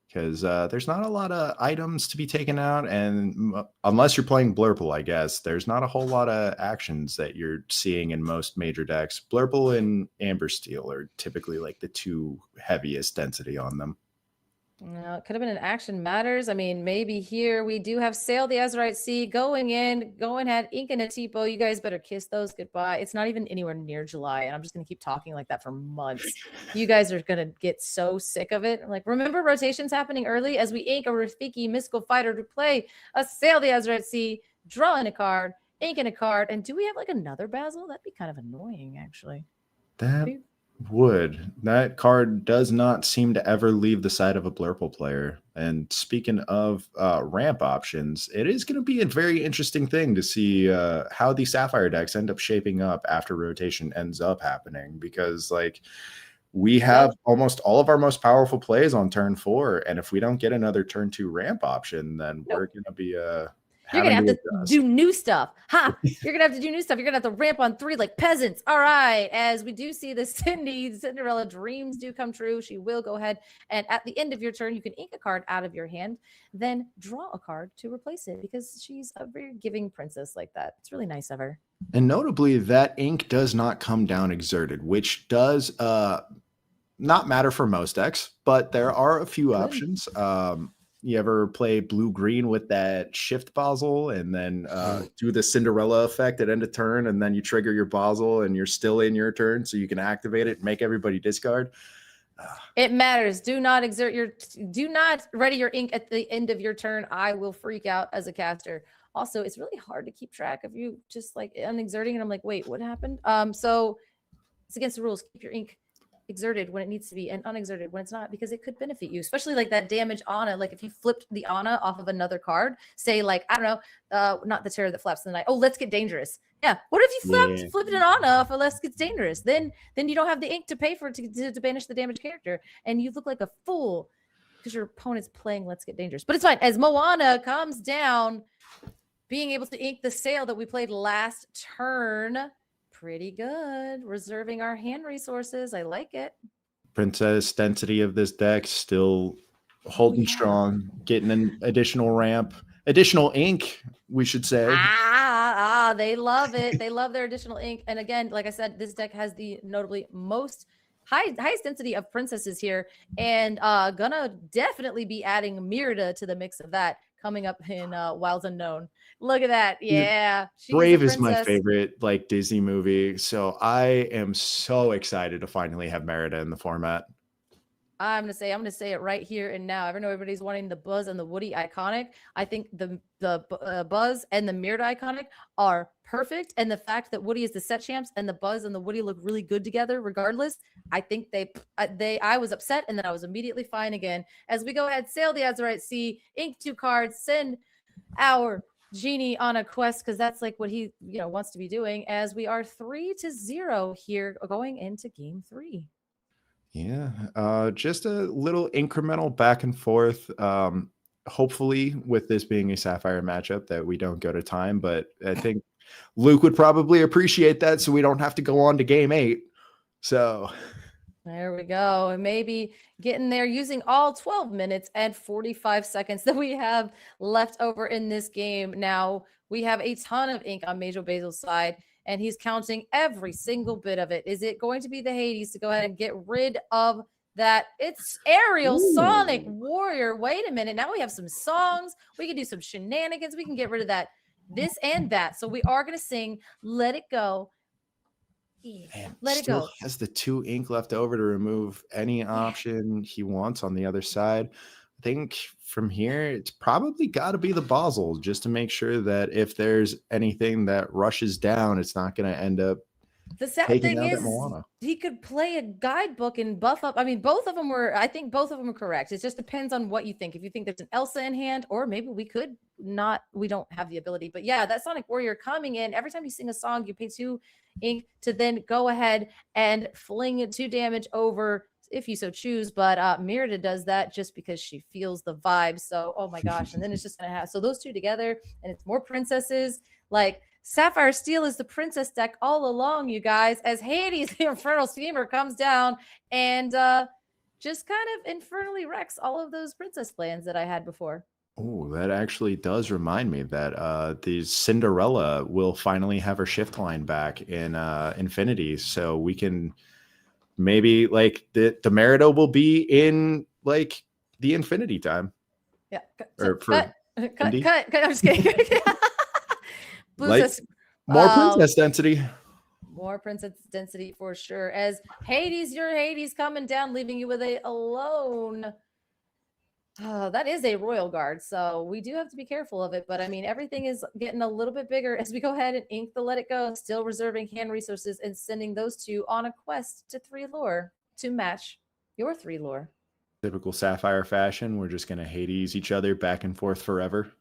because there's not a lot of items to be taken out. And unless you're playing Blurple, I guess, there's not a whole lot of actions that you're seeing in most major decks. Blurple and Amber Steel are typically like the 2 heaviest density on them. No, it could have been an Action Matters. I mean, maybe here we do have Sail the Azurite Sea going ahead, inking a Tipo. You guys better kiss those goodbye. It's not even anywhere near July, and I'm just going to keep talking like that for months. You guys are going to get so sick of it. I'm like, remember rotations happening early as we ink a Rafiki Mystical Fighter to play a Sail the Azurite Sea, draw in a card, ink in a card, and do we have like another Basil? That'd be kind of annoying, actually. That card does not seem to ever leave the side of a Blurple player. And speaking of ramp options, it is going to be a very interesting thing to see how the Sapphire decks end up shaping up after rotation ends up happening, because like we have almost all of our most powerful plays on turn 4, and if we don't get another turn 2 ramp option, then we're going to be you're going to have to do new stuff. You're going to have to do new stuff. You're going to have to ramp on 3 like peasants. All right. As we do see the Cinderella dreams do come true. She will go ahead and at the end of your turn, you can ink a card out of your hand, then draw a card to replace it because she's a very giving princess like that. It's really nice of her. And notably, that ink does not come down exerted, which does not matter for most decks, but there are a few options. You ever play blue-green with that shift Basel and then do the Cinderella effect at end of turn, and then you trigger your Basel and you're still in your turn so you can activate it and make everybody discard? It matters. Do not ready your ink at the end of your turn. I will freak out as a caster. Also, it's really hard to keep track of you just like unexerting, and I'm like, wait, what happened? So it's against the rules. Keep your ink exerted when it needs to be and unexerted when it's not, because it could benefit you, especially like that damage Anna. Like if you flipped the Anna off of another card, say like, I don't know, not the Terror that flaps in the night. Oh, Let's Get Dangerous. Yeah. What if you flipped an Anna off of Let's Get Dangerous? Then you don't have the ink to pay for it to banish the damaged character, and you look like a fool because your opponent's playing Let's Get Dangerous. But it's fine. As Moana comes down, being able to ink the Sail that we played last turn. Pretty good. Reserving our hand resources. I like it. Princess density of this deck still holding strong, getting an additional ramp, additional ink, we should say. They love it. They love their additional ink. And again, like I said, this deck has the notably most highest density of princesses here, and gonna definitely be adding Myrda to the mix of that coming up in Wilds Unknown. Look at that. Yeah. Brave is my favorite like Disney movie. So I am so excited to finally have Merida in the format. I'm gonna say it right here and now. I know everybody's wanting the Buzz and the Woody iconic. I think the Buzz and the Myrda iconic are perfect, and the fact that Woody is the set champs and the Buzz and the Woody look really good together, regardless. I think I was upset, and then I was immediately fine again. As we go ahead, Sail the Azurite Sea, ink 2 cards, send our Genie on a quest, because that's like what he wants to be doing. As we are 3-0 here, going into game 3. Yeah, just a little incremental back and forth. Hopefully, with this being a Sapphire matchup, that we don't go to time, but I think Luke would probably appreciate that, so we don't have to go on to game 8. So There we go. And maybe getting there using all 12 minutes and 45 seconds that we have left over in this game. Now, we have a ton of ink on Major Basil's side, and he's counting every single bit of it. Is it going to be the Hades to go ahead and get rid of that? It's Aerial Sonic Warrior. Wait a minute. Now we have some songs. We can do some shenanigans. We can get rid of that, this and that. So we are going to sing Let It Go. man, Let it still go. has the 2 ink left over to remove any option he wants on the other side. I think from here, it's probably got to be the Basel, just to make sure that if there's anything that rushes down, it's not going to end up The sad taking thing out that is, Moana. he could play a guidebook and buff up. I mean, both of them were, I think both of them are correct. It just depends on what you think. If you think there's an Elsa in hand, or maybe we could not, we don't have the ability. But yeah, that Sonic Warrior coming in, every time you sing a song, you pay 2 ink to then go ahead and fling 2 damage over if you so choose. But Mirada does that just because she feels the vibe. So, oh my gosh. And then it's just going to have, so those 2 together, and it's more princesses. Like, Sapphire Steel is the princess deck all along, you guys, as Hades, the Infernal Schemer, comes down and just kind of infernally wrecks all of those princess plans that I had before. Oh, that actually does remind me that the Cinderella will finally have her shift line back in Infinity, so we can maybe like the Merida will be in like the Infinity time. Yeah, Or Indy? cut. I'm just kidding. Blue Like, says, more princess density. more princess density for sure. As Hades, your Hades coming down, leaving you with a alone. Oh, that is a royal guard, so we do have to be careful of it. But I mean, everything is getting a little bit bigger as we go ahead and ink the Let It Go, still reserving hand resources and sending those 2 on a quest to 3 lore to match your 3 lore. Typical Sapphire fashion. We're just gonna Hades each other back and forth forever.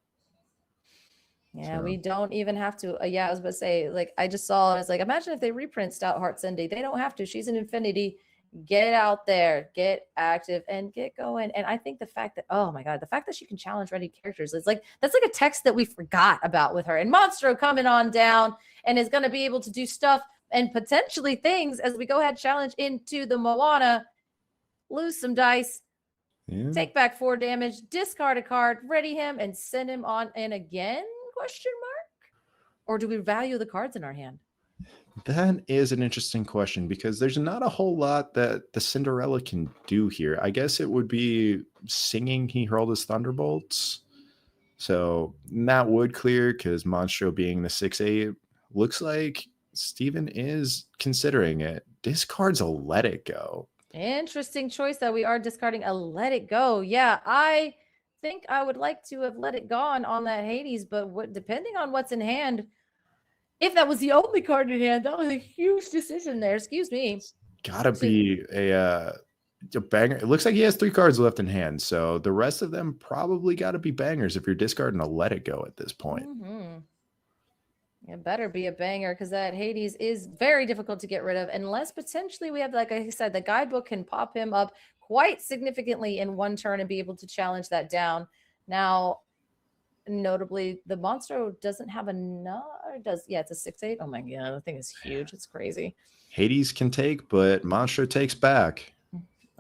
Yeah, So. we don't even have to. Yeah, I was about to say, like, I just saw, I was like, imagine if they reprint Stout Heart Cindy. They don't have to. She's an Infinity. Get out there, get active, and get going. And I think the fact that, oh my God, the fact that she can challenge ready characters, it's like, that's like a text that we forgot about with her. And Monstro coming on down and is going to be able to do stuff and potentially things as we go ahead, challenge into the Moana, lose some dice. Yeah. Take back 4 damage, discard a card, ready him, and send him on in again? Question mark? Or do we value the cards in our hand? That is an interesting question, because there's not a whole lot that the Cinderella can do here. I guess it would be singing He Hurled His Thunderbolts. So that would clear, because Monstro being the 6/8, looks like Steven is considering it. Discards a Let It Go. Interesting choice that we are discarding a Let It Go. Yeah, I think I would like to have let it gone on that Hades, but what, depending on what's in hand, if that was the only card in hand, that was a huge decision there. Excuse me. Gotta be a banger. It looks like he has 3 cards left in hand, so the rest of them probably got to be bangers if you're discarding a Let It Go at this point. It better be a banger, because that Hades is very difficult to get rid of, unless potentially we have, like I said, the guidebook can pop him up quite significantly in 1 turn and be able to challenge that down. Now, notably, the Monstro doesn't have enough. Yeah, it's a 6/8. Oh my God, the thing is huge. It's crazy. Hades can take, but Monstro takes back.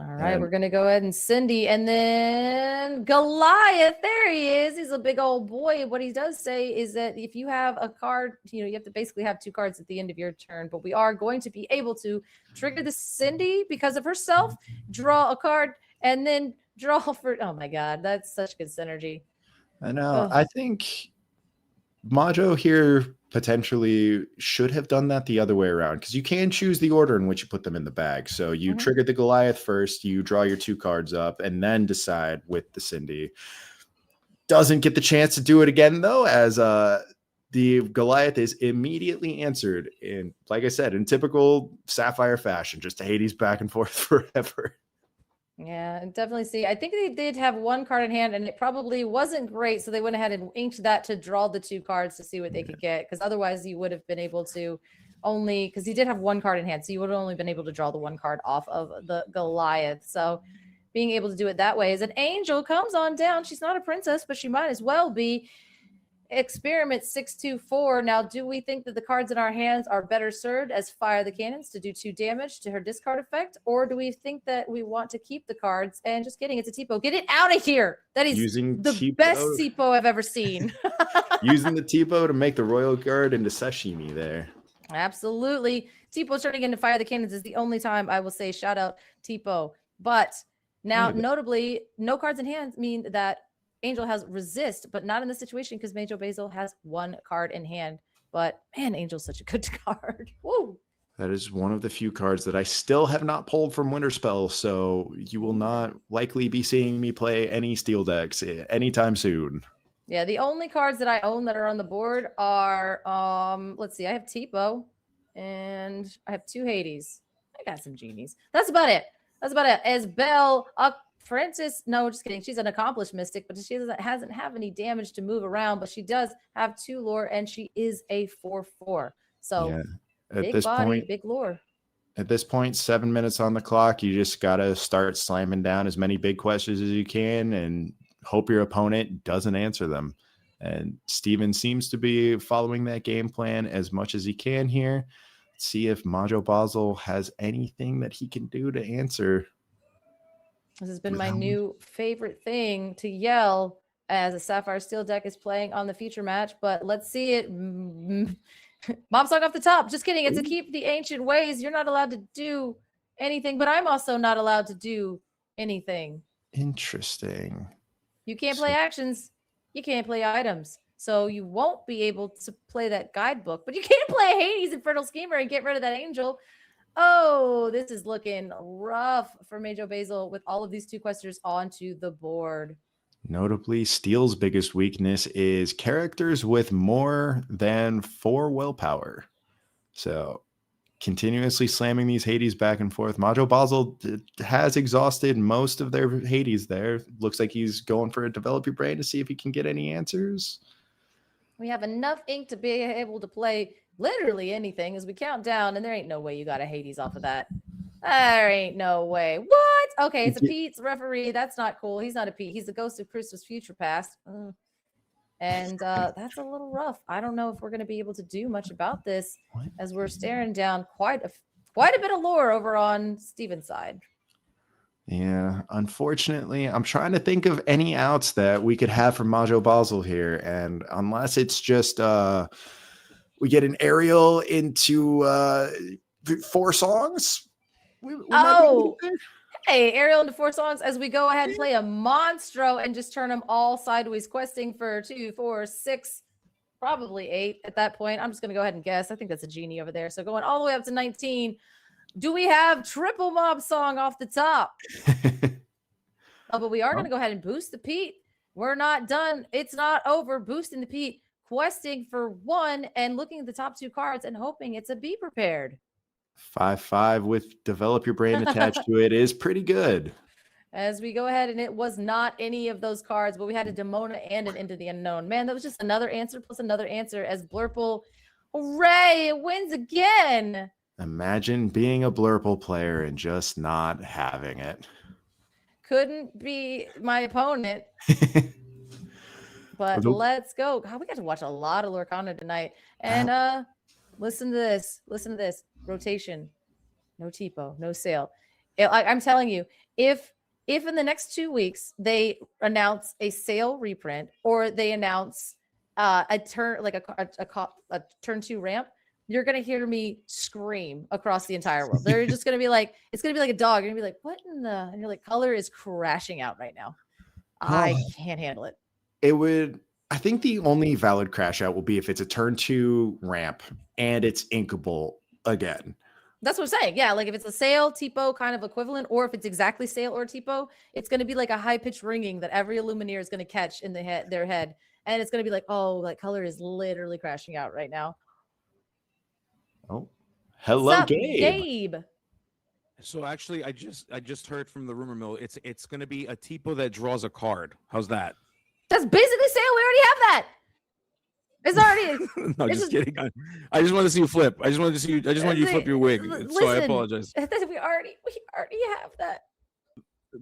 All right, we're going to go ahead and Cindy, and then Goliath. There he is. He's a big old boy. What he does say is that if you have a card, you have to basically have 2 cards at the end of your turn, but we are going to be able to trigger the Cindy because of herself, draw a card, and then draw for, oh my God, that's such good synergy. I know. I think Majo here potentially should have done that the other way around, because you can choose the order in which you put them in the bag. So you trigger the Goliath first, you draw your 2 cards up, and then decide with the Cindy. Doesn't get the chance to do it again, though, as the Goliath is immediately answered in, like I said, in typical Sapphire fashion, just Hades back and forth forever. Yeah, definitely see. I think they did have 1 card in hand, and it probably wasn't great. So they went ahead and inked that to draw the 2 cards to see what they could get, because otherwise you would have been able to only because he did have one card in hand, so you would have only been able to draw the one card off of the Goliath. So being able to do it that way as an angel comes on down. She's not a princess, but she might as well be. Experiment 624. Now, do we think that the cards in our hands are better served as fire the cannons to do 2 damage to her discard effect? Or do we think that we want to keep the cards and just kidding, it's a Tipo. Get it out of here. That is Using the Tipo. best Tipo I've ever seen. Using the Tipo to make the Royal Guard into sashimi there. Absolutely. Tipo turning into fire the cannons is the only time I will say shout out Tipo. But now, notably, no cards in hand mean that Angel has resist, but not in this situation because Major Basil has 1 card in hand. But man, Angel's such a good card. Woo! That is one of the few cards that I still have not pulled from Winterspell, so you will not likely be seeing me play any steel decks anytime soon. Yeah, the only cards that I own that are on the board are let's see, I have Tipo and I have 2 Hades. I got some genies. That's about it. As Belle, Francis, no, just kidding. She's an accomplished mystic, but she hasn't have any damage to move around, but she does have 2 lore, and she is a 4/4. So Yeah. big body, big lore. At this point, 7 minutes on the clock. You just got to start slamming down as many big questions as you can and hope your opponent doesn't answer them. And Steven seems to be following that game plan as much as he can here. Let's see if Majo Basel has anything that he can do to answer. This has been my new favorite thing to yell as a Sapphire Steel deck is playing on the feature match, but let's see it. Mob Song off the top. Just kidding. It's to keep the ancient ways. You're not allowed to do anything, but I'm also not allowed to do anything. Interesting. You can't play actions. You can't play items. So you won't be able to play that guidebook, but you can't play Hades Infernal Schemer and get rid of that angel. Oh, this is looking rough for Major Basil with all of these 2 questions onto the board. Notably, Steel's biggest weakness is characters with more than 4 willpower. So continuously slamming these Hades back and forth. Majo Basel has exhausted most of their Hades there. Looks like he's going for a develop your brain to see if he can get any answers. We have enough ink to be able to play literally anything as we count down, and there ain't no way you got a Hades off of that. There ain't no way. What? Okay, it's a Pete's referee. That's not cool. He's not a Pete. He's the ghost of Christmas future past. And that's a little rough. I don't know if we're going to be able to do much about this as we're staring down quite a bit of lore over on Steven's side. Yeah, unfortunately, I'm trying to think of any outs that we could have from Majo Basel here. And unless it's just we get an aerial into 4 songs. Hey, aerial into 4 songs as we go ahead and play a Monstro and just turn them all sideways, questing for 2, 4, 6, probably 8 at that point. I'm just going to go ahead and guess. I think that's a genie over there. So going all the way up to 19. Do we have triple mob song off the top? Oh, but we are going to go ahead and boost the Pete. We're not done. It's not over. Boosting the Pete, questing for 1 and looking at the top 2 cards and hoping it's a Be Prepared. 5/5 with develop your brain attached to it is pretty good. As we go ahead, and it was not any of those cards, but we had a Demona and an Into the Unknown. Man, that was just another answer plus another answer as Blurple, hooray, it wins again. Imagine being a Blurple player and just not having it. Couldn't be my opponent. But let's go. God, we got to watch a lot of Lorcana tonight. And listen to this. Listen to this. Rotation. No Tipo. No sale. I'm telling you, if in the next 2 weeks they announce a sale reprint or they announce a turn like a turn 2 ramp, you're gonna hear me scream across the entire world. They're just gonna be like, it's gonna be like a dog. You're gonna be like, what in the? And you're like, color is crashing out right now. I can't handle it. It would. I think the only valid crash out will be if it's a turn 2 ramp and it's inkable again. That's what I'm saying. Yeah, like if it's a sale Tipo kind of equivalent, or if it's exactly sale or Tipo, it's going to be like a high pitched ringing that every Illumineer is going to catch in their head, and it's going to be like, oh, like color is literally crashing out right now. Oh, hello, Gabe. So actually, I just heard from the rumor mill. It's going to be a Tipo that draws a card. How's that? That's basically sale. We already have that. It's already. No, It's just kidding. I just wanted to see you flip. I just wanted to see you. I just wanted you to flip your wig. Listen, So I apologize. we already have that.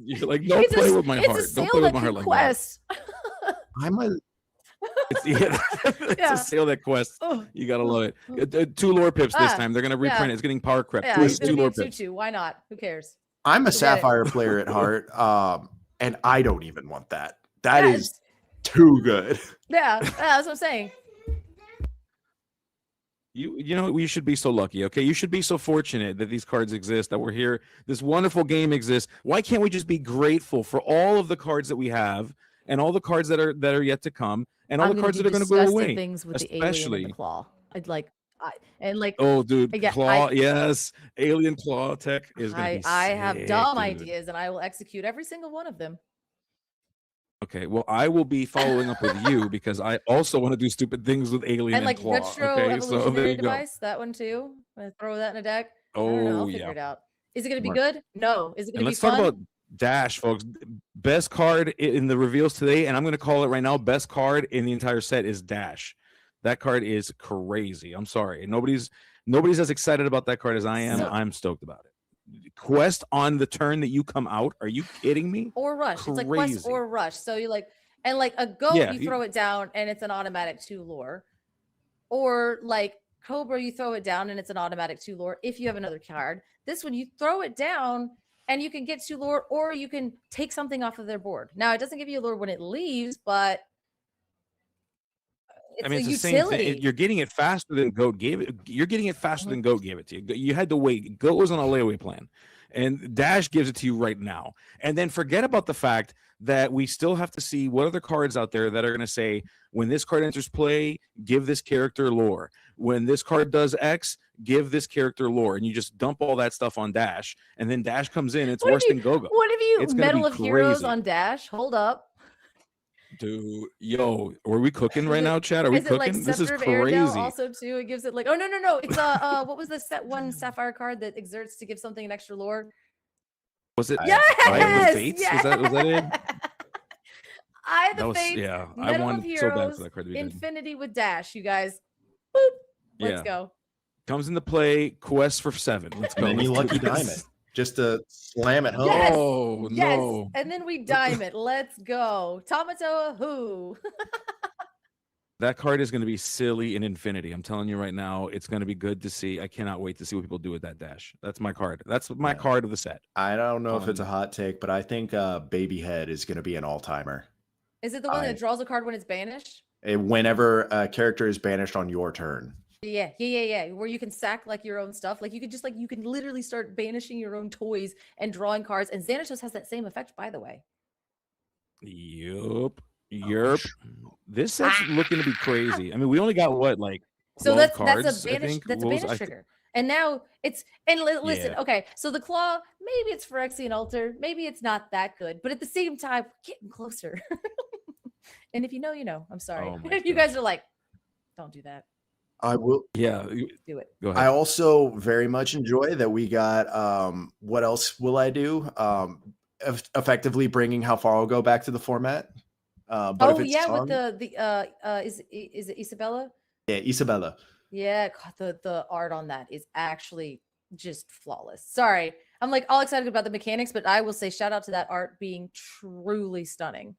You're like, don't play with my heart. It's a Don't sale play with that my can heart like that. quest. I'm a It's Yeah. a sale that quest. Oh. You gotta love it. 2 lore pips this time. They're gonna reprint it. It's getting power crept. Yeah, It's he's 2 gonna lore be a pips. tutu. Why not? Who cares? I'm a Forget it. Sapphire player at heart, and I don't even want that. That Yeah, is too good. Yeah, that's what I'm saying. You know, we should be so lucky, okay? You should be so fortunate that these cards exist, that we're here. This wonderful game exists. Why can't we just be grateful for all of the cards that we have and all the cards that are yet to come and all I'm the gonna cards do that are going to go disgusting away? things with the alien Especially, and the claw. oh, dude, Yeah, claw, yes, alien claw tech is going to be. I have sick, dumb dude. ideas, and I will execute every single one of them. Okay, well, I will be following up with you because I also want to do stupid things with alien And like claw. retro Okay, so there evolutionary you go. device, that one too. I'm gonna throw that in a deck. I don't know. I'll Oh figure yeah. it out. Is it gonna be Smart. good? No. Is it And gonna be let's talk fun? about Dash, folks. Best card in the reveals today, and I'm going to call it right now. Best card in the entire set is Dash. That card is crazy. I'm sorry, nobody's as excited about that card as I am. So- I'm stoked about it. Quest on the turn that you come out. Are you kidding me? Or rush. It's like quest Crazy. or rush. So you like, and like a goat, Yeah, you you- throw it down and it's an automatic 2 lore. Or like Cobra, you throw it down and it's an automatic 2 lore if you have another card. This one, you throw it down and you can get 2 lore, or you can take something off of their board. Now, it doesn't give you a lore when it leaves, but it's I mean, a it's the utility. same thing. You're getting it faster than Goat gave it. You're getting it faster Mhm. than Goat gave it to you. You had to wait. Goat was on a layaway plan, and Dash gives it to you right now. And then forget about the fact that we still have to see what other cards out there that are going to say, when this card enters play, give this character lore. When this card does X, give this character lore. And you just dump all that stuff on Dash, and then Dash comes in. It's What if worse you- than Go-Go. What if you It's gonna Medal be of Heroes crazy. on Dash? Hold up. Dude, yo, are we cooking Is right it- now, Chad? Are we Is it like cooking? This is Scepter of Aerodel crazy. also too? It gives it like, oh no. It's what was the set one Sapphire card that exerts to give something an extra lore? Was it Yes, Eye of the Fates? Was that it? Eye of That the was, Fates, yeah. I Medal of wanted so bad Heroes, for that card to be good. Infinity with Dash, you guys. Boop. Let's Yeah. go. Comes into play, quest for 7. Let's go. And then you Let's do lucky this. dime it just to slam it home. Yes. Oh, Yes. no. And then we dime it. Let's go. Tamatoa who? That card is going to be silly in infinity. I'm telling you right now, it's going to be good to see. I cannot wait to see what people do with that Dash. That's my card. That's my Yeah. card of the set. I don't know if it's a Um, hot take, but I think Baby Head is going to be an all-timer. Is it the one I- that draws a card when it's banished? Whenever a character is banished on your turn. Yeah. Where you can sack like your own stuff. Like you could just like you can literally start banishing your own toys and drawing cards. And Xanatos has that same effect, by the way. Yup. Yerp. This set's looking to be crazy. I mean, we only got what, like 12 So that's cards, a I banish think? that's a What was- banish I thi- trigger. And now it's listen, Yeah. okay. So the claw, maybe it's Phyrexian Altar, maybe it's not that good, but at the same time, we're getting closer. And if you know, you know. I'm sorry. Oh my If you guys are like, don't do that. I will. Yeah. Do it. Go ahead. I also very much enjoy that we got. What else will I do? Effectively bringing How Far I'll Go back to the format. But if Oh it's yeah, sung, with the is it Isabella? yeah, Isabella. Yeah, God, the art on that is actually just flawless. Sorry, I'm like all excited about the mechanics, but I will say shout out to that art being truly stunning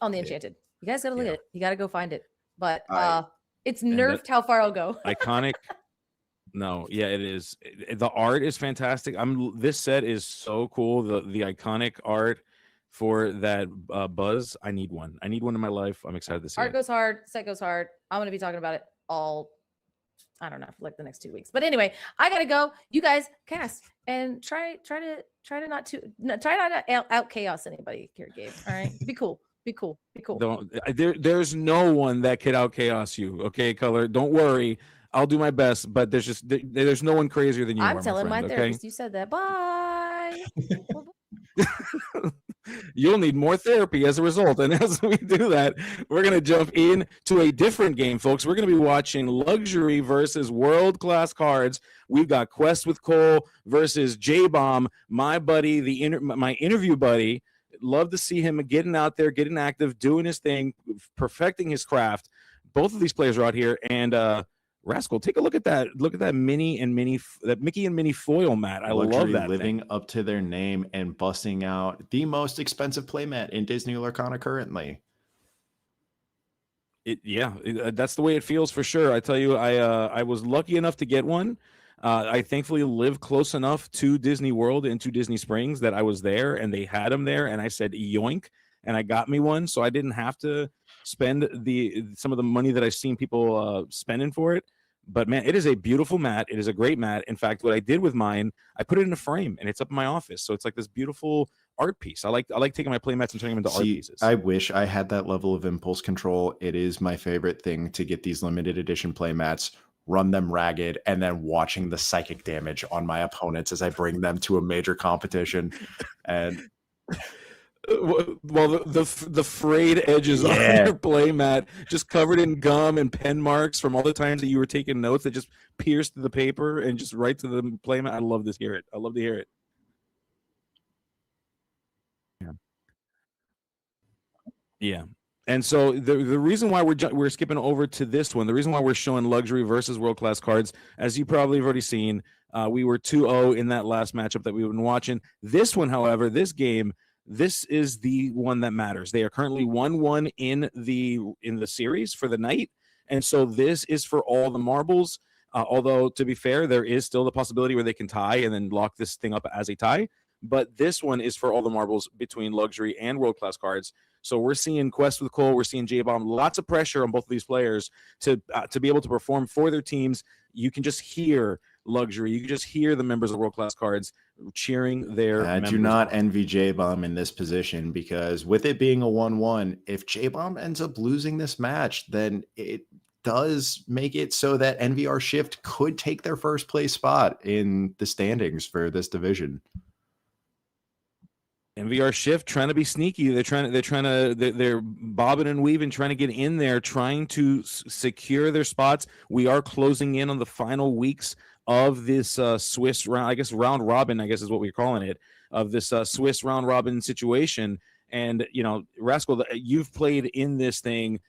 on the Yeah. Enchanted. You guys gotta look Yeah. at it. You gotta go find it. But I- it's that- nerfed how far I'll go. Iconic. No, yeah, it is. The art is fantastic. This set is so cool. The iconic art for that Buzz. I need one. I need one in my life. I'm excited to see Art it. goes hard, set goes hard. I'm gonna be talking about it all. I don't know, for like the next 2 weeks. But anyway, I gotta go. You guys cast and try not to out chaos anybody here, Gabe. All right, be cool. Be cool. Be cool. There's no one that could out chaos you. Okay, Color. Don't worry. I'll do my best, but there's no one crazier than you I'm are, telling my friend, okay? therapist you said that. Bye. You'll need more therapy as a result. And as we do that, we're going to jump into a different game, folks. We're going to be watching Luxury versus World Class Cards. We've got Quest with Cole versus J-Bomb, my buddy, my interview buddy. Love to see him getting out there, getting active, doing his thing, perfecting his craft. both of these players are out here, and Rascal, take a look at that. Look at that Mickey and Minnie foil mat. I love Luxury that living thing. up to their name and busting out the most expensive playmat in Disney Lorcana currently. That's the way it feels for sure. I tell you, I was lucky enough to get one. I thankfully live close enough to Disney World and to Disney Springs that I was there, and they had them there, and I said yoink, and I got me one, so I didn't have to spend some of the money that I've seen people spending for it. But man, it is a beautiful mat. It is a great mat. In fact, what I did with mine, I put it in a frame, and it's up in my office, so it's like this beautiful art piece. I like taking my play mats and turning them into art pieces. I wish I had that level of impulse control. It is my favorite thing to get these limited edition play mats, run them ragged, and then watching the psychic damage on my opponents as I bring them to a major competition. And well, the frayed edges on your play mat, just covered in gum and pen marks from all the times that you were taking notes that just pierced the paper and just right to the play mat. I love to hear it. Yeah. And so the reason why we're skipping over to this one, the reason why we're showing luxury versus world-class cards, as you probably have already seen, we were 2-0 in that last matchup that we've been watching. This one, however, this game, this is the one that matters. They are currently 1-1 in the series for the night, and so this is for all the marbles. Although, to be fair, there is still the possibility where they can tie and then lock this thing up as a tie. But this one is for all the marbles between luxury and world-class cards. So we're seeing Quest with Cole, we're seeing J-Bomb, lots of pressure on both of these players to be able to perform for their teams. You can just hear luxury. You can just hear the members of world-class cards cheering their I do not envy J-Bomb in this position, because with it being a 1-1, if J-Bomb ends up losing this match, then it does make it so that NVRShift could take their first place spot in the standings for this division. NVRShift trying to be sneaky. They're bobbing and weaving, trying to get in there, trying to secure their spots. We are closing in on the final weeks of this Swiss round, I guess round robin, I guess is what we're calling it, of this Swiss round robin situation. And, you know, Rascal, you've played in this thing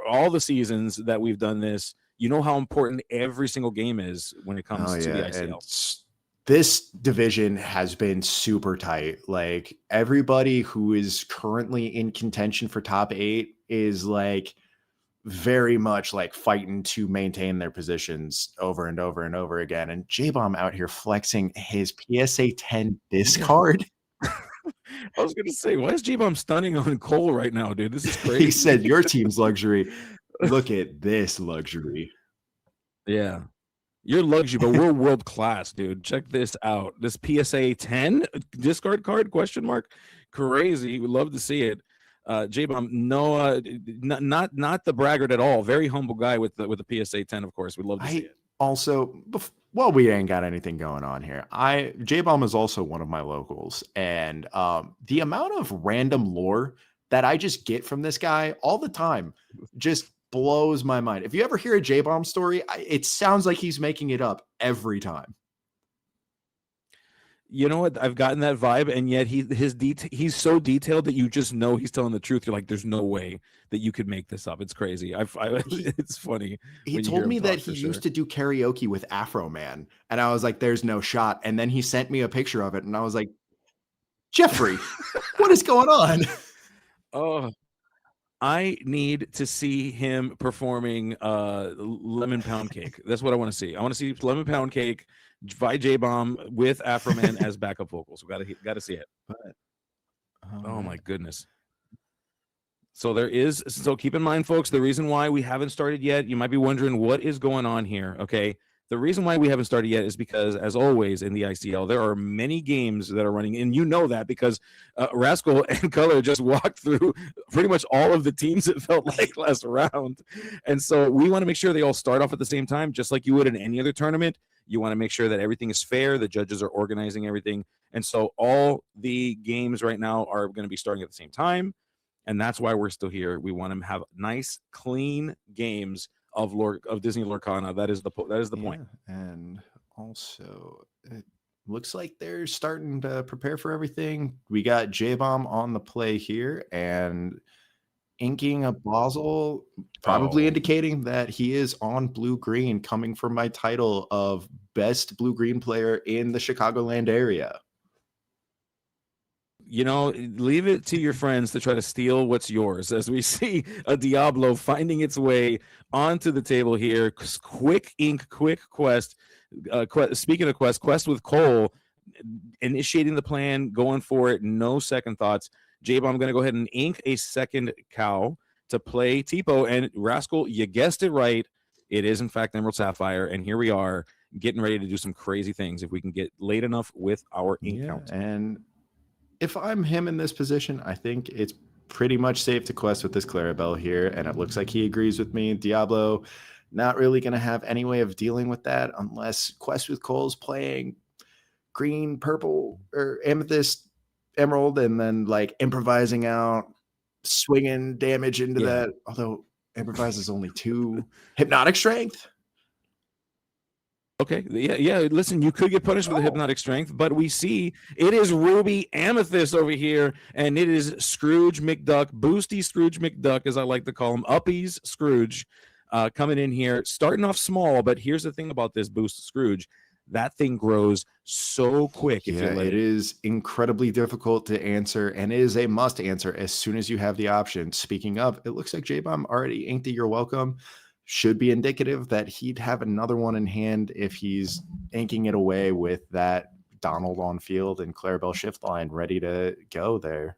all the seasons that we've done this. You know how important every single game is when it comes to the ICL. This division has been super tight. Like, everybody who is currently in contention for top 8 is like very much like fighting to maintain their positions over and over and over again. And J-Bomb out here flexing his PSA 10 discard. I was gonna say, why is J-Bomb stunning on Cole right now, dude? This is crazy. He said, your team's luxury. Look at this luxury. Yeah. You're luxury, but we're world class, dude. Check this out. This PSA 10 discard card, question mark. Crazy. We'd love to see it. J-Bomb, no, not the braggart at all. Very humble guy with the PSA 10, of course. We'd love to see it. Also, well, we ain't got anything going on here. J-Bomb is also one of my locals, and the amount of random lore that I just get from this guy all the time just blows my mind. If you ever hear a J-Bomb story, it sounds like he's making it up every time. You know what? I've gotten that vibe, and yet he's so detailed that you just know he's telling the truth. You're like, there's no way that you could make this up. It's crazy. It's funny. He told me that he used to do karaoke with Afro Man, and I was like, there's no shot. And then he sent me a picture of it, and I was like, Jeffrey, what is going on? Oh, I need to see him performing Lemon Pound Cake. That's what I want to see. I want to see Lemon Pound Cake by J-Bomb with Afro Man as backup vocals. We gotta see it. Oh my goodness. So keep in mind, folks, the reason why we haven't started yet, you might be wondering what is going on here. Okay. The reason why we haven't started yet is because, as always in the ICL, there are many games that are running, and you know that because Rascal and Color just walked through pretty much all of the teams, it felt like, last round. And so we want to make sure they all start off at the same time, just like you would in any other tournament. You want to make sure that everything is fair. The judges are organizing everything. And so all the games right now are going to be starting at the same time. And that's why we're still here. We want to have nice, clean games of Disney Lorcana. That is the point. And also, it looks like they're starting to prepare for everything. We got J-Bomb on the play here, and inking a Basel, probably Oh. indicating that he is on blue-green, coming from my title of best blue-green player in the Chicagoland area. You know, leave it to your friends to try to steal what's yours as we see a Diablo finding its way onto the table here. Quick ink, quick quest. Speaking of quest with Cole, initiating the plan, going for it, no second thoughts. J-Bomb going to go ahead and ink a second cow to play Tipo. And Rascal, you guessed it right. It is, in fact, Emerald Sapphire. And here we are getting ready to do some crazy things if we can get late enough with our ink count. And if I'm him in this position, I think it's pretty much safe to quest with this Clarabelle here. And it looks like he agrees with me. Diablo, not really going to have any way of dealing with that unless quest with Cole's playing green, purple, or amethyst, emerald, and then like improvising out, swinging damage into that. Although improvise is only 2. Hypnotic strength. Okay, yeah. Listen, you could get punished with a hypnotic strength, but we see it is Ruby Amethyst over here, and it is Scrooge McDuck, Boosty Scrooge McDuck, as I like to call him, Uppies Scrooge, coming in here, starting off small. But here's the thing about this Boost Scrooge. That thing grows so quick. It is incredibly difficult to answer and is a must answer as soon as you have the option. Speaking of, it looks like J-Bomb already inked a You're Welcome. Should be indicative that he'd have another one in hand if he's inking it away with that Donald on field and Clarabelle shift line ready to go there.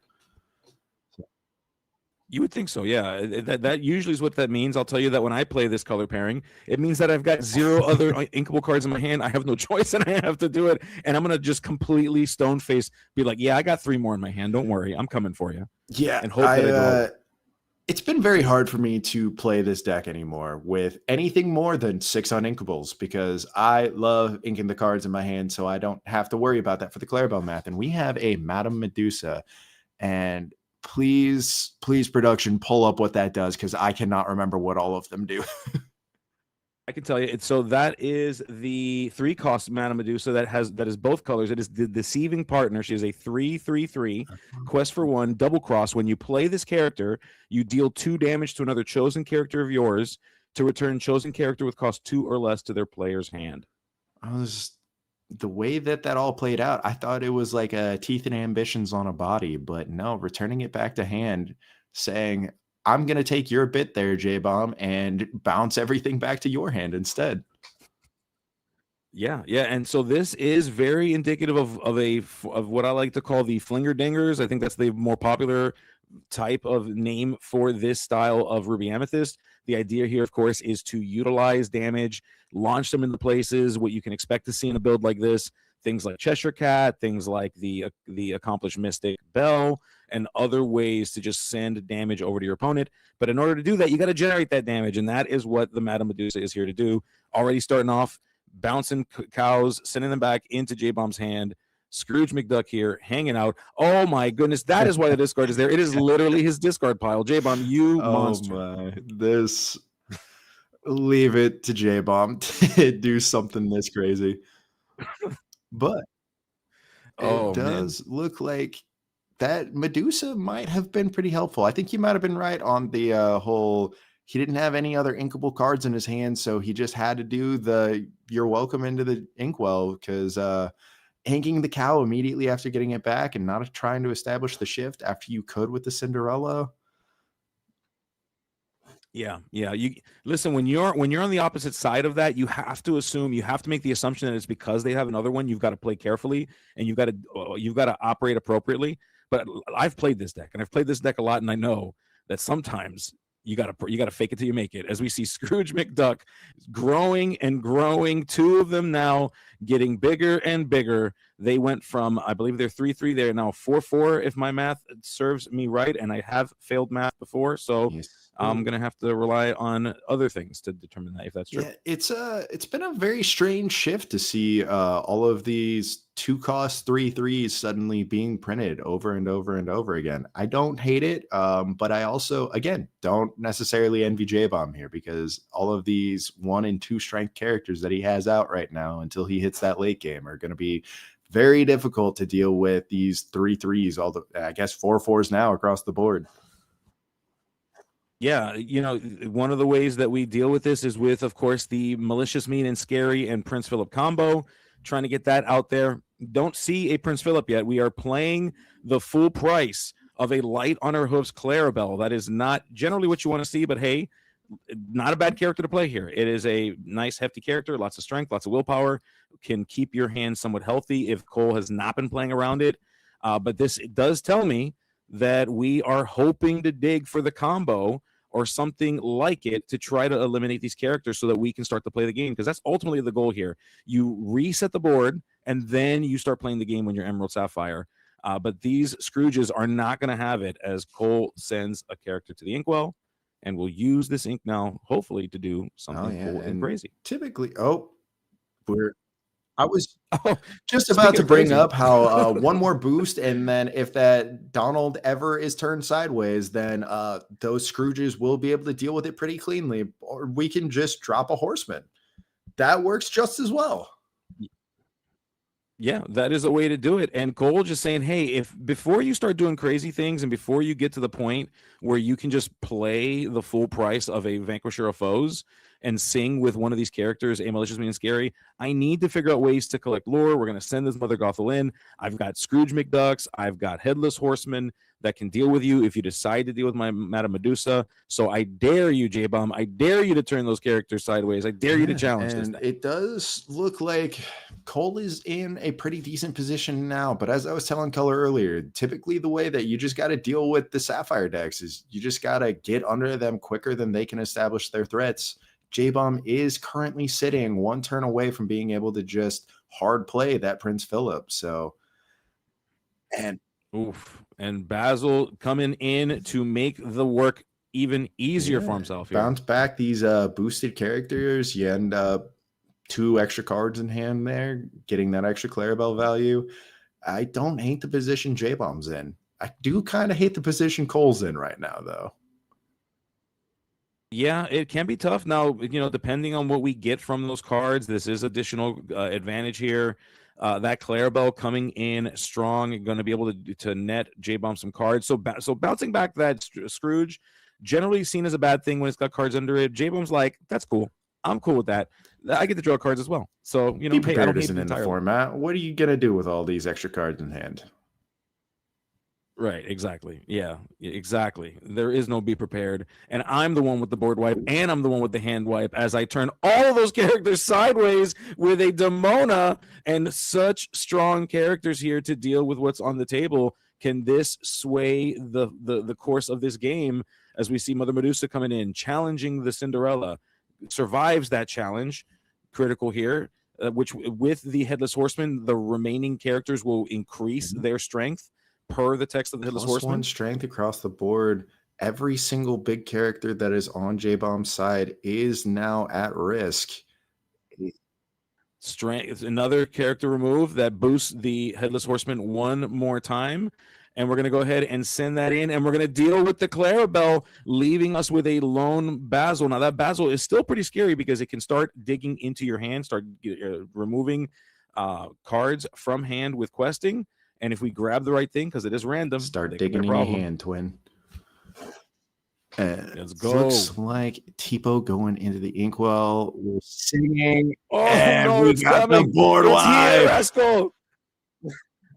You would think so, yeah. That usually is what that means. I'll tell you that when I play this color pairing, it means that I've got 0 other inkable cards in my hand. I have no choice, and I have to do it. And I'm going to just completely stone face be like, yeah, I got 3 more in my hand. Don't worry. I'm coming for you. Yeah, and hope that I go. It's been very hard for me to play this deck anymore with anything more than 6 uninkables because I love inking the cards in my hand, so I don't have to worry about that for the Clarabelle math. And we have a Madame Medusa, and please, production, pull up what that does because I cannot remember what all of them do. I can tell you. So that is the 3-cost Madame Medusa that is both colors. It is the Deceiving Partner. She is a 3/3/3 quest for 1 double cross. When you play this character, you deal 2 damage to another chosen character of yours to return chosen character with cost 2 or less to their player's hand. The way that all played out, I thought it was like a Teeth and Ambitions on a body, but no, returning it back to hand, saying, I'm going to take your bit there, J-Bomb, and bounce everything back to your hand instead. Yeah. And so this is very indicative of what I like to call the Flinger Dingers. I think that's the more popular type of name for this style of Ruby Amethyst. The idea here, of course, is to utilize damage, launch them into places, what you can expect to see in a build like this. Things like Cheshire Cat, things like the Accomplished Mystic Bell, and other ways to just send damage over to your opponent. But in order to do that, you got to generate that damage, and that is what the Madame Medusa is here to do. Already starting off, bouncing cows, sending them back into J-Bomb's hand. Scrooge McDuck here, hanging out. Oh my goodness, that is why the discard is there. It is literally his discard pile. J-Bomb, you monster. Oh my, leave it to J-Bomb to do something this crazy. But it does look like that Medusa might have been pretty helpful. I think you might have been right on the whole, he didn't have any other inkable cards in his hand, so he just had to do the You're Welcome into the inkwell because inking the cow immediately after getting it back and not trying to establish the shift after you could with the Cinderella. Yeah. You listen, when you're on the opposite side of that, you have to make the assumption that it's because they have another one. You've got to play carefully and you've got to operate appropriately. But I've played this deck, and I've played this deck a lot, and I know that sometimes you gotta fake it till you make it. As we see Scrooge McDuck growing and growing, 2 of them now getting bigger and bigger. They went from, I believe they're 3/3. They're now 4/4, if my math serves me right, and I have failed math before, so yes. I'm gonna have to rely on other things to determine that if that's true. Yeah, it's been a very strange shift to see all of these 2-cost 3/3s suddenly being printed over and over and over again. I don't hate it, but I also, again, don't necessarily envy J-Bomb here because all of these 1 and 2 strength characters that he has out right now until he hits that late game are going to be very difficult to deal with. These 3/3s, all the, I guess, 4/4s now across the board. Yeah, one of the ways that we deal with this is with, of course, the Malicious, Mean, and Scary and Prince Philip combo, trying to get that out there. Don't see a Prince Philip yet. We are playing the full price of a light on her hoofs Clarabelle. That is not generally what you want to see, but hey, not a bad character to play here. It is a nice, hefty character, lots of strength, lots of willpower, can keep your hand somewhat healthy if Cole has not been playing around it. But this does tell me that we are hoping to dig for the combo or something like it to try to eliminate these characters so that we can start to play the game, because that's ultimately the goal here. You reset the board and then you start playing the game when you're Emerald Sapphire. But these Scrooges are not going to have it, as Cole sends a character to the Inkwell, and we'll use this ink now, hopefully, to do something cool and crazy. Typically, I was Oh, just about to bring crazy. up how one more boost, and then if that Donald ever is turned sideways, then those Scrooges will be able to deal with it pretty cleanly, or we can just drop a Horseman. That works just as well. Yeah, that is a way to do it. And Cole just saying, hey, if before you start doing crazy things and before you get to the point where you can just play the full price of a Vanquisher of Foes and sing with one of these characters, a Malicious, Mean, and Scary, I need to figure out ways to collect lore. We're going to send this Mother Gothel in. I've got Scrooge McDucks. I've got Headless Horseman that can deal with you if you decide to deal with my Madame Medusa. So I dare you, J-Bomb. I dare you to turn those characters sideways. I dare you to challenge this. And it does look like Cole is in a pretty decent position now. But as I was telling Color earlier, typically the way that you just got to deal with the Sapphire decks is you just got to get under them quicker than they can establish their threats. J-Bomb is currently sitting one turn away from being able to just hard play that Prince Philip. So, and oof. And Basil coming in to make the work even easier for himself here. Bounce back these boosted characters. You end up 2 extra cards in hand there, getting that extra Clarabelle value. I don't hate the position J-Bomb's in. I do kind of hate the position Cole's in right now, though. Yeah, it can be tough. Now, depending on what we get from those cards, this is additional advantage here. That Clarabelle coming in strong, going to be able to net J-Bomb some cards. So bouncing back that Scrooge, generally seen as a bad thing when it's got cards under it. J-Bomb's like, that's cool. I'm cool with that. I get to draw cards as well. So, Be prepared isn't in the format. What are you going to do with all these extra cards in hand? Right, exactly. Yeah, exactly. There is no be prepared. And I'm the one with the board wipe, and I'm the one with the hand wipe as I turn all of those characters sideways with a Demona, and such strong characters here to deal with what's on the table. Can this sway the course of this game as we see Mother Medusa coming in, challenging the Cinderella, survives that challenge, critical here, which with the Headless Horseman, the remaining characters will increase their strength per the text of the Headless Horseman. +1 strength across the board. Every single big character that is on J-Bomb's side is now at risk. Strength, another character remove that boosts the Headless Horseman one more time. And we're going to go ahead and send that in, and we're going to deal with the Clarabelle, leaving us with a lone Basil. Now, that Basil is still pretty scary because it can start digging into your hand, start removing cards from hand with questing. And if we grab the right thing, because it is random, start digging in your hand, twin. Let's go. Looks like Tipo going into the Inkwell. We're singing. Oh, and no, we it's got coming. the board It's wide. here, Rascal.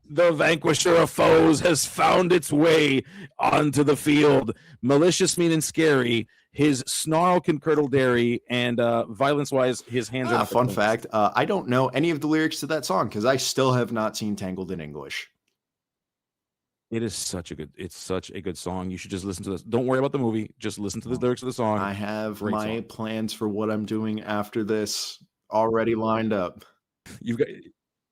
The Vanquisher of Foes has found its way onto the field. Malicious, Mean, and Scary. His snarl can curdle dairy, and violence-wise, his hands are not Fun the fact, I don't know any of the lyrics to that song because I still have not seen Tangled in English. It is such a good song. You should just listen to this. Don't worry about the movie. Just listen to the lyrics of the song. I have Great my song. plans for what I'm doing after this already lined up. You've got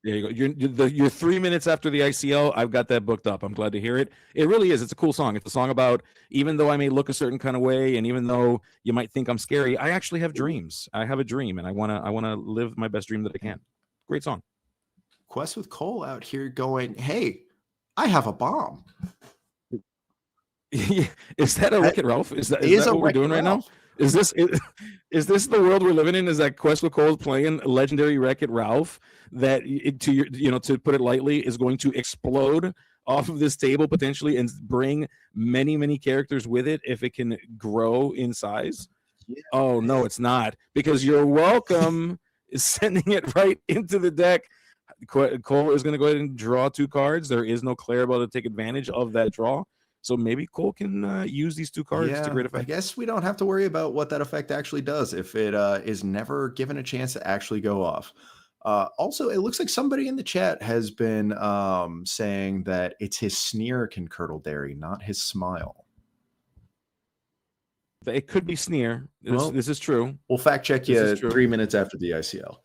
there you go. You're 3 minutes after the ICL. I've got that booked up. I'm glad to hear it. It really is. It's a cool song. It's a song about, even though I may look a certain kind of way, and even though you might think I'm scary, I actually have dreams. I have a dream, and I wanna live my best dream that I can. Great song. Quest with Cole out here going, hey, I have a bomb. Is that a Wreck-It Ralph? Is that what we're doing right now? Ralph. Is this the world we're living in? Is that Quest with Cole playing legendary Wreck-It Ralph that to put it lightly is going to explode off of this table potentially and bring many characters with it if it can grow in size? Yeah. Oh no, it's not, because you're welcome is sending it right into the deck. Cole is going to go ahead and draw 2 cards. There is no Claire able to take advantage of that draw. So maybe Cole can use these 2 cards to great I effect. guess we don't have to worry about what that effect actually does if it is never given a chance to actually go off. Also, it looks like somebody in the chat has been saying that it's his sneer can curdle dairy, not his smile. It could be sneer. Well, this is true. We'll fact check you 3 minutes after the ICL.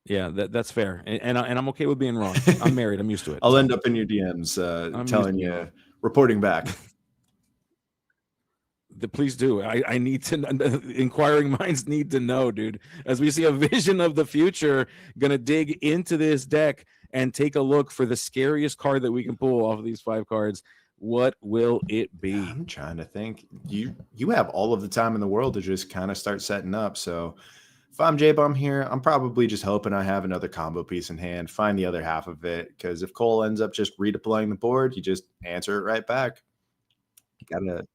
Yeah, that's fair, and I'm okay with being wrong. I'm married. I'm used to it. I'll end up in your DMs telling you, reporting back. Please do. I need to. Inquiring minds need to know, dude. As we see a vision of the future, gonna dig into this deck and take a look for the scariest card that we can pull off of these 5 cards. What will it be? I'm trying to think. You have all of the time in the world to just kind of start setting up. So if I'm J-Bomb here, I'm probably just hoping I have another combo piece in hand, find the other half of it. Because if Cole ends up just redeploying the board, you just answer it right back. You gotta.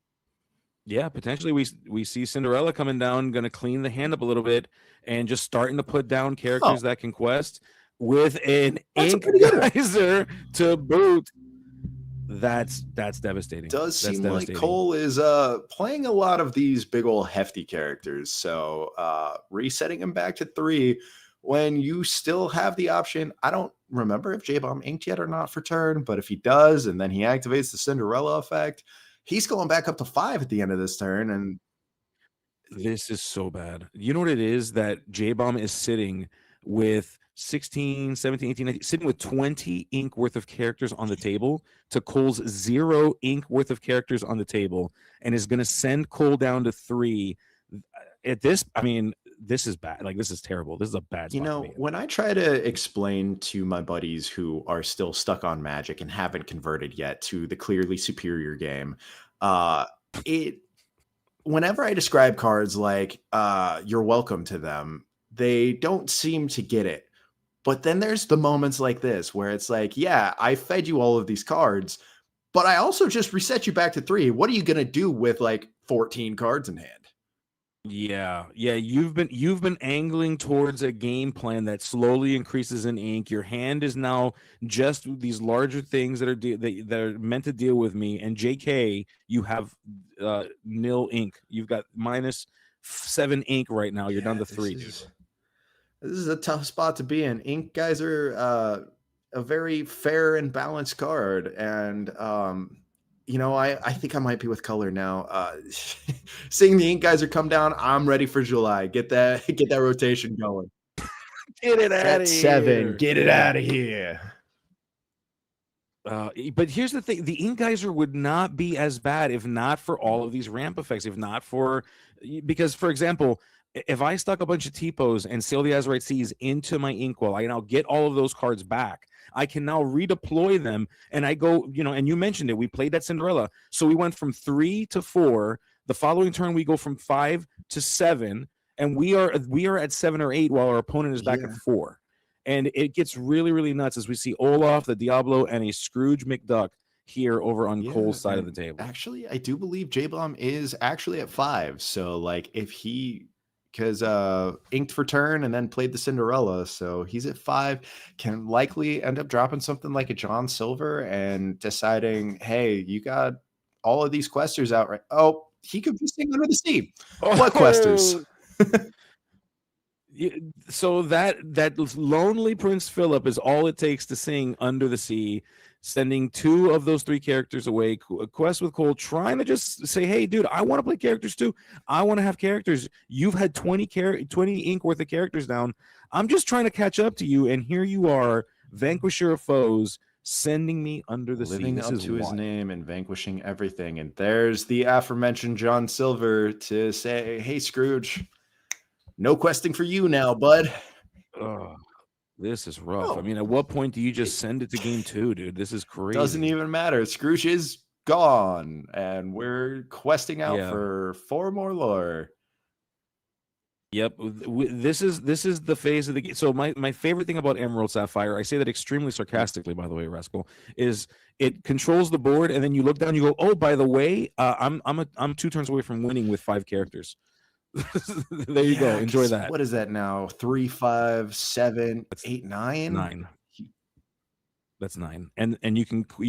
Yeah, potentially we see Cinderella coming down, going to clean the hand up a little bit, and just starting to put down characters that can quest with an Ink Geyser to boot. That's devastating. Does seem like Cole is playing a lot of these big old hefty characters. So resetting him back to 3 when you still have the option. I don't remember if J-Bomb inked yet or not for turn, but if he does, and then he activates the Cinderella effect, he's going back up to 5 at the end of this turn. And this is so bad. You know what it is? That J-Bomb is sitting with 16, 17, 18, 19, sitting with 20 ink worth of characters on the table to Cole's 0 ink worth of characters on the table, and is going to send Cole down to 3. At this, I mean, this is bad. Like, this is terrible. This is a bad spot. You know, when I try to explain to my buddies who are still stuck on Magic and haven't converted yet to the clearly superior game, whenever I describe cards like you're welcome to them, they don't seem to get it. But then there's the moments like this where it's like, yeah, I fed you all of these cards, but I also just reset you back to 3. What are you going to do with like 14 cards in hand? Yeah. You've been angling towards a game plan that slowly increases in ink. Your hand is now just these larger things that are meant to deal with me. And JK, you have nil ink. You've got -7 ink right now. You're down to 3, dude. This is a tough spot to be in. Ink Geyser, a very fair and balanced card. And, you know, I think I might be with color now. Seeing the Ink Geyser come down, I'm ready for July. Get that rotation going. Get it out of here. 7. Get it out of here. But here's the thing: the Ink Geyser would not be as bad if not for all of these ramp effects. Because, for example, if I stuck a bunch of T-Pos and Sail the Azurite Seas into my Inkwell, I now get all of those cards back. I can now redeploy them, and I go, and you mentioned it. We played that Cinderella. So we went from 3 to 4. The following turn, we go from 5 to 7, and we are at 7 or 8 while our opponent is back at 4. And it gets really, really nuts as we see Olaf, the Diablo, and a Scrooge McDuck here over on Cole's side of the table. Actually, I do believe J-Bomb is actually at 5. So, like, if he... because inked for turn and then played the Cinderella, so he's at 5, can likely end up dropping something like a John Silver and deciding, hey, you got all of these questers out, right? Oh, he could be staying under the sea. What questers? So that lonely Prince Philip is all it takes to sing Under the Sea, sending 2 of those 3 characters away. Quest with Cole trying to just say, hey, dude, I want to play characters too. I want to have characters. You've had 20 ink worth of characters down. I'm just trying to catch up to you, and here you are, vanquisher of foes, sending me under the sea. Living up to his name and vanquishing everything. And there's the aforementioned John Silver to say, hey, Scrooge, no questing for you now, bud. This is rough. I mean, at what point do you just send it to game 2, dude? This is crazy. Doesn't even matter. Scrooge is gone, and we're questing out for 4 more lore. Yep. This is the phase of the game. So my favorite thing about Emerald Sapphire, I say that extremely sarcastically, by the way, Rascal, is it controls the board, and then you look down, you go, oh, by the way, I'm 2 turns away from winning with 5 characters. There you go. Enjoy that. What is that now? 3, 5, 7, That's 8, 9? 9. That's 9, and you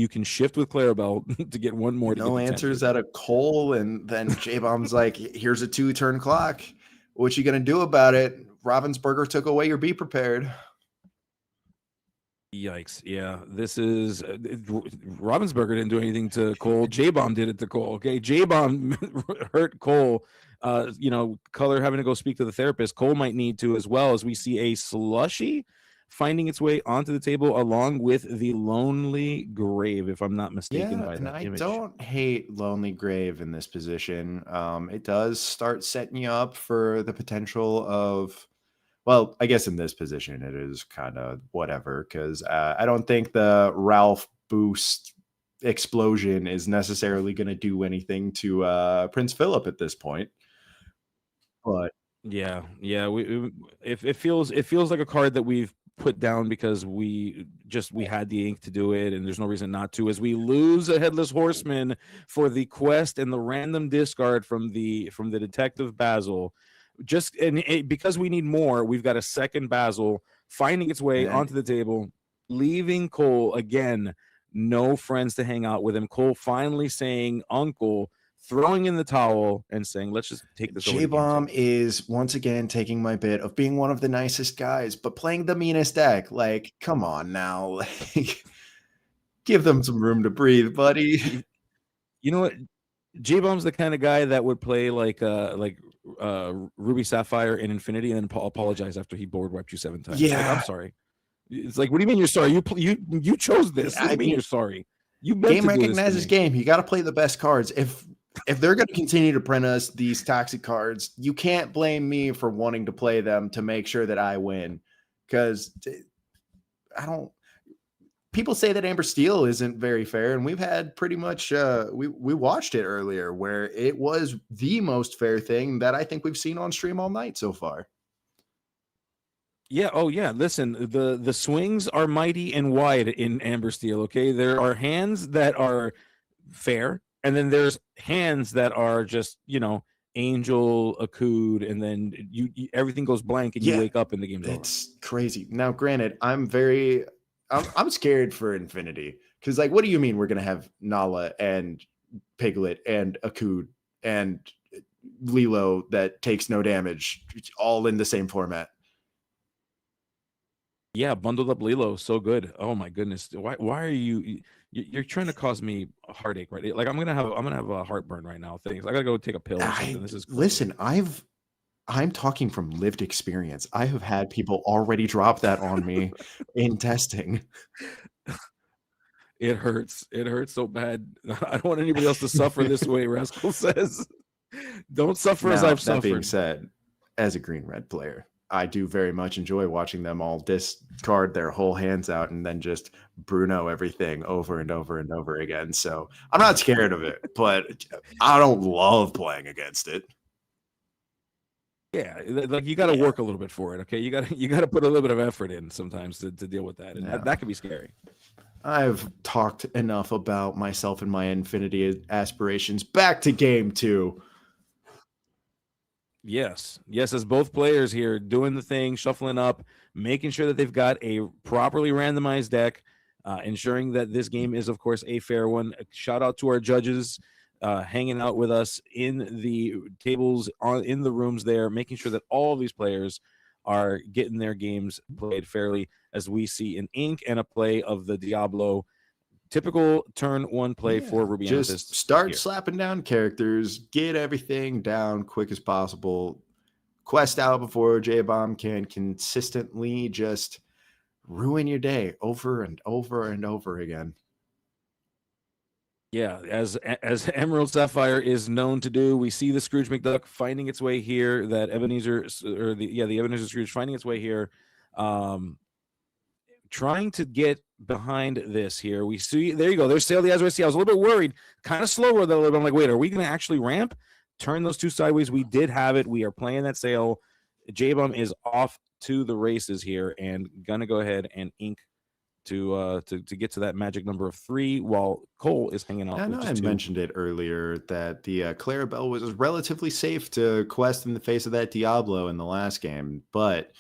can shift with Clarabelle to get one more. No answers out of Cole, and then J-Bomb's like, "Here's a 2-turn clock. What you gonna do about it? Ravensburger took away your be prepared." Yikes! Yeah, this is Ravensburger didn't do anything to Cole. J-Bomb did it to Cole. Okay, J-Bomb hurt Cole. Color having to go speak to the therapist. Cole might need to as well, as we see a slushy finding its way onto the table along with the Lonely Grave, if I'm not mistaken. Yeah, by and that I image. don't hate Lonely Grave in this position. It does start setting you up for the potential of, well, I guess in this position it is kind of whatever, because I don't think the Ralph boost explosion is necessarily going to do anything to Prince Philip at this point. But Yeah, it feels like a card that we've put down because we had the ink to do it, and there's no reason not to, as we lose a Headless Horseman for the quest and the random discard from the Detective Basil. Because we need more, we've got a second Basil finding its way onto the table, leaving Cole again, no friends to hang out with him. Cole finally saying uncle, throwing in the towel and saying, let's just take this over. J-Bomb is once again taking my bit of being one of the nicest guys, but playing the meanest deck. Like, come on now. Like, give them some room to breathe, buddy. You know what? J-Bomb's the kind of guy that would play like Ruby Sapphire in Infinity and then apologize after he board wiped you 7 times. Yeah. Like, I'm sorry. It's like, what do you mean you're sorry? You chose this. What do you mean you're sorry? Game recognizes game. You got to play the best cards. If they're going to continue to print us these toxic cards, you can't blame me for wanting to play them to make sure that I win. Because people say that Amber Steel isn't very fair, and we've had pretty much we watched it earlier where it was the most fair thing that I think we've seen on stream all night so far. Yeah. Oh, yeah. Listen, the swings are mighty and wide in Amber Steel. Okay, there are hands that are fair, and then there's hands that are just Angel, Akud, and then you everything goes blank, and you wake up and the game's over. It's crazy. Now, granted, I'm scared for Infinity, because like, what do you mean we're gonna have Nala and Piglet and Akud and Lilo that takes no damage all in the same format? Yeah, bundled up Lilo, so good. Oh my goodness, why are you're trying to cause me a heartache, right? Like I'm gonna have a heartburn right now. Things I gotta go take a pill or something. This is crazy. Listen, I'm talking from lived experience. I have had people already drop that on me in testing. It hurts. It hurts so bad. I don't want anybody else to suffer this way. Rascal says, "Don't suffer as I've suffered." That being said, as a green-red player, I do very much enjoy watching them all discard their whole hands out and then just Bruno everything over and over and over again. So I'm not scared of it, but I don't love playing against it. Yeah, like you got to work a little bit for it. Okay, you got to put a little bit of effort in sometimes to deal with that, and that can be scary. I've talked enough about myself and my Infinity aspirations. Back to game 2. Yes, as both players here doing the thing, shuffling up, making sure that they've got a properly randomized deck, ensuring that this game is, of course, a fair one. Shout out to our judges hanging out with us in the tables, in the rooms there, making sure that all of these players are getting their games played fairly, as we see an ink and a play of the Diablo. Typical turn 1 play for Ruby Just Amethyst start here. slapping down characters, get everything down quick as possible, quest out before J-Bomb can consistently just ruin your day over and over and over again. Yeah, as Emerald Sapphire is known to do, we see the Scrooge McDuck finding its way here. That Ebenezer, or the Ebenezer Scrooge finding its way here, trying to get behind this here. We see, there you go. There's Sail the Azure Sea. I was a little bit worried, kind of slower with it. I'm like, wait, are we going to actually ramp? Turn those 2 sideways. We did have it. We are playing that sail. J-Bum is off to the races here and gonna go ahead and ink to get to that magic number of 3, while Cole is hanging out I with know I just 2. mentioned it earlier that the Clarabelle was relatively safe to quest in the face of that Diablo in the last game, but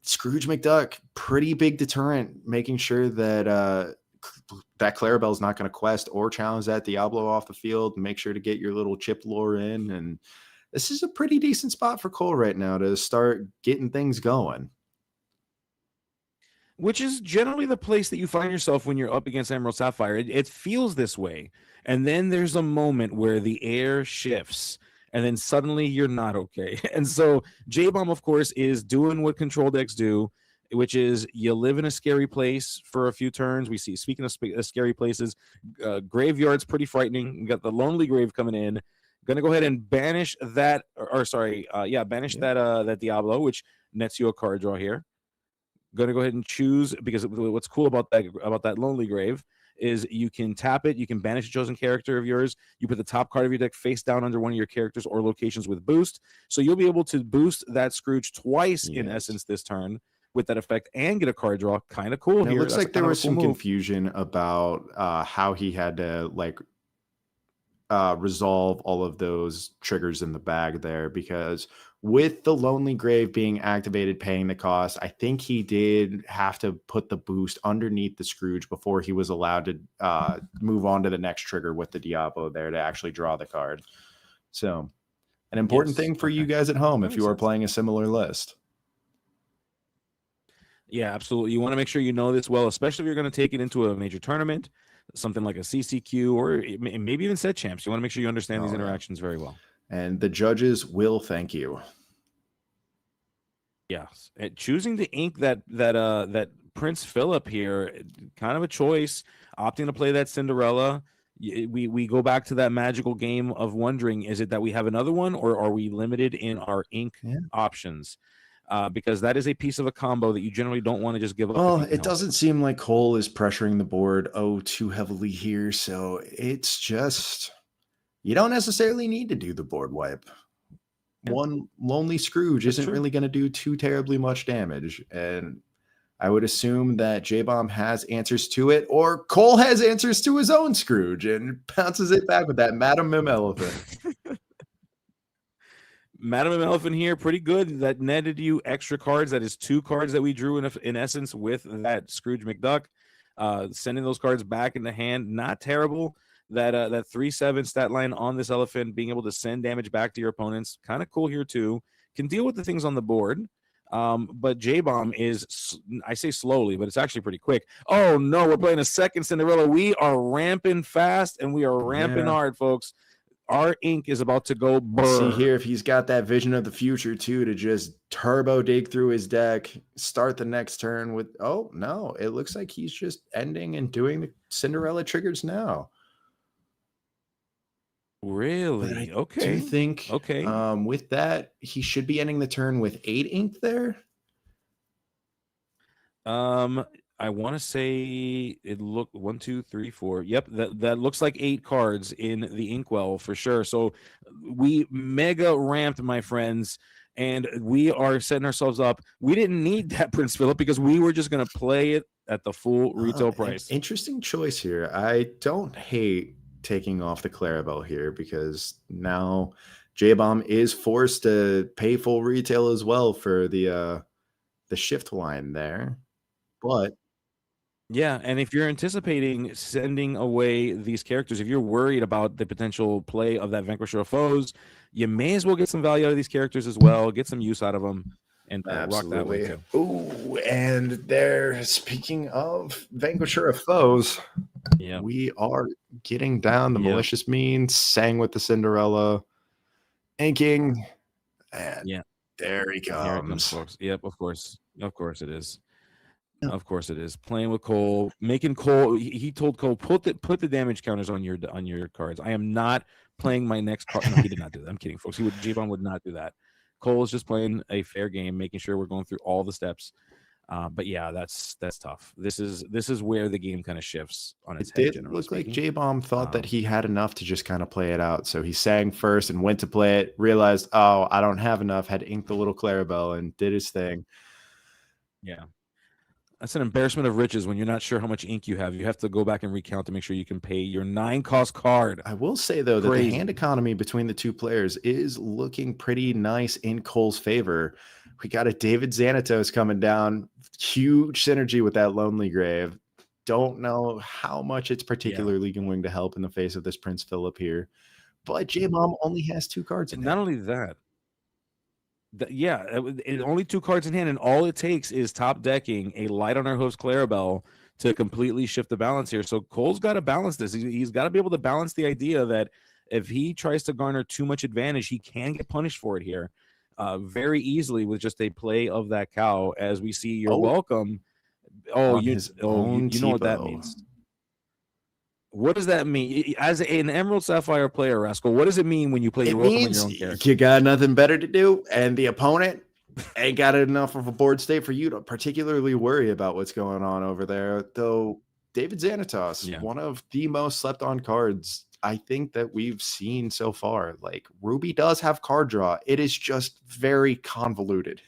Scrooge McDuck, pretty big deterrent, making sure that that Clarabelle is not going to quest or challenge that Diablo off the field. Make sure to get your little chip lore in, and this is a pretty decent spot for Cole right now to start getting things going. Which is generally the place that you find yourself when you're up against Emerald Sapphire. It feels this way. And then there's a moment where the air shifts, and then suddenly you're not okay. And so J-Bomb, of course, is doing what control decks do, which is you live in a scary place for a few turns. We see, speaking of scary places, Graveyard's pretty frightening. We got the Lonely Grave coming in. Going to go ahead and banish that, banish that Diablo, which nets you a card draw here. Going to go ahead and choose, because what's cool about that Lonely Grave is you can tap it, you can banish a chosen character of yours, you put the top card of your deck face down under one of your characters or locations with boost, so you'll be able to boost that Scrooge twice in essence this turn with that effect and get a card draw. Kind of cool. And here. It looks That's like there cool was some move. confusion about how he had to resolve all of those triggers in the bag there, because with the Lonely Grave being activated, paying the cost, I think he did have to put the boost underneath the Scrooge before he was allowed to move on to the next trigger with the Diablo there to actually draw the card. So an important thing for you guys at home if you are playing a similar list. Yeah, absolutely. You want to make sure you know this well, especially if you're going to take it into a major tournament, something like a CCQ, or maybe even set champs. You want to make sure you understand these interactions very well. And the judges will thank you. Yes, choosing to ink that Prince Philip here, kind of a choice. Opting to play that Cinderella. We go back to that magical game of wondering: is it that we have another one, or are we limited in our ink options? Because that is a piece of a combo that you generally don't want to just give up. Well, it doesn't seem like Cole is pressuring the board too heavily here, so it's just, you don't necessarily need to do the board wipe. One Lonely Scrooge isn't really going to do too terribly much damage, and I would assume that J-Bomb has answers to it, or Cole has answers to his own Scrooge and bounces it back with that Madam Mim Elephant. Madam Mim Elephant here, pretty good. That netted you extra cards. That is 2 cards that we drew in essence with that Scrooge McDuck. Sending those cards back in the hand, not terrible. That 3/7 stat line on this elephant, being able to send damage back to your opponents, kind of cool here too. Can deal with the things on the board. But J-Bomb is, I say slowly, but it's actually pretty quick. Oh no, we're playing a second Cinderella. We are ramping fast and we are ramping hard, folks. Our ink is about to go burr. See here if he's got that vision of the future too, to just turbo dig through his deck, start the next turn with, oh no, it looks like he's just ending and doing the Cinderella triggers now. Really? Okay. Do you think with that he should be ending the turn with 8 ink there? I want to say it looked 1, 2, 3, 4. Yep, that looks like 8 cards in the inkwell for sure. So we mega ramped, my friends, and we are setting ourselves up. We didn't need that Prince Philip because we were just going to play it at the full retail price. Interesting choice here. I don't hate taking off the Clarabelle here, because now J-Bomb is forced to pay full retail as well for the shift line there. But yeah, and if you're anticipating sending away these characters, if you're worried about the potential play of that Vanquisher of Foes, you may as well get some value out of these characters as well, get some use out of them, and rock that way too. Ooh, and there, speaking of Vanquisher of Foes, we are getting down the Malicious Means, sang with the Cinderella, inking, and there he comes. Here it comes, folks. Yep, of course it is. Of course it is. Playing with Cole, making Cole. He told Cole, put the damage counters on your cards. I am not playing my next card. No, he did not do that. I'm kidding, folks. J-Bomb would not do that. Cole is just playing a fair game, making sure we're going through all the steps. But yeah, that's tough. This is where the game kind of shifts on its It head. did Generally look like speaking. J-Bomb thought that he had enough to just kind of play it out. So he sang first and went to play it, realized, oh, I don't have enough, had inked the little Clarabelle and did his thing. Yeah. That's an embarrassment of riches when you're not sure how much ink you have. You have to go back and recount to make sure you can pay your 9-cost card. I will say, though, that the Crazy. hand economy between the two players is looking pretty nice in Cole's favor. We got a David Xanatos coming down. Huge synergy with that Lonely Grave. Don't know how much it's particularly going to help in the face of this Prince Philip here. But J-Bomb only has 2 cards in And not hand. only that, only 2 cards in hand, and all it takes is top decking a light on our host Clarabelle to completely shift the balance here. So Cole's got to balance this. He's got to be able to balance the idea that if he tries to garner too much advantage, he can get punished for it here very easily with just a play of that cow. As we see, you're welcome. Oh, you know what that means. What does that mean? As an Emerald Sapphire player, Rascal, what does it mean when you play your welcome on your own character? You got nothing better to do, and the opponent ain't got enough of a board state for you to particularly worry about what's going on over there. Though David Xanatos, one of the most slept on cards I think that we've seen so far. Like, Ruby does have card draw. It is just very convoluted.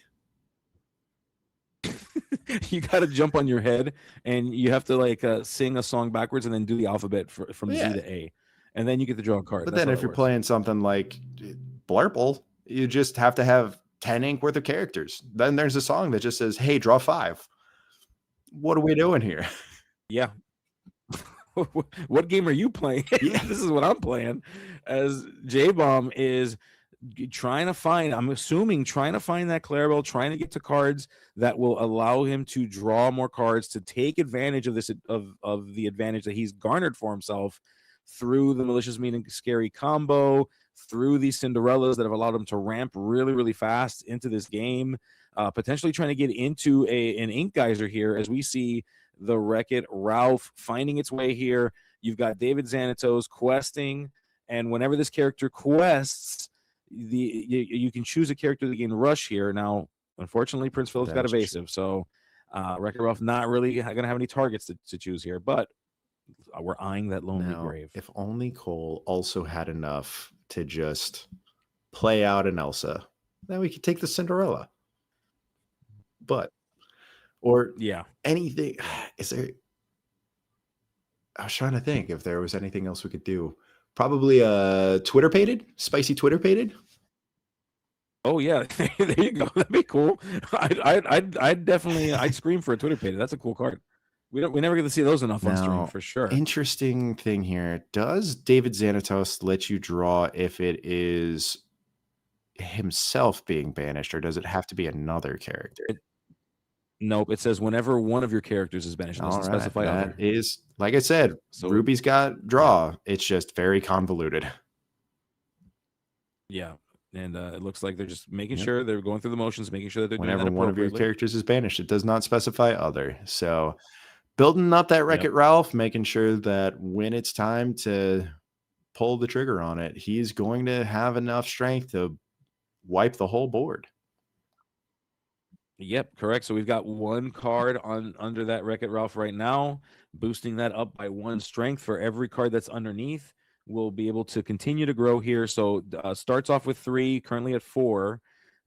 You got to jump on your head and you have to like sing a song backwards and then do the alphabet from Z to A, and then you get to draw a card. But then if you're playing something like Blurple, you just have to have 10 ink worth of characters. Then there's a song that just says, hey, draw 5. What are we doing here? Yeah. What game are you playing? This is what I'm playing. As J-Bomb is trying to find that Clarabelle, trying to get to cards that will allow him to draw more cards, to take advantage of this of the advantage that he's garnered for himself through the Malicious Mean and Scary combo, through these Cinderellas that have allowed him to ramp really, really fast into this game, potentially trying to get into an Ink Geyser here as we see the Wreck-It Ralph finding its way here. You've got David Xanatos questing, and whenever this character quests, you can choose a character to gain rush here. Now, unfortunately, Prince Philip's got evasive, so Wreck-It Ralph not really going to have any targets to choose here, but we're eyeing that Lonely Grave. If only Cole also had enough to just play out an Elsa, then we could take the Cinderella. But, or anything. Is there? I was trying to think if there was anything else we could do. Probably spicy Twitter pated. Oh yeah, there you go. That'd be cool. I'd definitely scream for a Twitter pated. That's a cool card. We never get to see those enough on stream for sure. Interesting thing here. Does David Xanatos let you draw if it is himself being banished, or does it have to be another character? Nope. It says whenever one of your characters is banished. It doesn't specify other. That is, like I said, so Ruby's got draw. It's just very convoluted. Yeah. And it looks like they're just making sure they're going through the motions, making sure that they're whenever doing that one of your characters is banished. It does not specify other. So building up that Wreck-It Ralph, making sure that when it's time to pull the trigger on it, he's going to have enough strength to wipe the whole board. Yep, correct. So we've got 1 card under that Wreck-It Ralph right now, boosting that up by 1 strength for every card that's underneath. We'll be able to continue to grow here. So starts off with 3, currently at 4.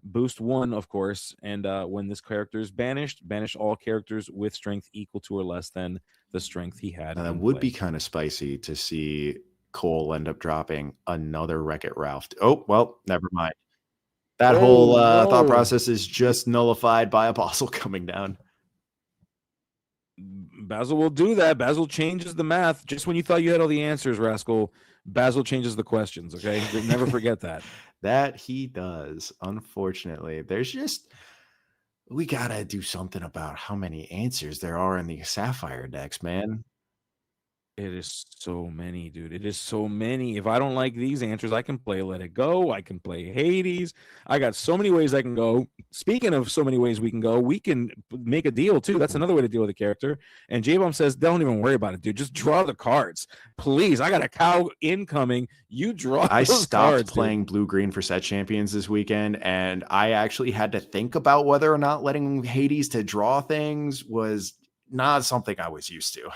Boost 1, of course. And when this character is banished, banish all characters with strength equal to or less than the strength he had. And that would be kind of spicy to see Cole end up dropping another Wreck-It Ralph. Oh, well, never mind. That whole thought process is just nullified by Apostle coming down. Basil will do that. Basil changes the math. Just when you thought you had all the answers, Rascal, Basil changes the questions, okay? You'll never forget that. That he does, unfortunately. We got to do something about how many answers there are in the Sapphire decks, man. It is so many, dude. It is so many. If I don't like these answers, I can play Let It Go. I can play Hades. I got so many ways I can go. Speaking of so many ways we can go, we can make a deal too. That's another way to deal with a character. And J-Bomb says, don't even worry about it, dude. Just draw the cards. Please. I got a cow incoming. You draw I those stopped cards, playing blue-green for set champions this weekend, and I actually had to think about whether or not letting Hades to draw things was not something I was used to.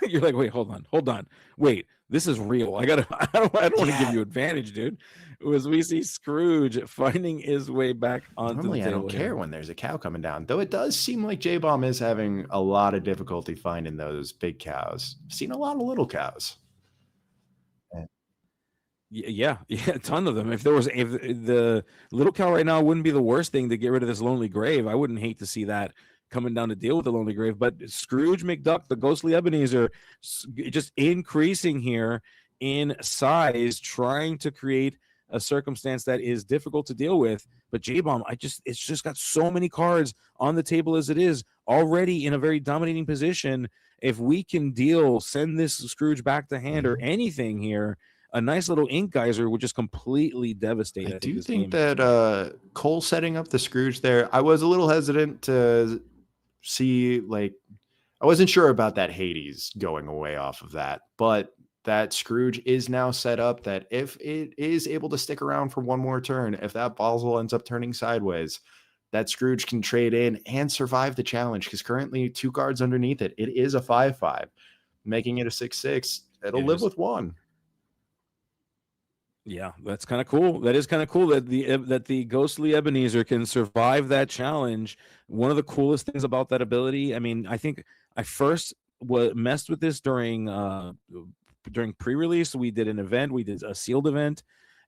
You're like, wait, hold on. Wait, this is real. I don't want to give you advantage, dude. We see Scrooge finding his way back onto Normally, the table. I don't care when there's a cow coming down, though it does seem like J-Bomb is having a lot of difficulty finding those big cows. I've seen a lot of little cows. Yeah, a ton of them. If the little cow right now wouldn't be the worst thing to get rid of this lonely grave, I wouldn't hate to see that coming down to deal with the lonely grave. But Scrooge McDuck, the ghostly Ebenezer, just increasing here in size, trying to create a circumstance that is difficult to deal with. But J-Bomb, it's just got so many cards on the table as it is, already in a very dominating position. If we can send this Scrooge back to hand or anything here, a nice little ink geyser would just completely devastate. I do think that Cole setting up the Scrooge there, I was a little hesitant to see, like, I wasn't sure about that Hades going away off of that, but that Scrooge is now set up that if it is able to stick around for one more turn, if that Basel ends up turning sideways, that Scrooge can trade in and survive the challenge, because currently 2 cards underneath it. It is a 5/5, making it a 6/6. It'll live with 1. Yeah, that's kind of cool. That is kind of cool that the ghostly Ebenezer can survive that challenge. One of the coolest things about that ability, I mean, I think I first messed with this during pre-release. We did an event, we did a sealed event,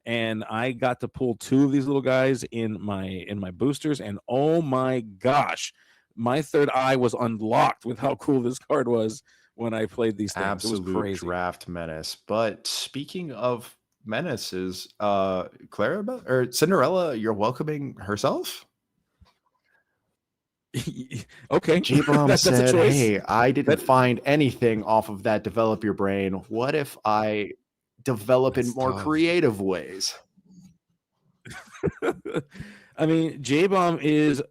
and I got to pull 2 of these little guys in my boosters, and oh my gosh, my third eye was unlocked with how cool this card was when I played these things. Absolute it was crazy. Draft menace. But speaking of menaces, Clarabelle or Cinderella, you're welcoming herself? Okay. J-Bomb said, hey, I didn't find anything off of that develop your brain. What if I develop in more creative ways? I mean, J-Bomb is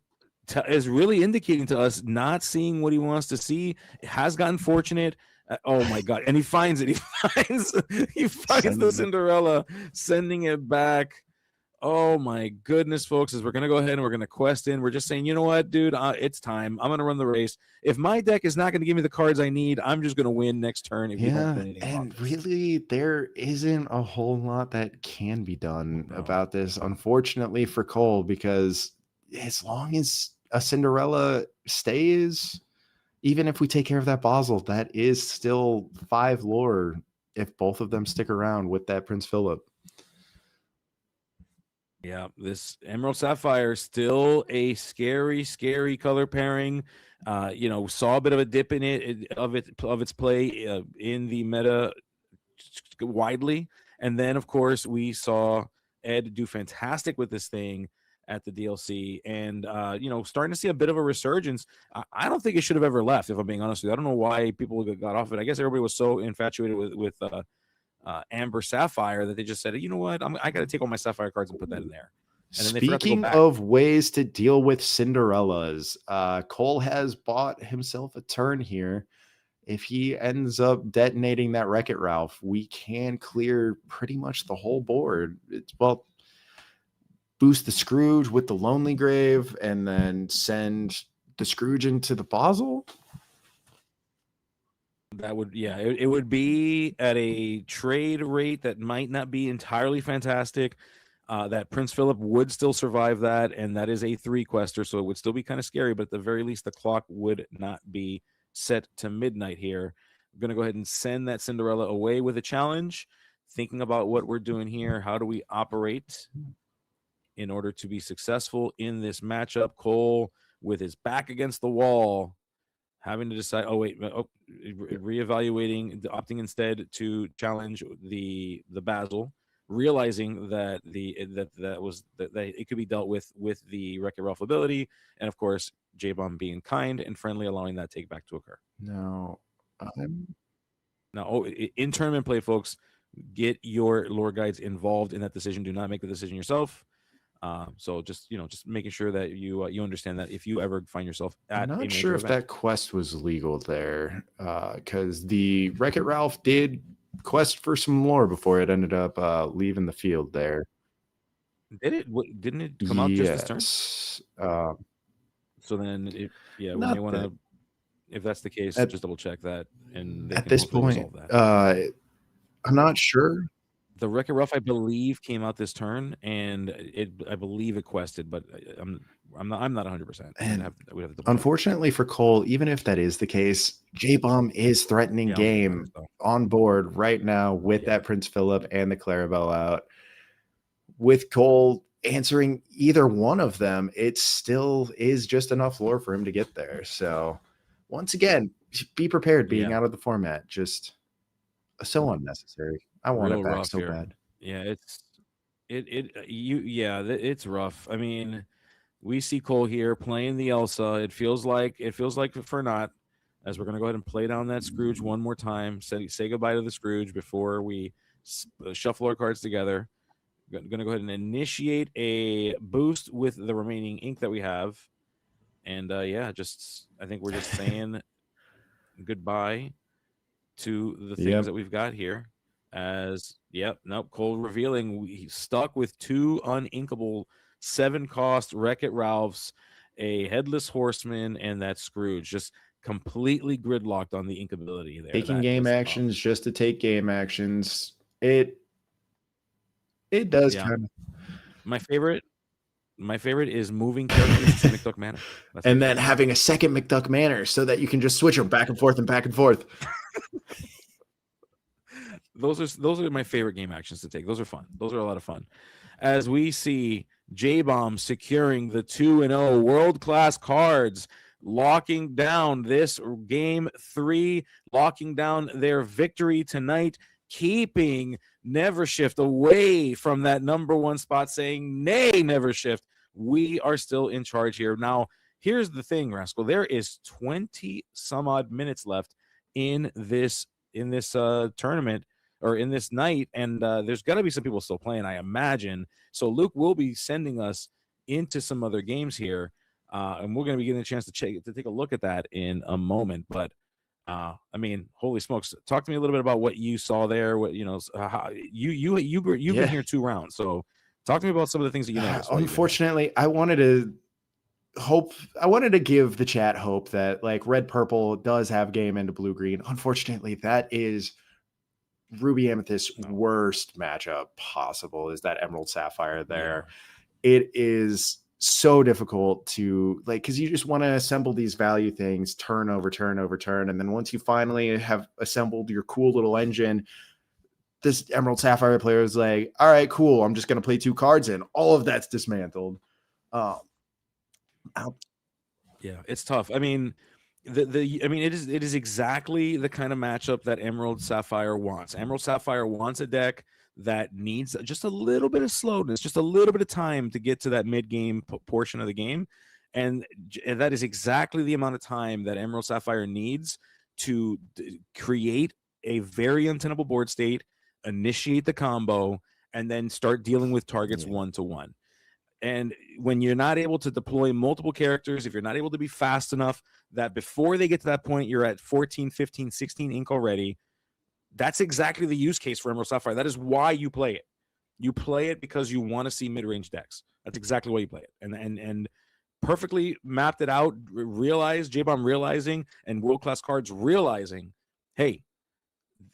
really indicating to us not seeing what he wants to see. Has gotten fortunate. Oh my God. And he finds it. He finds the Cinderella, sending it back. Oh my goodness, folks, as we're going to go ahead and we're going to quest in. We're just saying, you know what, dude, it's time. I'm going to run the race. If my deck is not going to give me the cards I need, I'm just going to win next turn. And really, there isn't a whole lot that can be done about this, unfortunately, for Cole, because as long as a Cinderella stays, even if we take care of that Basel, that is still 5 lore if both of them stick around with that Prince Philip. Yeah, this Emerald Sapphire still a scary, scary color pairing. Saw a bit of a dip in of its play in the meta widely, and then of course we saw Ed do fantastic with this thing at the DLC, and starting to see a bit of a resurgence. I don't think it should have ever left, if I'm being honest with you. I don't know why people got off it. I guess everybody was so infatuated with Amber Sapphire that they just said, you know what, I got to take all my Sapphire cards and put that in there. And then speaking of ways to deal with Cinderellas, Cole has bought himself a turn here. If he ends up detonating that Wreck-It Ralph, we can clear pretty much the whole board. Boost the Scrooge with the Lonely Grave and then send the Scrooge into the Basel. That would, it would be at a trade rate that might not be entirely fantastic. That Prince Philip would still survive that, and that is a 3-quester, so it would still be kind of scary, but at the very least, the clock would not be set to midnight here. I'm going to go ahead and send that Cinderella away with a challenge, thinking about what we're doing here. How do we operate in order to be successful in this matchup? Cole, with his back against the wall, having to decide, reevaluating, opting instead to challenge the Basel, realizing that that it could be dealt with the Wreck-It Ralph ability, and of course J-Bomb being kind and friendly, allowing that take back to occur. Now, Now, in tournament play, folks, get your lore guides involved in that decision. Do not make the decision yourself. So just making sure that you understand that if you ever find yourself at I'm a not major sure if event, that quest was legal there, because the Wreck-It Ralph did quest for some lore before it ended up leaving the field there. didn't it come out just this turn? Yes. So then, we Not may want that- to, if that's the case, At- just double check that, and they At can this hopefully point, resolve that. I'm not sure. The Wreck-It Ralph, I believe, came out this turn, and I believe it quested, but I'm not 100%. And we'd have to double check. Unfortunately for Cole, even if that is the case, J-Bomb is threatening Yeah, I don't think it game matters, though. on board right now with Yeah. that Prince Philip and the Clarabelle out. With Cole answering either one of them, it still is just enough lore for him to get there. So once again, be prepared being Yeah. out of the format. Just so unnecessary. I want Real it back rough so here. bad. Yeah, it's rough. I mean, we see Cole here playing the Elsa. It feels like for not, as we're gonna go ahead and play down that Scrooge one more time. Say goodbye to the Scrooge before we shuffle our cards together. Gonna go ahead and initiate a boost with the remaining ink that we have, and I think we're just saying goodbye to the things Yep. that we've got here. Cole revealing he's stuck with 2 uninkable 7-cost Wreck-It Ralphs, a Headless Horseman, and that Scrooge. Just completely gridlocked on the inkability there. Taking That game is actions just to take game actions. It does Yeah. kind of. My favorite is moving characters to McDuck Manor. That's And my then favorite. having a second McDuck Manor so that you can just switch them back and forth and back and forth. Those are my favorite game actions to take. Those are fun. Those are a lot of fun. As we see J-Bomb securing the 2-0 world-class cards, locking down this game 3, locking down their victory tonight, keeping NVRShift away from that number 1 spot, saying, nay, NVRShift, we are still in charge here. Now, here's the thing, Rascal. There is 20 some odd minutes left in this tournament, or in this night, and there's got to be some people still playing, I imagine. So Luke will be sending us into some other games here, and we're going to be getting a chance to take a look at that in a moment. But I mean, holy smokes! Talk to me a little bit about what you saw there. What how you've been here 2 rounds, so talk to me about some of the things that you noticed. Unfortunately, I wanted to give the chat hope that like red purple does have game into blue green. Unfortunately, that is Ruby Amethyst's worst matchup possible, is that Emerald Sapphire there. Yeah. It is so difficult to because you just want to assemble these value things turn over turn, and then once you finally have assembled your cool little engine, this Emerald Sapphire player is like, all right, cool, I'm just going to play 2 cards in. All of that's dismantled. Yeah, it's tough. I mean, it is exactly the kind of matchup that Emerald Sapphire wants. Emerald Sapphire wants a deck that needs just a little bit of slowness, just a little bit of time to get to that mid-game portion of the game, and that is exactly the amount of time that Emerald Sapphire needs to create a very untenable board state, initiate the combo, and then start dealing with targets 1-to-1. And when you're not able to deploy multiple characters, if you're not able to be fast enough that before they get to that point, you're at 14, 15, 16 ink already, that's exactly the use case for Emerald Sapphire. That is why you play it. You play it because you want to see mid-range decks. That's exactly why you play it. And perfectly mapped it out, J-Bomb realizing, and world-class cards realizing, hey,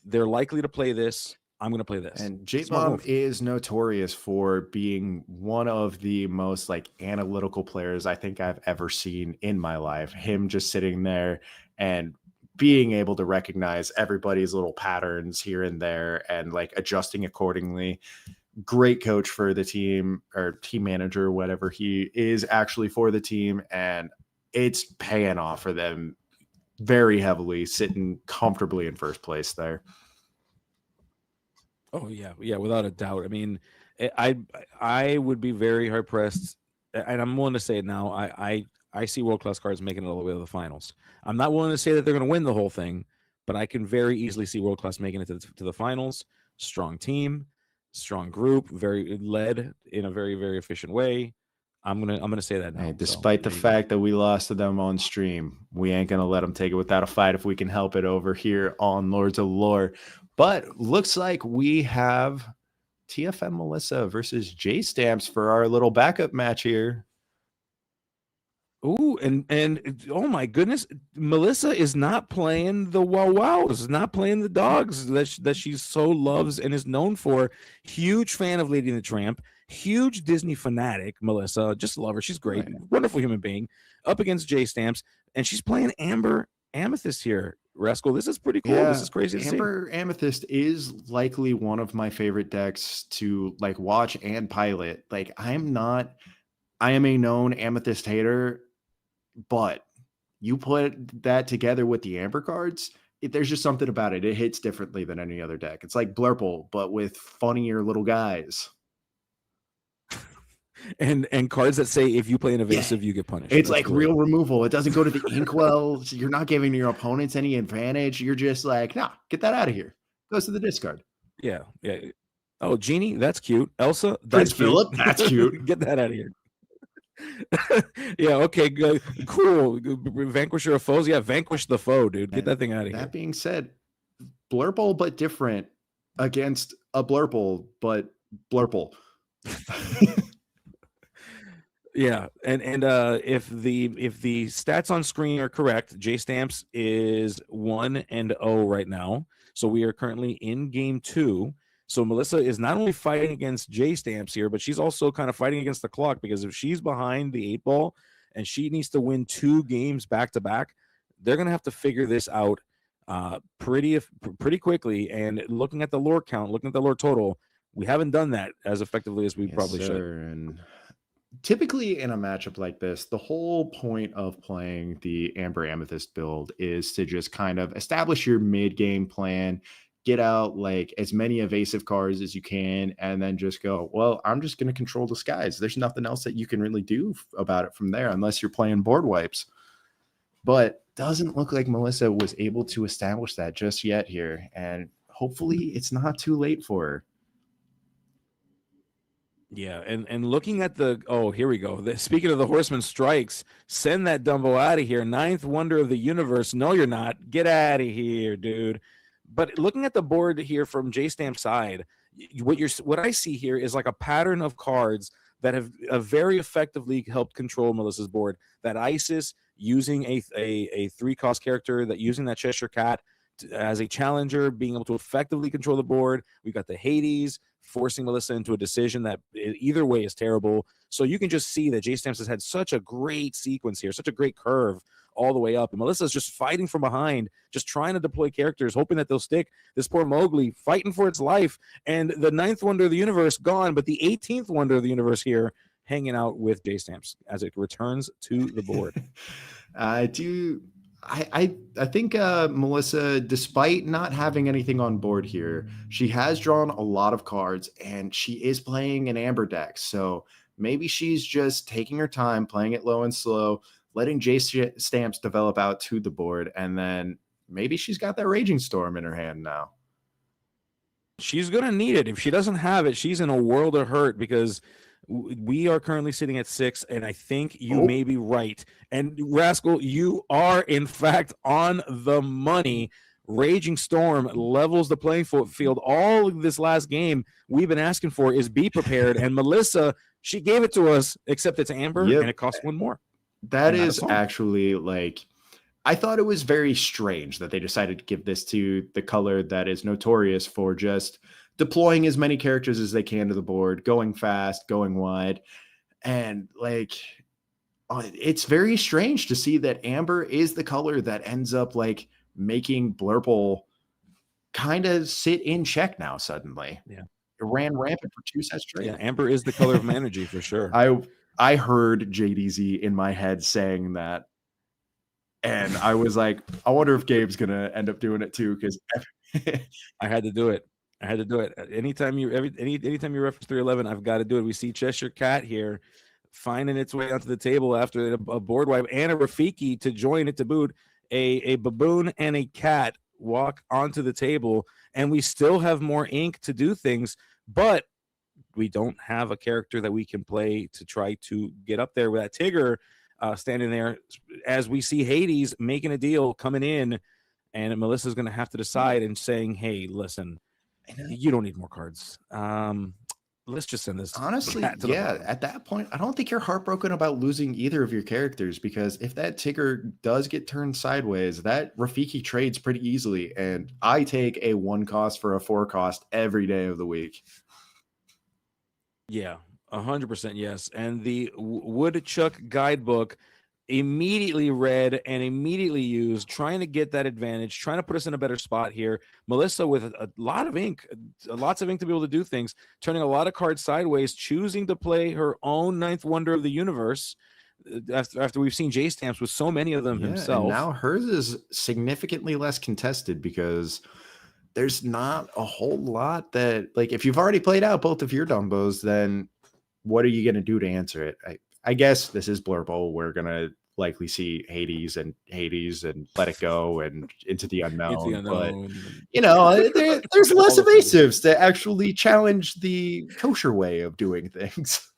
they're likely to play this. I'm going to play this. And J-Bomb is notorious for being one of the most analytical players I think I've ever seen in my life. Him just sitting there and being able to recognize everybody's little patterns here and there and adjusting accordingly. Great coach for the team, or team manager, whatever he is actually for the team. And it's paying off for them very heavily, sitting comfortably in first place there. Oh yeah, without a doubt. I mean, I would be very hard pressed, and I'm willing to say it now. I see world class cards making it all the way to the finals. I'm not willing to say that they're going to win the whole thing, but I can very easily see World Class making it to the finals. Strong team, strong group, very led in a very, very efficient way. I'm gonna say that now. Hey, despite the fact that we lost to them on stream, we ain't gonna let them take it without a fight if we can help it over here on Lords of Lore. But looks like we have TFM Melissa versus J Stamps for our little backup match here. Ooh, and oh my goodness, Melissa is not playing the wow-wows, not playing the dogs that she so loves and is known for. Huge fan of Lady and the Tramp, huge Disney fanatic, Melissa. Just love her. She's great, Right. wonderful human being. Up against J Stamps, and she's playing Amber Amethyst here. Rascal, this is pretty cool. This is crazy to see. Amber Amethyst is likely one of my favorite decks to like watch and pilot. Like I am a known Amethyst hater, but you put that together with the Amber cards, there's just something about it. It hits differently than any other deck. It's like Blurple, but with funnier little guys. And cards that say if you play an evasive, you get punished. It's That's like cool. real removal. It doesn't go to the inkwell. So you're not giving your opponents any advantage. You're just like, nah, get that out of here. Goes to the discard. Yeah. Oh, Genie, that's cute. Elsa, that's Prince cute. Philip, that's cute. Get that out of here. Yeah, okay, good. Cool. Vanquish your foes. Yeah, vanquish the foe, dude. Get that thing out of here. That being said, Blurple but different against a Blurple but Blurple. Yeah, and if the stats on screen are correct, J Stamps is 1-0 right now. So we are currently in game 2. So Melissa is not only fighting against J Stamps here, but she's also kind of fighting against the clock, because if she's behind the 8 ball and she needs to win 2 games back to back, they're gonna have to figure this out pretty quickly. And looking at the lore count, looking at the lore total, we haven't done that as effectively as we probably should. And typically in a matchup like this, the whole point of playing the Amber Amethyst build is to just kind of establish your mid-game plan, get out like as many evasive cards as you can, and then just go, well, I'm just going to control the skies. There's nothing else that you can really do about it from there unless you're playing board wipes. But doesn't look like Melissa was able to establish that just yet here, and hopefully it's not too late for her. Yeah, and looking at here we go. Speaking of the Horseman Strikes, send that Dumbo out of here. 9th wonder of the universe. No, you're not. Get out of here, dude. But looking at the board here from J Stamp's side, what I see here is like a pattern of cards that have very effectively helped control Melissa's board. That Isis using a 3-cost character, that using that Cheshire Cat as a challenger, being able to effectively control the board. We've got the Hades forcing Melissa into a decision that either way is terrible. So you can just see that J Stamps has had such a great sequence here, such a great curve all the way up. And Melissa's just fighting from behind, just trying to deploy characters, hoping that they'll stick. This poor Mowgli fighting for its life. And the 9th wonder of the universe gone, but the 18th wonder of the universe here hanging out with J Stamps as it returns to the board. I think Melissa, despite not having anything on board here, she has drawn a lot of cards, and she is playing an Amber deck. So maybe she's just taking her time, playing it low and slow, letting J Stamps develop out to the board, and then maybe she's got that Raging Storm in her hand now. She's going to need it. If she doesn't have it, she's in a world of hurt, because we are currently sitting at 6, and I think you may be right. And Rascal, you are in fact on the money. Raging Storm levels the playing field. All of this last game we've been asking for is be prepared. And Melissa, she gave it to us, except it's Amber, and it costs 1 more. That is actually like, I thought it was very strange that they decided to give this to the color that is notorious for just deploying as many characters as they can to the board, going fast, going wide. And like, it's very strange to see that Amber is the color that ends up like making Blurple kind of sit in check now suddenly. Yeah. It ran rampant for 2 sets straight. Yeah, Amber is the color of energy for sure. I heard JDZ in my head saying that, and I was like, I wonder if Gabe's gonna end up doing it too, because I had to do it. Anytime you reference 311, I've got to do it. We see Cheshire Cat here finding its way onto the table after a board wipe, and a Rafiki to join it to boot. A baboon and a cat walk onto the table, and we still have more ink to do things, but we don't have a character that we can play to try to get up there with that Tigger standing there as we see Hades making a deal coming in, and Melissa's going to have to decide and saying, hey, listen, you don't need more cards. Let's just send this. Honestly, back to the yeah, bottom. at that point, I don't think you're heartbroken about losing either of your characters, because if that Tigger does get turned sideways, that Rafiki trades pretty easily. And I take a 1 cost for a 4 cost every day of the week. Yeah, 100% yes. And the Woodchuck guidebook immediately read and immediately used, trying to get that advantage, trying to put us in a better spot here. Melissa with a lot of ink, lots of ink to be able to do things, turning a lot of cards sideways, choosing to play her own ninth wonder of the universe after we've seen J Stamps with so many of them himself. And now hers is significantly less contested because there's not a whole lot that, like, if you've already played out both of your Dumbos, then what are you going to do to answer it? I guess this is Blur Bowl. We're going to likely see Hades and Let It Go and Into the Unknown. But, you know, there's less evasives to actually challenge the kosher way of doing things.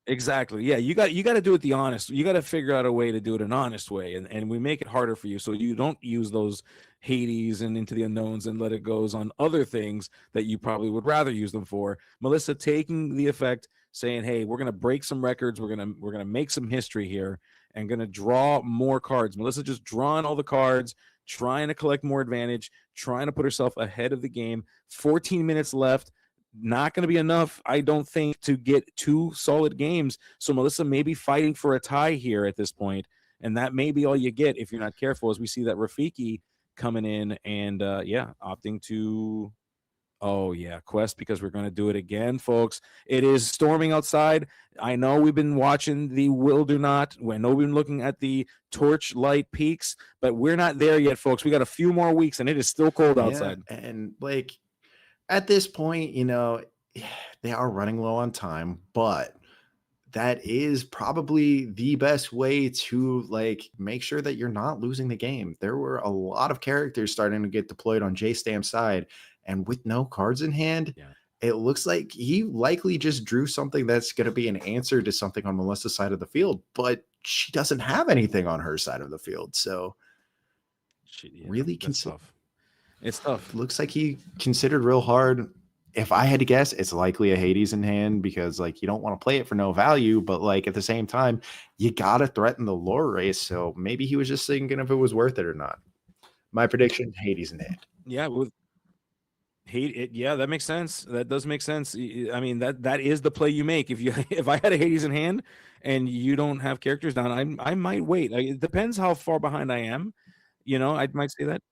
Exactly. Yeah, you got to do it the honest. You got to figure out a way to do it an honest way, and we make it harder for you so you don't use those Hades and Into the Unknowns and Let It Goes on other things that you probably would rather use them for. Melissa taking the effect, saying, "Hey, we're gonna break some records. We're gonna make some history here, and gonna draw more cards." Melissa just drawing all the cards, trying to collect more advantage, trying to put herself ahead of the game. 14 minutes left. Not going to be enough, I don't think, to get 2 solid games. So Melissa may be fighting for a tie here at this point, and that may be all you get if you're not careful, as we see that Rafiki coming in and, opting to, quest, because we're going to do it again, folks. It is storming outside. I know we've been watching the Will Do Not. I know we've been looking at the torchlight peaks, but we're not there yet, folks. We got a few more weeks, and it is still cold outside. And, like, at this point, you know, they are running low on time, but that is probably the best way to, like, make sure that you're not losing the game. There were a lot of characters starting to get deployed on J Stamp's side, and with no cards in hand, it looks like he likely just drew something that's going to be an answer to something on Melissa's side of the field, but she doesn't have anything on her side of the field. So really tough. It's tough. Looks like he considered real hard. If I had to guess, it's likely a Hades in hand, because, like, you don't want to play it for no value, but, like, at the same time, you got to threaten the lore race. So maybe he was just thinking if it was worth it or not. My prediction, Hades in hand. Yeah, that makes sense. That does make sense. I mean, that is the play you make. If I had a Hades in hand and you don't have characters down, I might wait. It depends how far behind I am. You know, I might say that.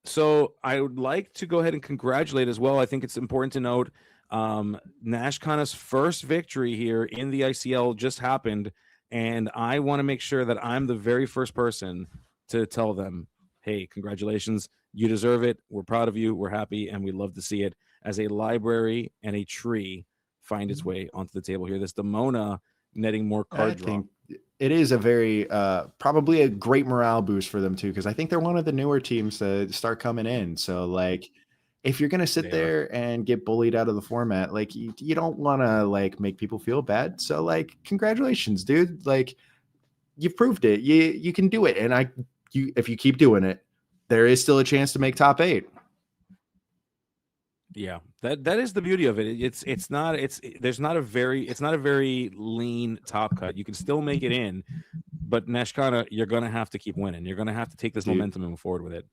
So I would like to go ahead and congratulate as well. I think it's important to note Nashkana's first victory here in the ICL just happened, and I want to make sure that I'm the very first person to tell them, hey, congratulations, you deserve it, we're proud of you, we're happy, and we love to see it as a library and a tree find its way onto the table here. This Demona netting more card draw. It is a very probably a great morale boost for them too, because I think they're one of the newer teams to start coming in. So, like, if you're gonna sit there and get bullied out of the format, like, you don't want to, like, make people feel bad. So, like, congratulations, dude. Like, you've proved it. You can do it, and if you keep doing it, there is still a chance to make top 8. Yeah, that is the beauty of it. It's not a very lean top cut. You can still make it in, but Nashkana, you're gonna have to keep winning. You're gonna have to take this momentum and move forward with it.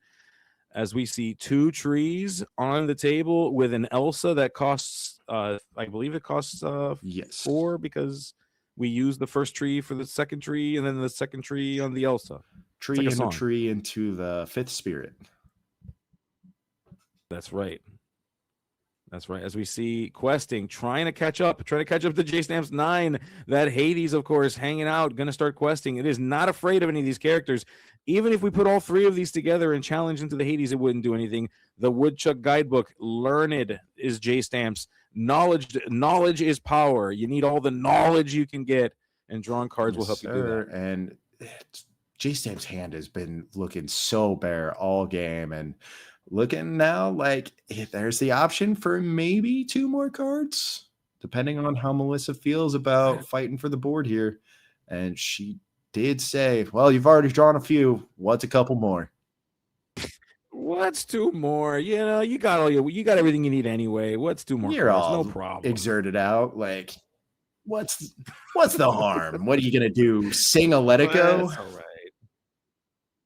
As we see 2 trees on the table with an Elsa that costs, I believe it costs 4, because we use the first tree for the second tree, and then the second tree on the Elsa. Tree and a tree into the 5th spirit. That's right. That's right. As we see questing, trying to catch up to J Stamps 9. That Hades, of course, hanging out, going to start questing. It is not afraid of any of these characters. Even if we put all 3 of these together and challenge into the Hades, it wouldn't do anything. The Woodchuck guidebook, learned is J Stamps. Knowledge is power. You need all the knowledge you can get, and drawing cards will help you do that. And J-Stamp's hand has been looking so bare all game, and looking now like there's the option for maybe 2 more cards, depending on how Melissa feels about fighting for the board here. And she did say, well, you've already drawn a few. What's a couple more? What's 2 more? You know, you got everything you need anyway. What's 2 more You're cards? all No problem. exerted out. Like, what's the harm? What are you gonna do? Sing a Let It Go? That's all right.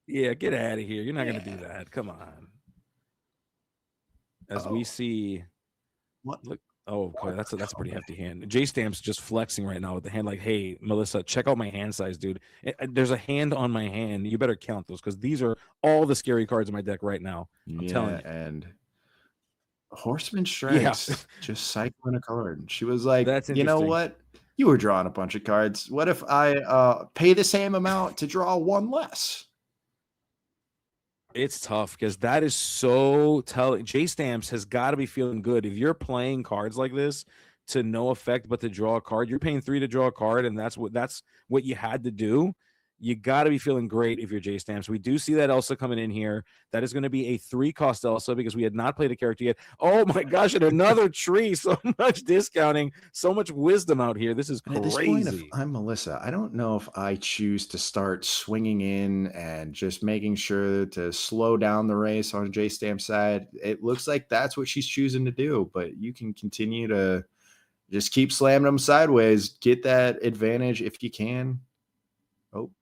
Yeah, get out of here. You're not gonna do that. Come on. As we see, what? Look, oh, okay, that's a pretty hefty hand. J-Stamp's just flexing right now with the hand, like, hey, Melissa, check out my hand size, dude. There's a hand on my hand. You better count those because these are all the scary cards in my deck right now. I'm telling you. And Horseman Strikes just cycling a card. She was like, That's you know what? You were drawing a bunch of cards. What if I pay the same amount to draw 1 less? It's tough because that is so telling. J-Stamps has got to be feeling good. If you're playing cards like this to no effect but to draw a card, you're paying 3 to draw a card, and that's what you had to do. You got to be feeling great if you're J-Stamps. We do see that Elsa coming in here. That is going to be a 3-cost Elsa because we had not played a character yet. Oh my gosh, and another tree. So much discounting, so much wisdom out here. This is crazy. At this point, if I'm Melissa, I don't know if I choose to start swinging in and just making sure to slow down the race on J-Stamp's side. It looks like that's what she's choosing to do, but you can continue to just keep slamming them sideways, get that advantage if you can. Oh.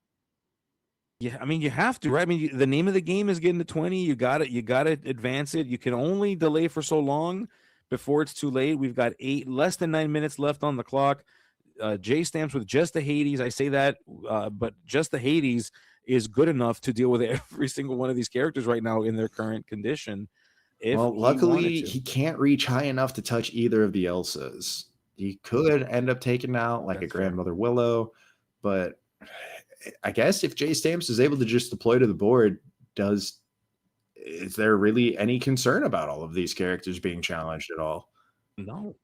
Yeah, I mean, you have to, right? I mean, the name of the game is getting to 20. You got to advance it. You can only delay for so long before it's too late. We've got less than 9 minutes left on the clock. J-Stamps with just the Hades. I say that, but just the Hades is good enough to deal with every single one of these characters right now in their current condition. Well, luckily, he can't reach high enough to touch either of the Elsas. He could end up taking out like a Grandmother Willow, but I guess if J-Stamps is able to just deploy to the board, is there really any concern about all of these characters being challenged at all? No,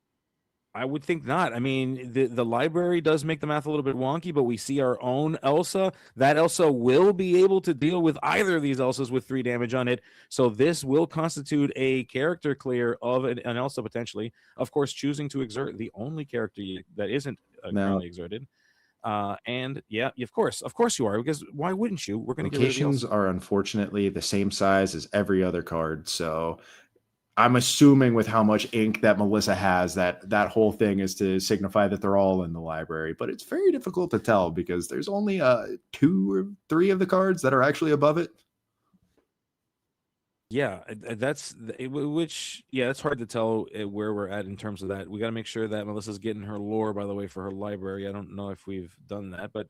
I would think not. I mean, the library does make the math a little bit wonky, but we see our own Elsa. That Elsa will be able to deal with either of these Elsas with 3 damage on it. So this will constitute a character clear of an Elsa potentially. Of course, choosing to exert the only character that isn't currently exerted. And yeah, of course you are, because why wouldn't you? We're going to locations are unfortunately the same size as every other card, so I'm assuming with how much ink that Melissa has, that whole thing is to signify that they're all in the library. But it's very difficult to tell because there's only 2 or 3 of the cards that are actually above it. Yeah, that's hard to tell where we're at in terms of that. We got to make sure that Melissa's getting her lore, by the way, for her library. I don't know if we've done that, but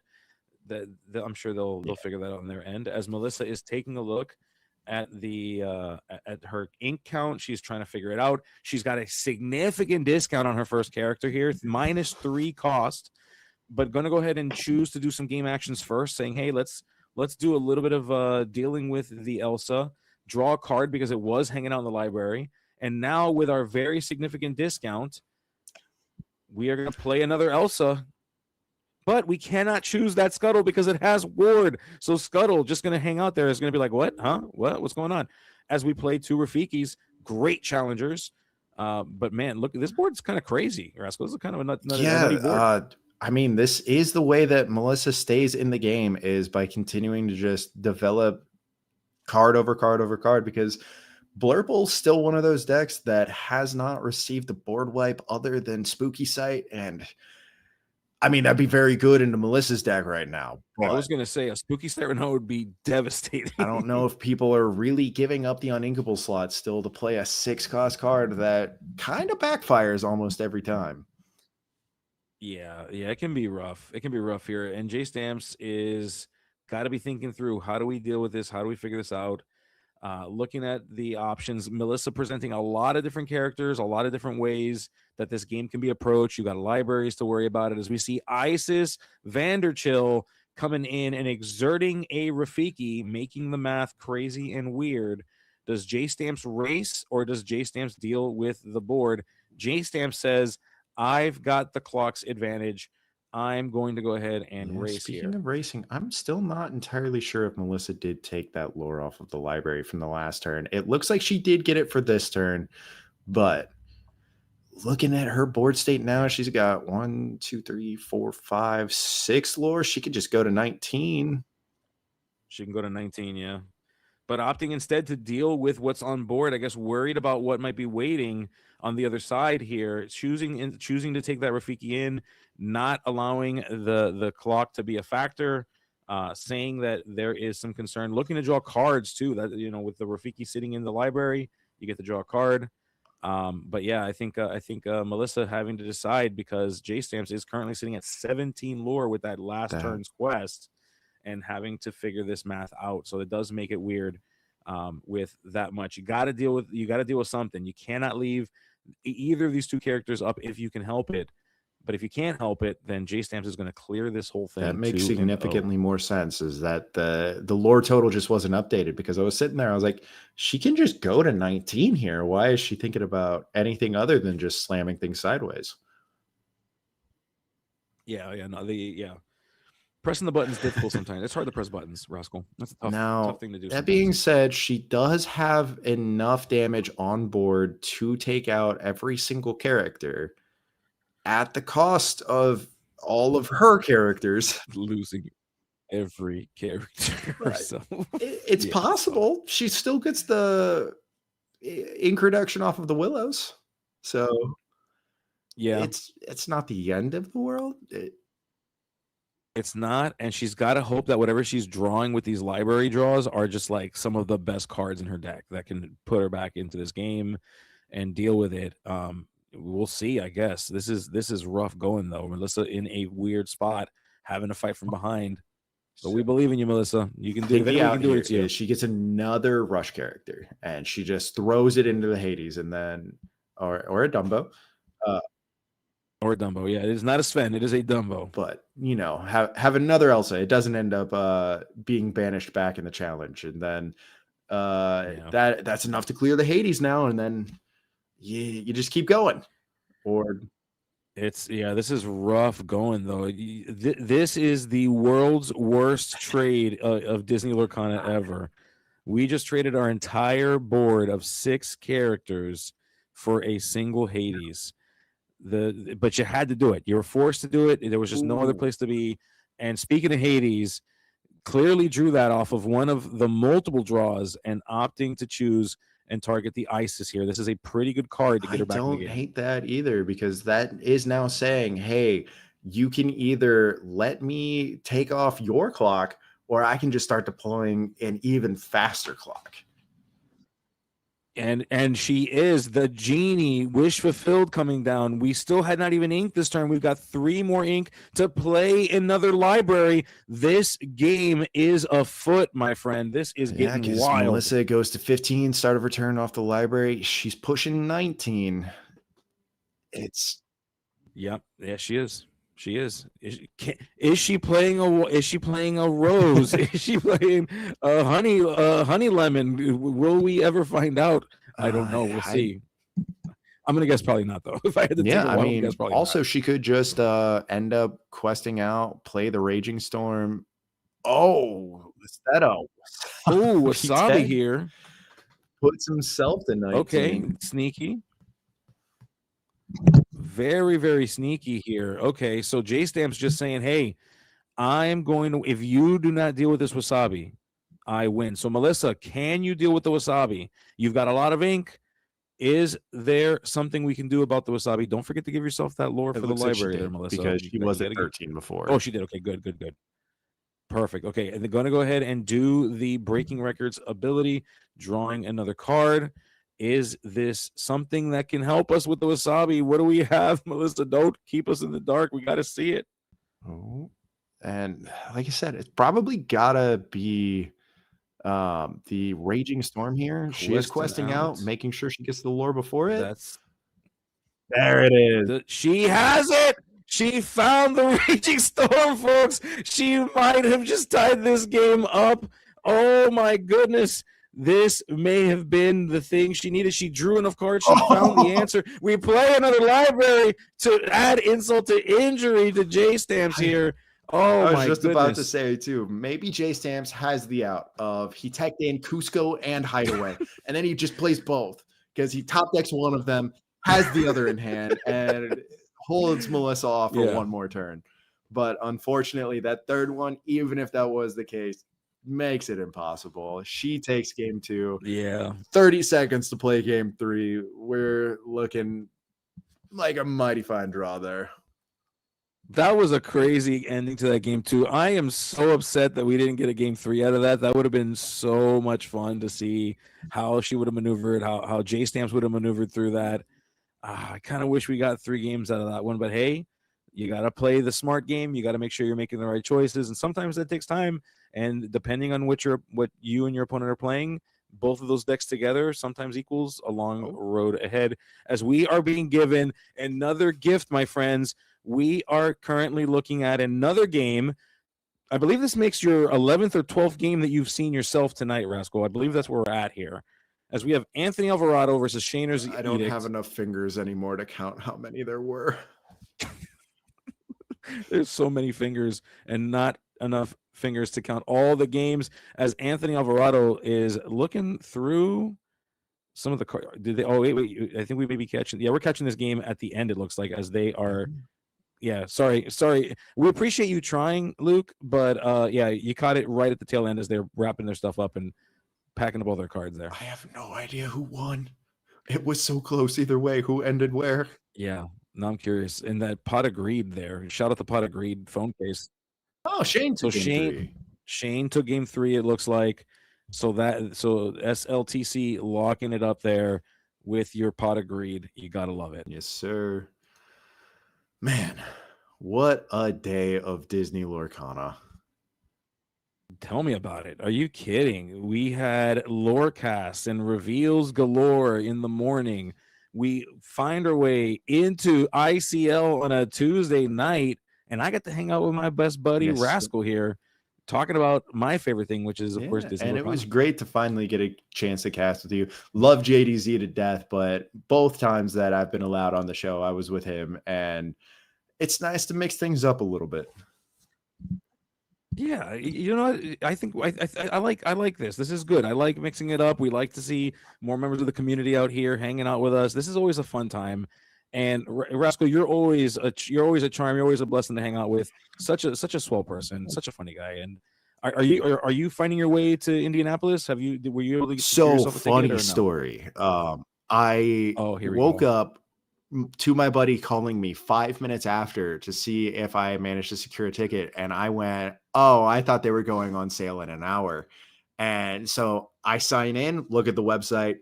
I'm sure they'll figure that out on their end. As Melissa is taking a look at at her ink count, she's trying to figure it out. She's got a significant discount on her first character here, -3 cost, but going to go ahead and choose to do some game actions first, saying, hey, let's do a little bit of dealing with the Elsa. Draw a card because it was hanging out in the library. And now with our very significant discount, we are going to play another Elsa. But we cannot choose that Scuttle because it has Ward. So Scuttle just going to hang out there. Is going to be like, what? Huh? What's going on? As we play 2 Rafikis, great challengers. But man, look, this board's kind of crazy. Rascal, this is kind of a nutty board. I mean, this is the way that Melissa stays in the game, is by continuing to just develop card over card over card, because Blurple's still one of those decks that has not received a board wipe other than Spooky Sight. And I mean, that'd be very good into Melissa's deck right now. I was going to say a Spooky Sight right now would be devastating. I don't know if people are really giving up the uninkable slot still to play a 6-cost card that kind of backfires almost every time. Yeah, it can be rough. It can be rough here. And J-Stamps is got to be thinking through, how do we deal with this? How do we figure this out? Looking at the options, Melissa presenting a lot of different characters, a lot of different ways that this game can be approached. You got libraries to worry about it, as we see Isis Vanderchill coming in and exerting a Rafiki, making the math crazy and weird. Does J-Stamps race, or does J-Stamps deal with the board? J-Stamp says, I've got the clock's advantage. I'm going to go ahead and race Speaking here. of racing, I'm still not entirely sure if Melissa did take that lure off of the library from the last turn. It looks like she did get it for this turn, but looking at her board state now, she's got 1, 2, 3, 4, 5, 6 lures. She could just go to 19. She can go to 19, yeah. But opting instead to deal with what's on board, I guess worried about what might be waiting on the other side here, choosing to take that Rafiki in, not allowing the clock to be a factor, saying that there is some concern, looking to draw cards too. That, you know, with the Rafiki sitting in the library, you get to draw a card. But yeah, I think Melissa having to decide, because J-Stamps is currently sitting at 17 lore with that last turn's quest, and having to figure this math out. So it does make it weird with that much. You got to deal with something. You cannot leave either of these two characters up if you can help it. But if you can't help it, then J-Stamps is going to clear this whole thing. That makes significantly more sense, is that the lore total just wasn't updated, because I was sitting there, I was like, she can just go to 19 here. Why is she thinking about anything other than just slamming things sideways? Pressing the buttons is difficult sometimes. It's hard to press buttons, Rascal. That's a tough thing to do. That being said, she does have enough damage on board to take out every single character at the cost of all of her characters. Losing every character. Right. So it's possible. She still gets the ink reduction off of the Willows. So yeah, it's not the end of the world. It's not, and she's got to hope that whatever she's drawing with these library draws are just like some of the best cards in her deck that can put her back into this game and deal with it. We'll see, I guess. This is rough going, though. Melissa in a weird spot, having to fight from behind. But we believe in you, Melissa. You can do it. You can do it. It's you. She gets another rush character, and she just throws it into the Hades, and then or a Dumbo. Or a Dumbo, yeah. It is not a Sven. It is a Dumbo. But, you know, have another Elsa. It doesn't end up being banished back in the challenge. And then that's enough to clear the Hades now. And then you just keep going. Or this is rough going, though. This is the world's worst trade of Disney Lorcana ever. We just traded our entire board of 6 characters for a single Hades. But you had to do it. You were forced to do it. There was just no other place to be. And speaking of Hades, clearly drew that off of one of the multiple draws and opting to choose and target the Isis here. This is a pretty good card to get her back in the game. I don't hate that either, because that is now saying, hey, you can either let me take off your clock, or I can just start deploying an even faster clock. And she is the genie, wish fulfilled, coming down. We still had not even inked this turn. We've got 3 more ink to play another library. This game is afoot, my friend. This is getting wild. Melissa goes to 15, start of her turn off the library. She's pushing 19. Yeah, she is. She is. Is she playing a rose? Is she playing a honey lemon? Will we ever find out? I don't know. We'll see. I'm gonna guess probably not, though. If I had to, guess probably also not. She could just end up questing out, play the Raging Storm. Oh, Lissetto. Oh, Wasabi here puts himself to 19. Okay, sneaky. Very, very sneaky here. Okay, so J-Stamp's just saying, hey, I'm going to, if you do not deal with this Wasabi, I win. So, Melissa, can you deal with the Wasabi? You've got a lot of ink. Is there something we can do about the Wasabi? Don't forget to give yourself that lore for the library there, Melissa. Because she was at 13 before. Oh, she did. Okay, good. Perfect. Okay, and they're going to go ahead and do the Breaking Records ability, drawing another card. Is this something that can help us with the Wasabi? What do we have, Melissa? Don't keep us in the dark. We got to see it. Oh, and like I said, it's probably gotta be the Raging Storm here. She is questing out, making sure she gets the lore before it. There it is. She has it. She found the Raging Storm, folks. She might have just tied this game up. Oh my goodness. This may have been the thing she needed. She drew enough cards. She found the answer. We play another library to add insult to injury to J Stamps here. Oh, I was my just goodness. about to say, too, maybe J Stamps has the out of he teched in Cusco and Hideaway, and then he just plays both because he top decks one of them, has the other in hand, and holds Melissa off for one more turn. But unfortunately, that third one, even if that was the case, makes it impossible. She takes game 2. Yeah. 30 seconds to play game 3. We're looking like a mighty fine draw there. That was a crazy ending to that game 2. I am so upset that we didn't get a game 3 out of that. That would have been so much fun to see how she would have maneuvered, how J Stamps would have maneuvered through that. I kind of wish we got 3 games out of that one, but hey, you got to play the smart game. You got to make sure you're making the right choices, and sometimes that takes time. And depending on what you and your opponent are playing, both of those decks together sometimes equals a long road ahead. As we are being given another gift, my friends, we are currently looking at another game. I believe this makes your 11th or 12th game that you've seen yourself tonight, Rascal. I believe that's where we're at here. As we have Anthony Alvarado versus Shaner's I don't Edict. have enough fingers anymore to count how many there were. There's so many fingers and not enough fingers to count all the games, as Anthony Alvarado is looking through some of the cards. Did they? Oh, wait. I think we may be catching. Yeah, we're catching this game at the end, it looks like, as they are. Yeah, sorry. We appreciate you trying, Luke, but yeah, you caught it right at the tail end as they're wrapping their stuff up and packing up all their cards there. I have no idea who won. It was so close either way. Who ended where? Yeah, now I'm curious. And that Pot of Greed there. Shout out the Pot of Greed phone case. Oh, Shane took game 3. Shane took game 3, it looks like. So SLTC locking it up there with your Pot of Greed. You got to love it. Yes, sir. Man, what a day of Disney Lorcana. Tell me about it. Are you kidding? We had lorecasts and reveals galore in the morning. We find our way into ICL on a Tuesday night, and I got to hang out with my best buddy, Rascal, here, talking about my favorite thing, which is, of course, Disney. And it was great to finally get a chance to cast with you. Love JDZ to death, but both times that I've been allowed on the show, I was with him, and it's nice to mix things up a little bit. Yeah, you know, I think I like this. This is good. I like mixing it up. We like to see more members of the community out here hanging out with us. This is always a fun time. And Rascal, you're always a charm. You're always a blessing to hang out with. Such a swell person, such a funny guy. And are you finding your way to Indianapolis? Were you able to secure yourself a ticket or no? Story. I woke up to my buddy calling me 5 minutes after to see if I managed to secure a ticket, and I went, "Oh, I thought they were going on sale in an hour." And so I sign in, look at the website.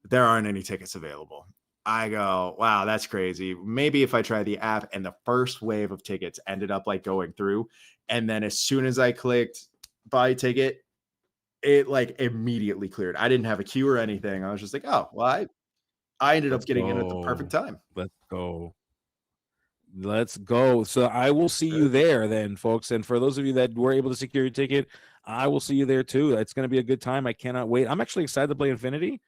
There aren't any tickets available. I go, wow, that's crazy. Maybe if I try the app. And the first wave of tickets ended up like going through. And then as soon as I clicked buy ticket, it like immediately cleared. I didn't have a queue or anything. I was just like, oh, well, I ended up getting in at the perfect time. Let's go. So I will see you there then, folks. And for those of you that were able to secure your ticket, I will see you there too. It's going to be a good time. I cannot wait. I'm actually excited to play Infinity.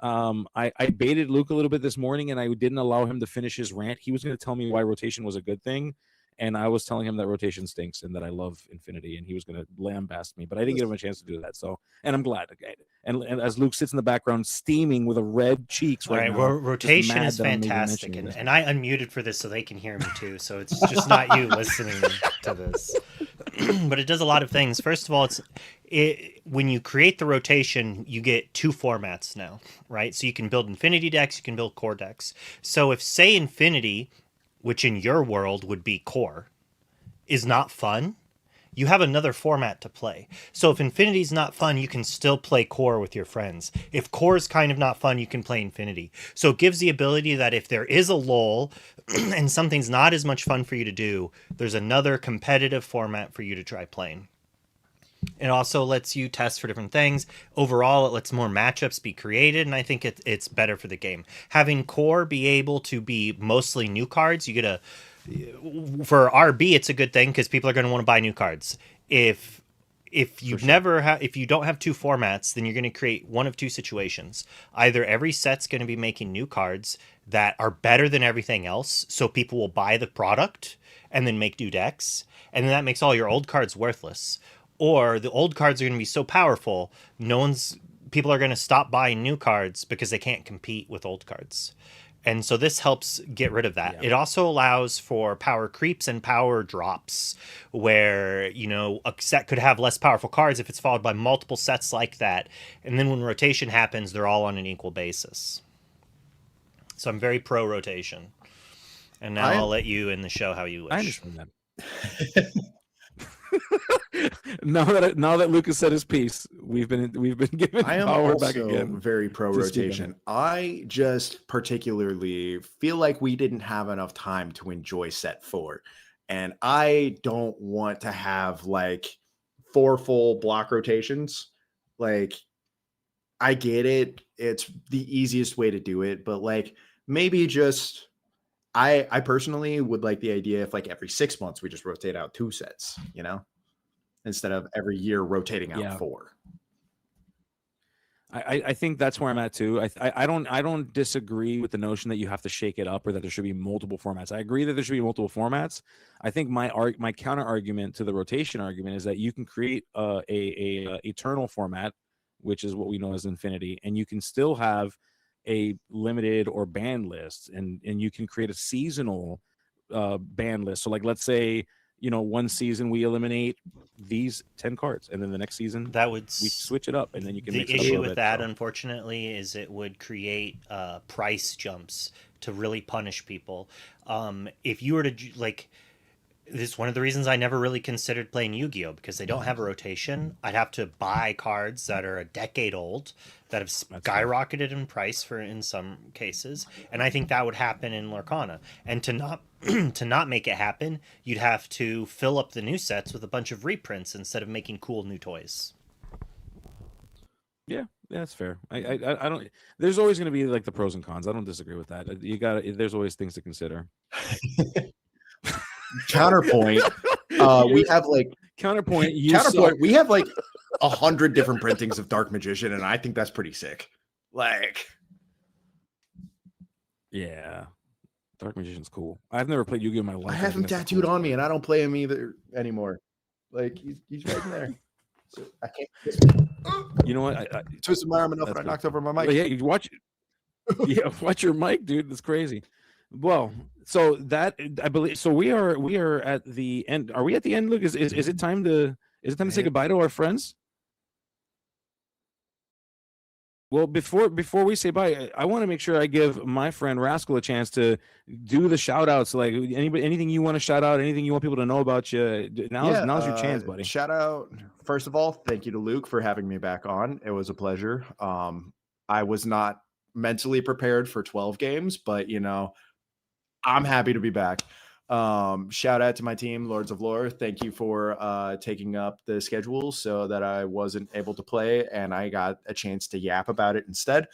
I baited Luke a little bit this morning, and I didn't allow him to finish his rant. He was going to tell me why rotation was a good thing, and I was telling him that rotation stinks and that I love Infinity, and he was going to lambast me, but I didn't give him a chance to do that. So, and I'm glad. Okay. And as Luke sits in the background steaming with a red cheeks right now. Rotation is fantastic, and I unmuted for this so they can hear me too. So it's just not you listening to this. But it does a lot of things. First of all, when you create the rotation, you get 2 formats now, right? So you can build Infinity decks, you can build core decks. So if, say, Infinity, which in your world would be core, is not fun, you have another format to play. So if Infinity's not fun, you can still play core with your friends. If core is kind of not fun, you can play Infinity. So it gives the ability that if there is a lull and something's not as much fun for you to do, there's another competitive format for you to try playing. It also lets you test for different things. Overall, it lets more matchups be created, and I think it's better for the game. Having core be able to be mostly new cards, you get for RB, it's a good thing because people are going to want to buy new cards. If if you sure. if you don't have two formats, then you're going to create one of two situations. Either every set's going to be making new cards that are better than everything else, so people will buy the product and then make new decks, and then that makes all your old cards worthless. Or the old cards are going to be so powerful, people are going to stop buying new cards because they can't compete with old cards. And so this helps get rid of that. Yeah. It also allows for power creeps and power drops, where, you know, a set could have less powerful cards if it's followed by multiple sets like that. And then when rotation happens, they're all on an equal basis. So I'm very pro rotation. And now I'll let you in the show how you wish. I understand that. now that Lucas said his piece, we've been given power back again. Very pro rotation. I just particularly feel like we didn't have enough time to enjoy set 4, and I don't want to have like 4 full block rotations. Like, I get it; it's the easiest way to do it, but like maybe just. I personally would like the idea if like every 6 months we just rotate out 2 sets, you know, instead of every year rotating out 4. I think that's where I'm at too. I don't disagree with the notion that you have to shake it up or that there should be multiple formats. I agree that there should be multiple formats. I think my counter argument to the rotation argument is that you can create a eternal format, which is what we know as Infinity, and you can still have a limited or banned list, and you can create a seasonal banned list. So like, let's say, you know, one season we eliminate these 10 cards, and then the next season we switch it up, and then you can the mix it up issue a with bit, that unfortunately is it would create price jumps to really punish people. If you were to like, this is one of the reasons I never really considered playing Yu-Gi-Oh, because they don't have a rotation. I'd have to buy cards that are a decade old that have skyrocketed in price in some cases, and I think that would happen in Lorcana. And to not make it happen, you'd have to fill up the new sets with a bunch of reprints instead of making cool new toys. Yeah, that's fair. I don't. There's always going to be like the pros and cons. I don't disagree with that. There's always things to consider. Counterpoint. We have like counterpoint. We have like 100 different printings of Dark Magician, and I think that's pretty sick. Like, yeah, Dark Magician's cool. I've never played Yu-Gi-Oh in my life. I have him tattooed on me, and I don't play him either anymore. Like, he's right in there. So I can't. You know what? I twisted my arm enough, and I knocked over my mic. Yeah, you watch. Yeah, watch your mic, dude. That's crazy. Well, so that I believe. So we are at the end. Are we at the end, Luke? Is it time to say goodbye to our friends? Well, before we say bye, I want to make sure I give my friend Rascal a chance to do the shout outs. Like, anything you want to shout out, anything you want people to know about you. Now's your chance, buddy. Shout out. First of all, thank you to Luke for having me back on. It was a pleasure. I was not mentally prepared for 12 games, but you know, I'm happy to be back. Shout out to my team, Lords of Lore. Thank you for taking up the schedule so that I wasn't able to play and I got a chance to yap about it instead.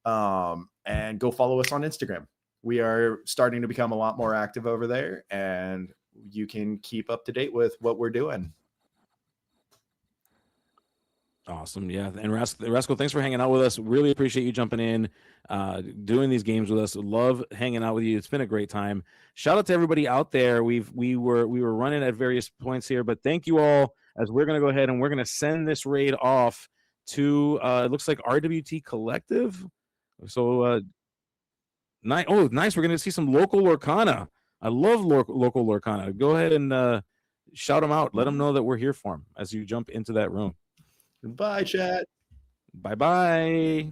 And go follow us on Instagram. We are starting to become a lot more active over there, and you can keep up to date with what we're doing. Awesome. Yeah. And Rascal, thanks for hanging out with us. Really appreciate you jumping in, doing these games with us. Love hanging out with you. It's been a great time. Shout out to everybody out there. We were running at various points here, but thank you all, as we're going to go ahead and we're going to send this raid off to, it looks like RWT Collective. So, nice. Oh, nice. We're going to see some local Lorcana. I love local Lorcana. Go ahead and shout them out. Let them know that we're here for them as you jump into that room. Bye, chat. Bye-bye.